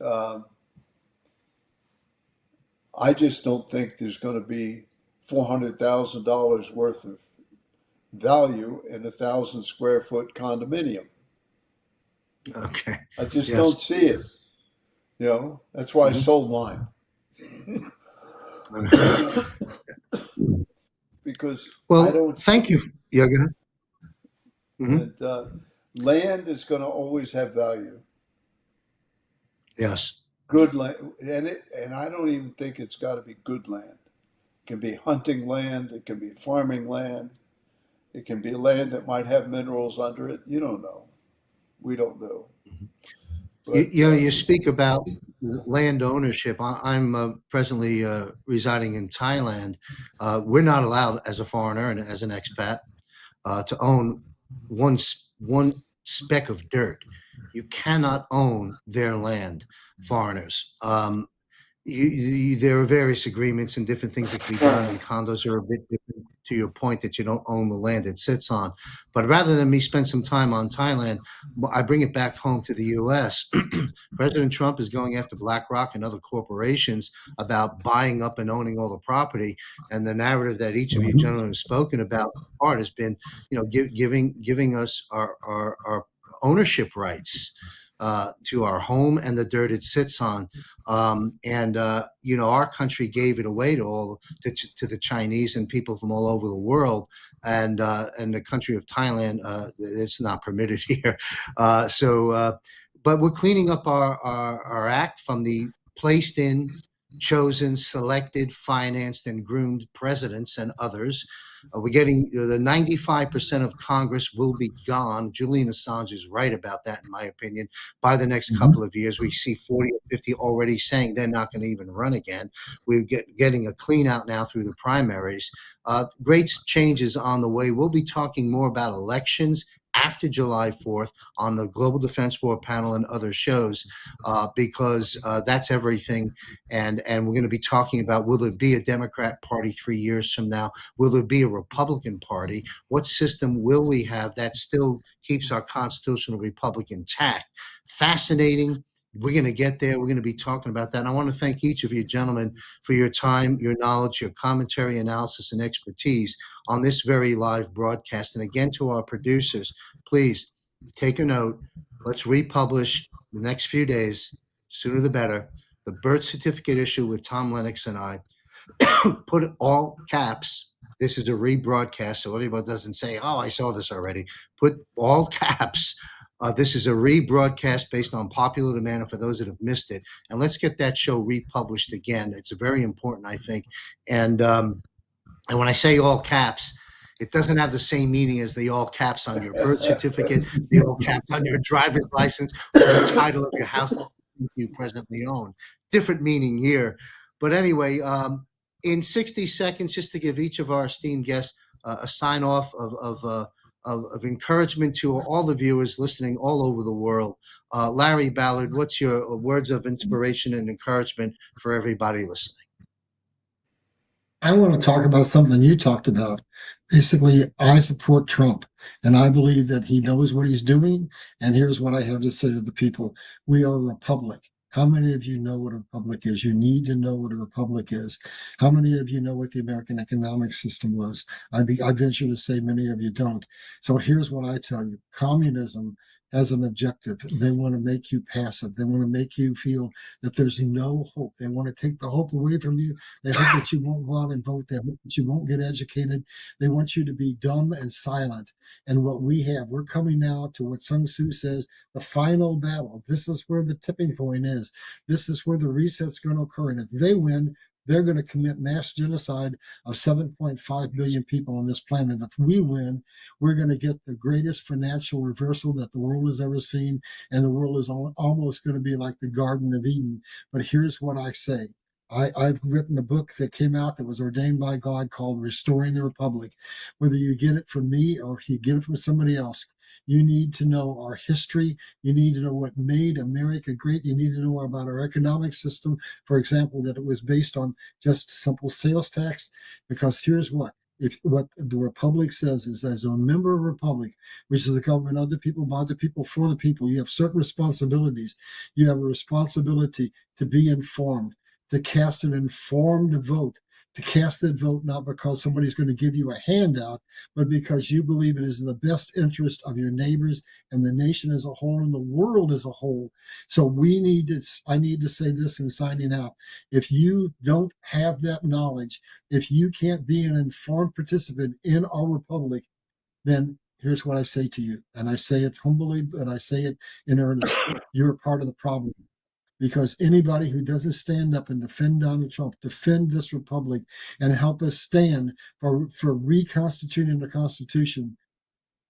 S4: Um, I just don't think there's going to be $400,000 worth of value in 1,000 square foot condominium.
S2: Okay.
S4: I just
S2: Yes.
S4: don't see it. You know, that's why I
S2: Mhm.
S4: sold mine because I
S2: Well,
S4: don't
S2: thank you.
S4: see
S2: Yeah, go ahead. Mhm.
S4: it. And land is going to always have value.
S2: Yes.
S4: Good land, and I don't even think it's got to be good land. It can be hunting land. It can be farming land. It can be land that might have minerals under it. You don't know. We don't know. But
S2: You speak about land ownership. I'm presently residing in Thailand. We're not allowed, as a foreigner and as an expat, to own one speck of dirt. You cannot own their land, foreigners. There are various agreements and different things that can be done, and condos are a bit different to your point that you don't own the land it sits on. But rather than me spend some time on Thailand, I bring it back home to the US. President Trump is going after BlackRock and other corporations about buying up and owning all the property. And the narrative that each of you gentlemen have spoken about part has been, giving us our ownership rights to our home and the dirt it sits on. Our country gave it away to the Chinese and people from all over the world, and the country of Thailand, it's not permitted here. But we're cleaning up our act from the placed in, chosen, selected, financed, and groomed presidents and others. We're getting the 95% of Congress will be gone. Julian Assange is right about that, in my opinion. By the next couple of years, we see 40 or 50 already saying they're not going to even run again. We're getting a clean out now through the primaries. Great changes on the way. We'll be talking more about elections after July 4th on the Global Defense Board panel and other shows, because that's everything. And we're going to be talking about, will there be a Democrat Party 3 years from now? Will there be a Republican Party? What system will we have that still keeps our constitutional republic intact? Fascinating. We're going to get there. We're going to be talking about that. And I want to thank each of you gentlemen for your time, your knowledge, your commentary, analysis, and expertise on this very live broadcast. And again, to our producers, please take a note. Let's republish the next few days, sooner the better, the birth certificate issue with Tom Lennox and I. Put all caps. This is a rebroadcast, so everybody doesn't say, oh, I saw this already. Put all caps. This is a rebroadcast based on popular demand, and for those that have missed it. And let's get that show republished again. It's very important, I think. And when I say all caps, it doesn't have the same meaning as the all caps on your birth certificate, the all caps on your driver's license, or the title of your house that you presently own. Different meaning here. But anyway, in 60 seconds, just to give each of our esteemed guests a sign off of encouragement to all the viewers listening all over the world. Larry Ballard, what's your words of inspiration and encouragement for everybody listening?
S3: I want to talk about something you talked about. Basically, I support Trump, and I believe that he knows what he's doing. And here's what I have to say to the people. We are a republic. How many of you know what a republic is? You need to know what a republic is. How many of you know what the American economic system was? I venture to say many of you don't. So here's what I tell you. Communism has an objective. They want to make you passive. They want to make you feel that there's no hope. They want to take the hope away from you. They hope that you won't go out and vote. They hope that you won't get educated. They want you to be dumb and silent. And what we have, we're coming now to what Sun Tzu says, the final battle. This is where the tipping point is. This is where the reset's going to occur. And if they win, they're going to commit mass genocide of 7.5 billion people on this planet. If we win, we're going to get the greatest financial reversal that the world has ever seen, and the world is almost going to be like the Garden of Eden. But here's what I say. I've written a book that came out that was ordained by God called Restoring the Republic. Whether you get it from me or if you get it from somebody else, you need to know our history. You need to know what made America great. You need to know about our economic system. For example, that it was based on just simple sales tax. Because here's what. If what the Republic says is, as a member of a Republic, which is a government of the people, by the people, for the people, you have certain responsibilities. You have a responsibility to be informed, to cast an informed vote, to cast that vote not because somebody's going to give you a handout, but because you believe it is in the best interest of your neighbors and the nation as a whole and the world as a whole. So I need to say this in signing out. If you don't have that knowledge, if you can't be an informed participant in our republic, then here's what I say to you. And I say it humbly, but I say it in earnest. You're a part of the problem. Because anybody who doesn't stand up and defend Donald Trump, defend this republic, and help us stand for reconstituting the Constitution,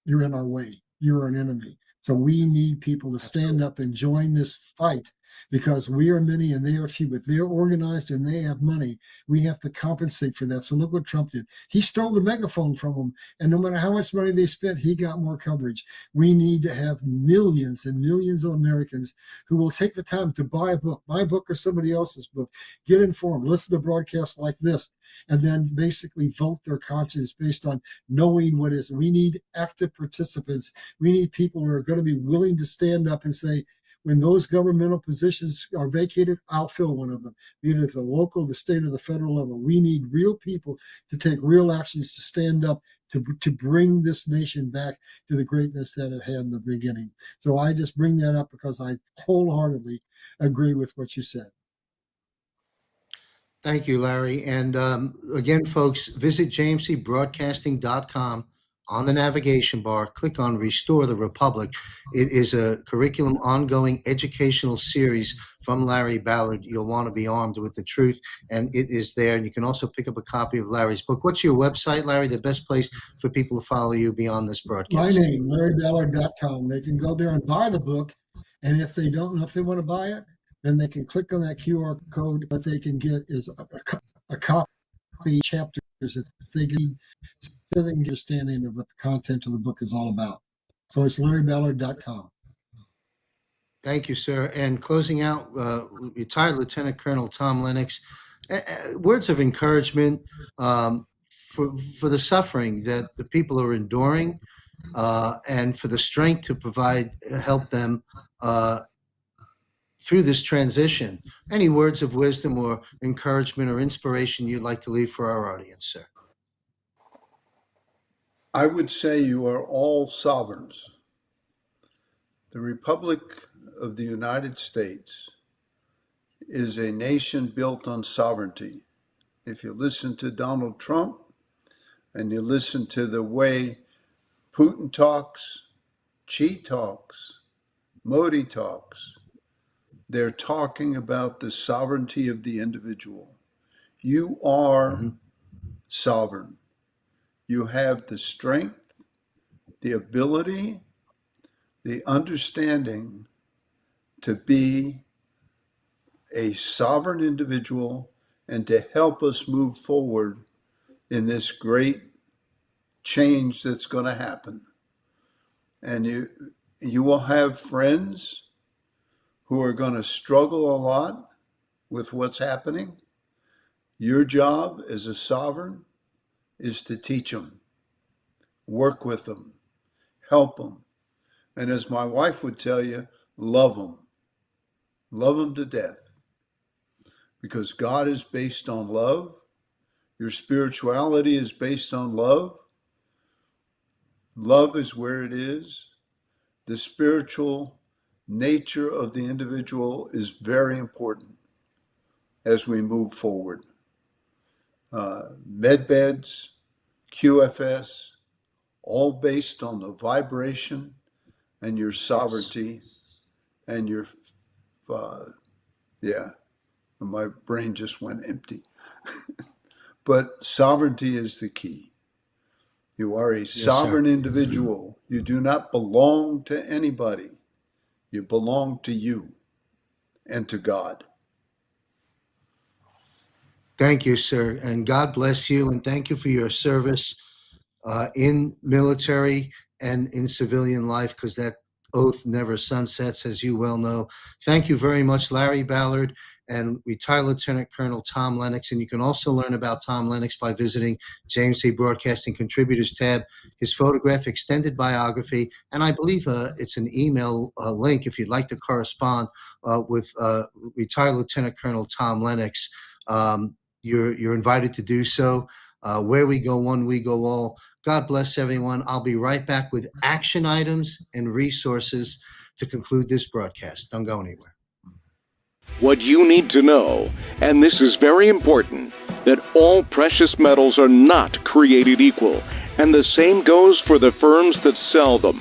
S3: you're in our way. You're an enemy. So we need people to stand up and join this fight, because we are many and they are few, but they're organized and they have money. We have to compensate for that. So look what Trump did. He stole the megaphone from them, and no matter how much money they spent, he got more coverage. We need to have millions and millions of Americans who will take the time to buy a book, my book or somebody else's book, get informed, listen to broadcasts like this, and then basically vote their conscience based on knowing what is. We need active participants. We need people who are going to be willing to stand up and say, when those governmental positions are vacated, I'll fill one of them, be it at the local, the state, or the federal level. We need real people to take real actions, to stand up, to bring this nation back to the greatness that it had in the beginning. So I just bring that up because I wholeheartedly agree with what you said.
S2: Thank you, Larry. And again, folks, visit jmcbroadcasting.com. On the navigation bar, click on Restore the Republic. It is a curriculum ongoing educational series from Larry Ballard. You'll want to be armed with the truth, and it is there. And you can also pick up a copy of Larry's book. What's your website, Larry? The best place for people to follow you beyond this broadcast?
S3: My name, LarryBallard.com. They can go there and buy the book. And if they don't know if they want to buy it, then they can click on that QR code. What they can get is a copy chapters if they need, so they can get an understanding of what the content of the book is all about. So it's LarryBallard.com.
S2: Thank you, sir. And closing out, retired Lieutenant Colonel Tom Lennox, words of encouragement for the suffering that the people are enduring, and for the strength to help them through this transition. Any words of wisdom or encouragement or inspiration you'd like to leave for our audience, sir?
S4: I would say you are all sovereigns. The Republic of the United States is a nation built on sovereignty. If you listen to Donald Trump and you listen to the way Putin talks, Xi talks, Modi talks, they're talking about the sovereignty of the individual. You are sovereign. You have the strength, the ability, the understanding to be a sovereign individual and to help us move forward in this great change that's going to happen. And you will have friends who are going to struggle a lot with what's happening. Your job as a sovereign is to teach them, work with them, help them. And as my wife would tell you, love them to death. Because God is based on love. Your spirituality is based on love. Love is where it is. the spiritual nature of the individual is very important as we move forward. Med beds, QFS, all based on the vibration and your sovereignty and your, my brain just went empty. But sovereignty is the key. You are a sovereign individual. You do not belong to anybody. You belong to you and to God.
S2: Thank you, sir. And God bless you. And thank you for your service in military and in civilian life, because that oath never sunsets, as you well know. Thank you very much, Larry Ballard and retired Lieutenant Colonel Tom Lennox. And you can also learn about Tom Lennox by visiting JMC Broadcasting Contributors tab, his photograph, extended biography, and I believe it's an email link if you'd like to correspond with retired Lieutenant Colonel Tom Lennox. You're invited to do so. Where we go one, we go all. God bless everyone. I'll be right back with action items and resources to conclude this broadcast. Don't go anywhere.
S1: What you need to know, and this is very important, that all precious metals are not created equal, and the same goes for the firms that sell them.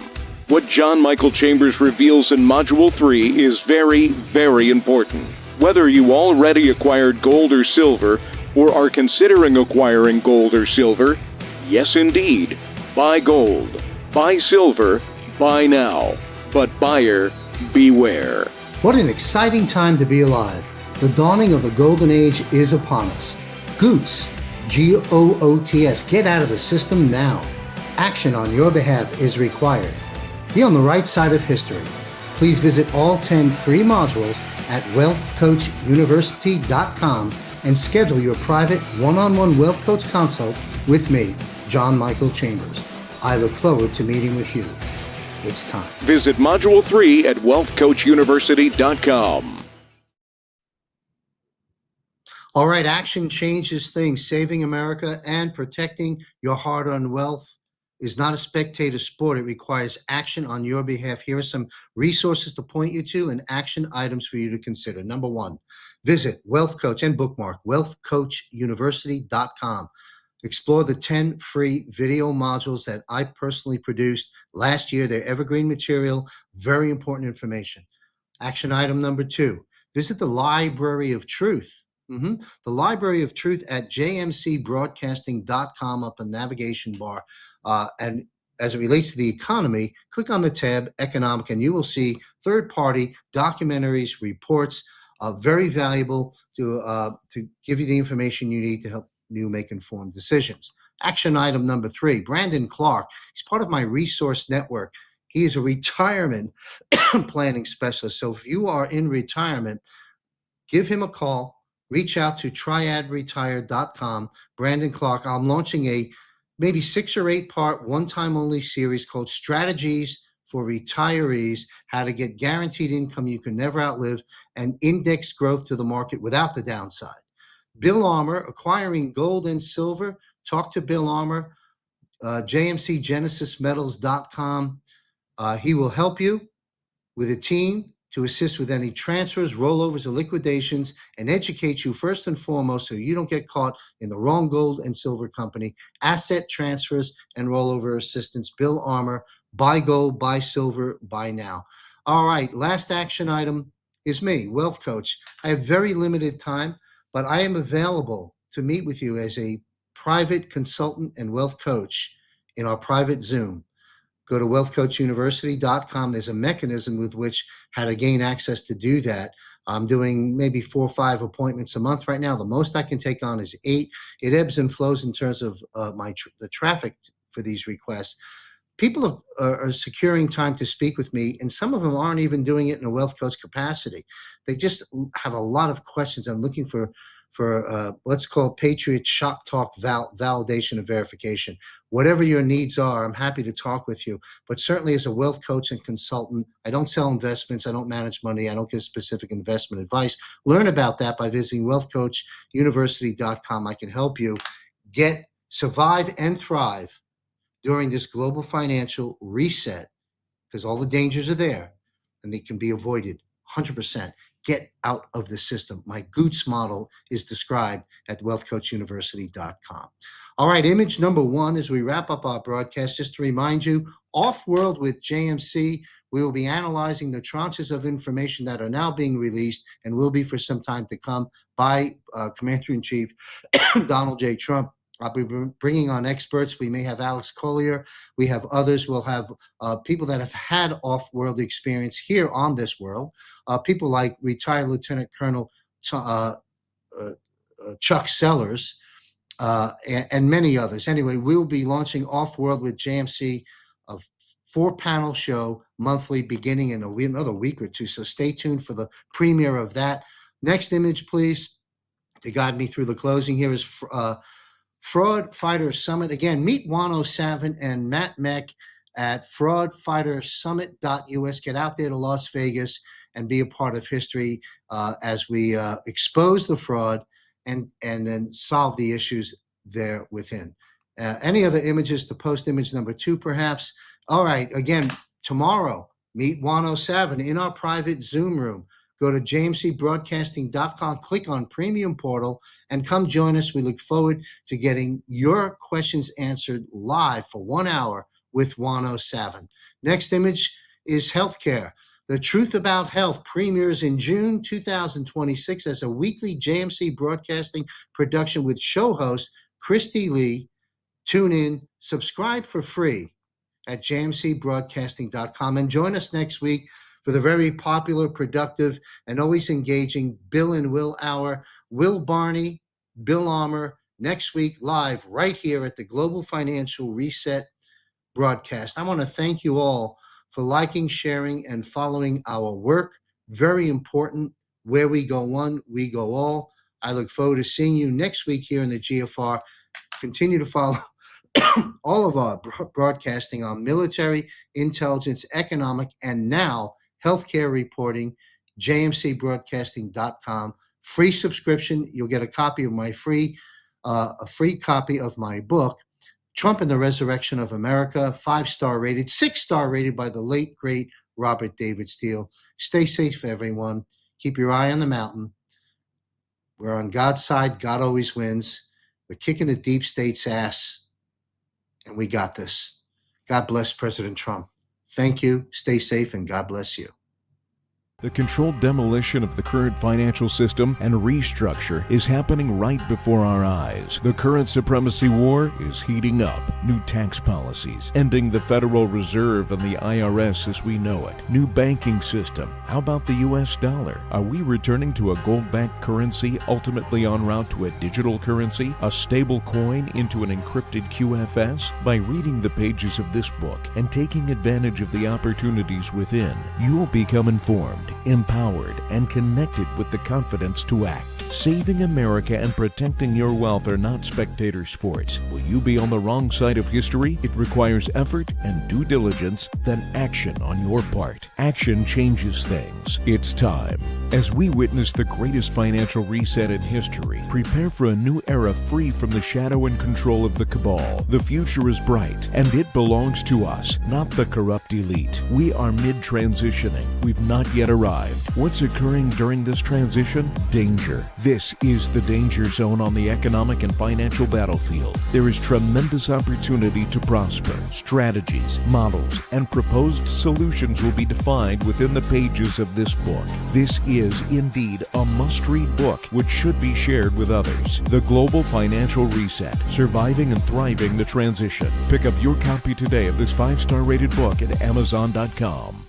S1: What John Michael Chambers reveals in Module 3 is very, very important. Whether you already acquired gold or silver, or are considering acquiring gold or silver, yes indeed, buy gold, buy silver, buy now. But buyer, beware.
S2: What an exciting time to be alive. The dawning of the golden age is upon us. GOOTS, G-O-O-T-S, get out of the system now. Action on your behalf is required. Be on the right side of history. Please visit all 10 free modules at wealthcoachuniversity.com and schedule your private one-on-one wealth coach consult with me, John Michael Chambers. I look forward to meeting with you. It's time.
S1: Visit Module 3 at wealthcoachuniversity.com.
S2: All right, action changes things. Saving America and protecting your hard-earned wealth is not a spectator sport. It requires action on your behalf. Here are some resources to point you to and action items for you to consider. Number one, visit Wealth Coach and bookmark wealthcoachuniversity.com. Explore the 10 free video modules that I personally produced last year. They're evergreen material, very important information. Action item number two, visit the Library of Truth. The Library of Truth at jmcbroadcasting.com, up a navigation bar. And as it relates to the economy, click on the tab Economic, and you will see third-party documentaries, reports, very valuable to give you the information you need to help you make informed decisions. Action item number three, Brandon Clark. He's part of my resource network. He is a retirement planning specialist. So if you are in retirement, give him a call. Reach out to triadretire.com. Brandon Clark. I'm launching a maybe 6 or 8 part one-time only series called Strategies for Retirees, how to get guaranteed income you can never outlive and index growth to the market without the downside. Bill Armour, acquiring gold and silver. Talk to Bill Armour, jmcgenesismetals.com. He will help you with a team to assist with any transfers, rollovers, or liquidations, and educate you first and foremost so you don't get caught in the wrong gold and silver company. Asset transfers and rollover assistance. Bill Armour, buy gold, buy silver, buy now. All right, last action item is me, Wealth Coach. I have very limited time, but I am available to meet with you as a private consultant and wealth coach in our private Zoom. Go to wealthcoachuniversity.com. There's a mechanism with which how to gain access to do that. I'm doing maybe 4 or 5 appointments a month right now. The most I can take on is 8. It ebbs and flows in terms of the traffic for these requests. People are securing time to speak with me, and some of them aren't even doing it in a wealth coach capacity. They just have a lot of questions and looking for let's call it Patriot Shop Talk validation and verification. Whatever your needs are, I'm happy to talk with you. But certainly as a wealth coach and consultant, I don't sell investments. I don't manage money. I don't give specific investment advice. Learn about that by visiting wealthcoachuniversity.com. I can help you survive and thrive during this global financial reset because all the dangers are there and they can be avoided 100%. Get out of the system. My Goots model is described at wealthcoachuniversity.com. All right, image number one as we wrap up our broadcast, just to remind you, Off-World with JMC, we will be analyzing the tranches of information that are now being released and will be for some time to come by Commander-in-Chief Donald J. Trump. I'll be bringing on experts. We may have Alex Collier. We have others. We'll have people that have had off-world experience here on this world. People like retired Lieutenant Colonel Chuck Sellers and many others. Anyway, we'll be launching Off-World with JMC, a 4-panel show monthly beginning in another week or two. So stay tuned for the premiere of that. Next image, please, to guide me through the closing here is Fraud Fighter Summit. Again, meet Juan O'Savin and Matt Meck at fraudfightersummit.us. Get out there to Las Vegas and be a part of history as we expose the fraud and then solve the issues there within. Any other images to post image number 2, perhaps? All right, again, tomorrow, meet Juan O'Savin in our private Zoom room. Go to jmcbroadcasting.com, click on Premium Portal, and come join us. We look forward to getting your questions answered live for 1 hour with Juan O'Savin. Next image is healthcare. The Truth About Health premieres in June 2026 as a weekly JMC Broadcasting production with show host Christy Lee. Tune in, subscribe for free at jmcbroadcasting.com, and join us next week for the very popular, productive, and always engaging Bill and Will Hour. Will Barney, Bill Armour, next week live right here at the Global Financial Reset broadcast. I want to thank you all for liking, sharing, and following our work. Very important. Where we go one, we go all. I look forward to seeing you next week here in the GFR. Continue to follow all of our broadcasting on military, intelligence, economic, and now healthcare reporting, jmcbroadcasting.com. Free subscription. You'll get a copy of my free copy of my book, Trump and the Resurrection of America, 5-star rated, 6-star rated by the late, great Robert David Steele. Stay safe, everyone. Keep your eye on the mountain. We're on God's side. God always wins. We're kicking the deep state's ass, and we got this. God bless President Trump. Thank you. Stay safe, and God bless you.
S1: The controlled demolition of the current financial system and restructure is happening right before our eyes. The current supremacy war is heating up. New tax policies, ending the Federal Reserve and the IRS as we know it. New banking system. How about the US dollar? Are we returning to a gold-backed currency, ultimately en route to a digital currency, a stable coin into an encrypted QFS? By reading the pages of this book and taking advantage of the opportunities within, you will become informed, empowered, and connected with the confidence to act. Saving America and protecting your wealth are not spectator sports. Will you be on the wrong side of history? It requires effort and due diligence, then action on your part. Action changes things. It's time. As we witness the greatest financial reset in history, prepare for a new era free from the shadow and control of the cabal. The future is bright, and it belongs to us, not the corrupt elite. We are mid-transitioning. We've not yet arrived. What's occurring during this transition? Danger. This is the danger zone on the economic and financial battlefield. There is tremendous opportunity to prosper. Strategies, models, and proposed solutions will be defined within the pages of this book. This is indeed a must-read book which should be shared with others. The Global Financial Reset, Surviving and Thriving the Transition. Pick up your copy today of this 5-star rated book at Amazon.com.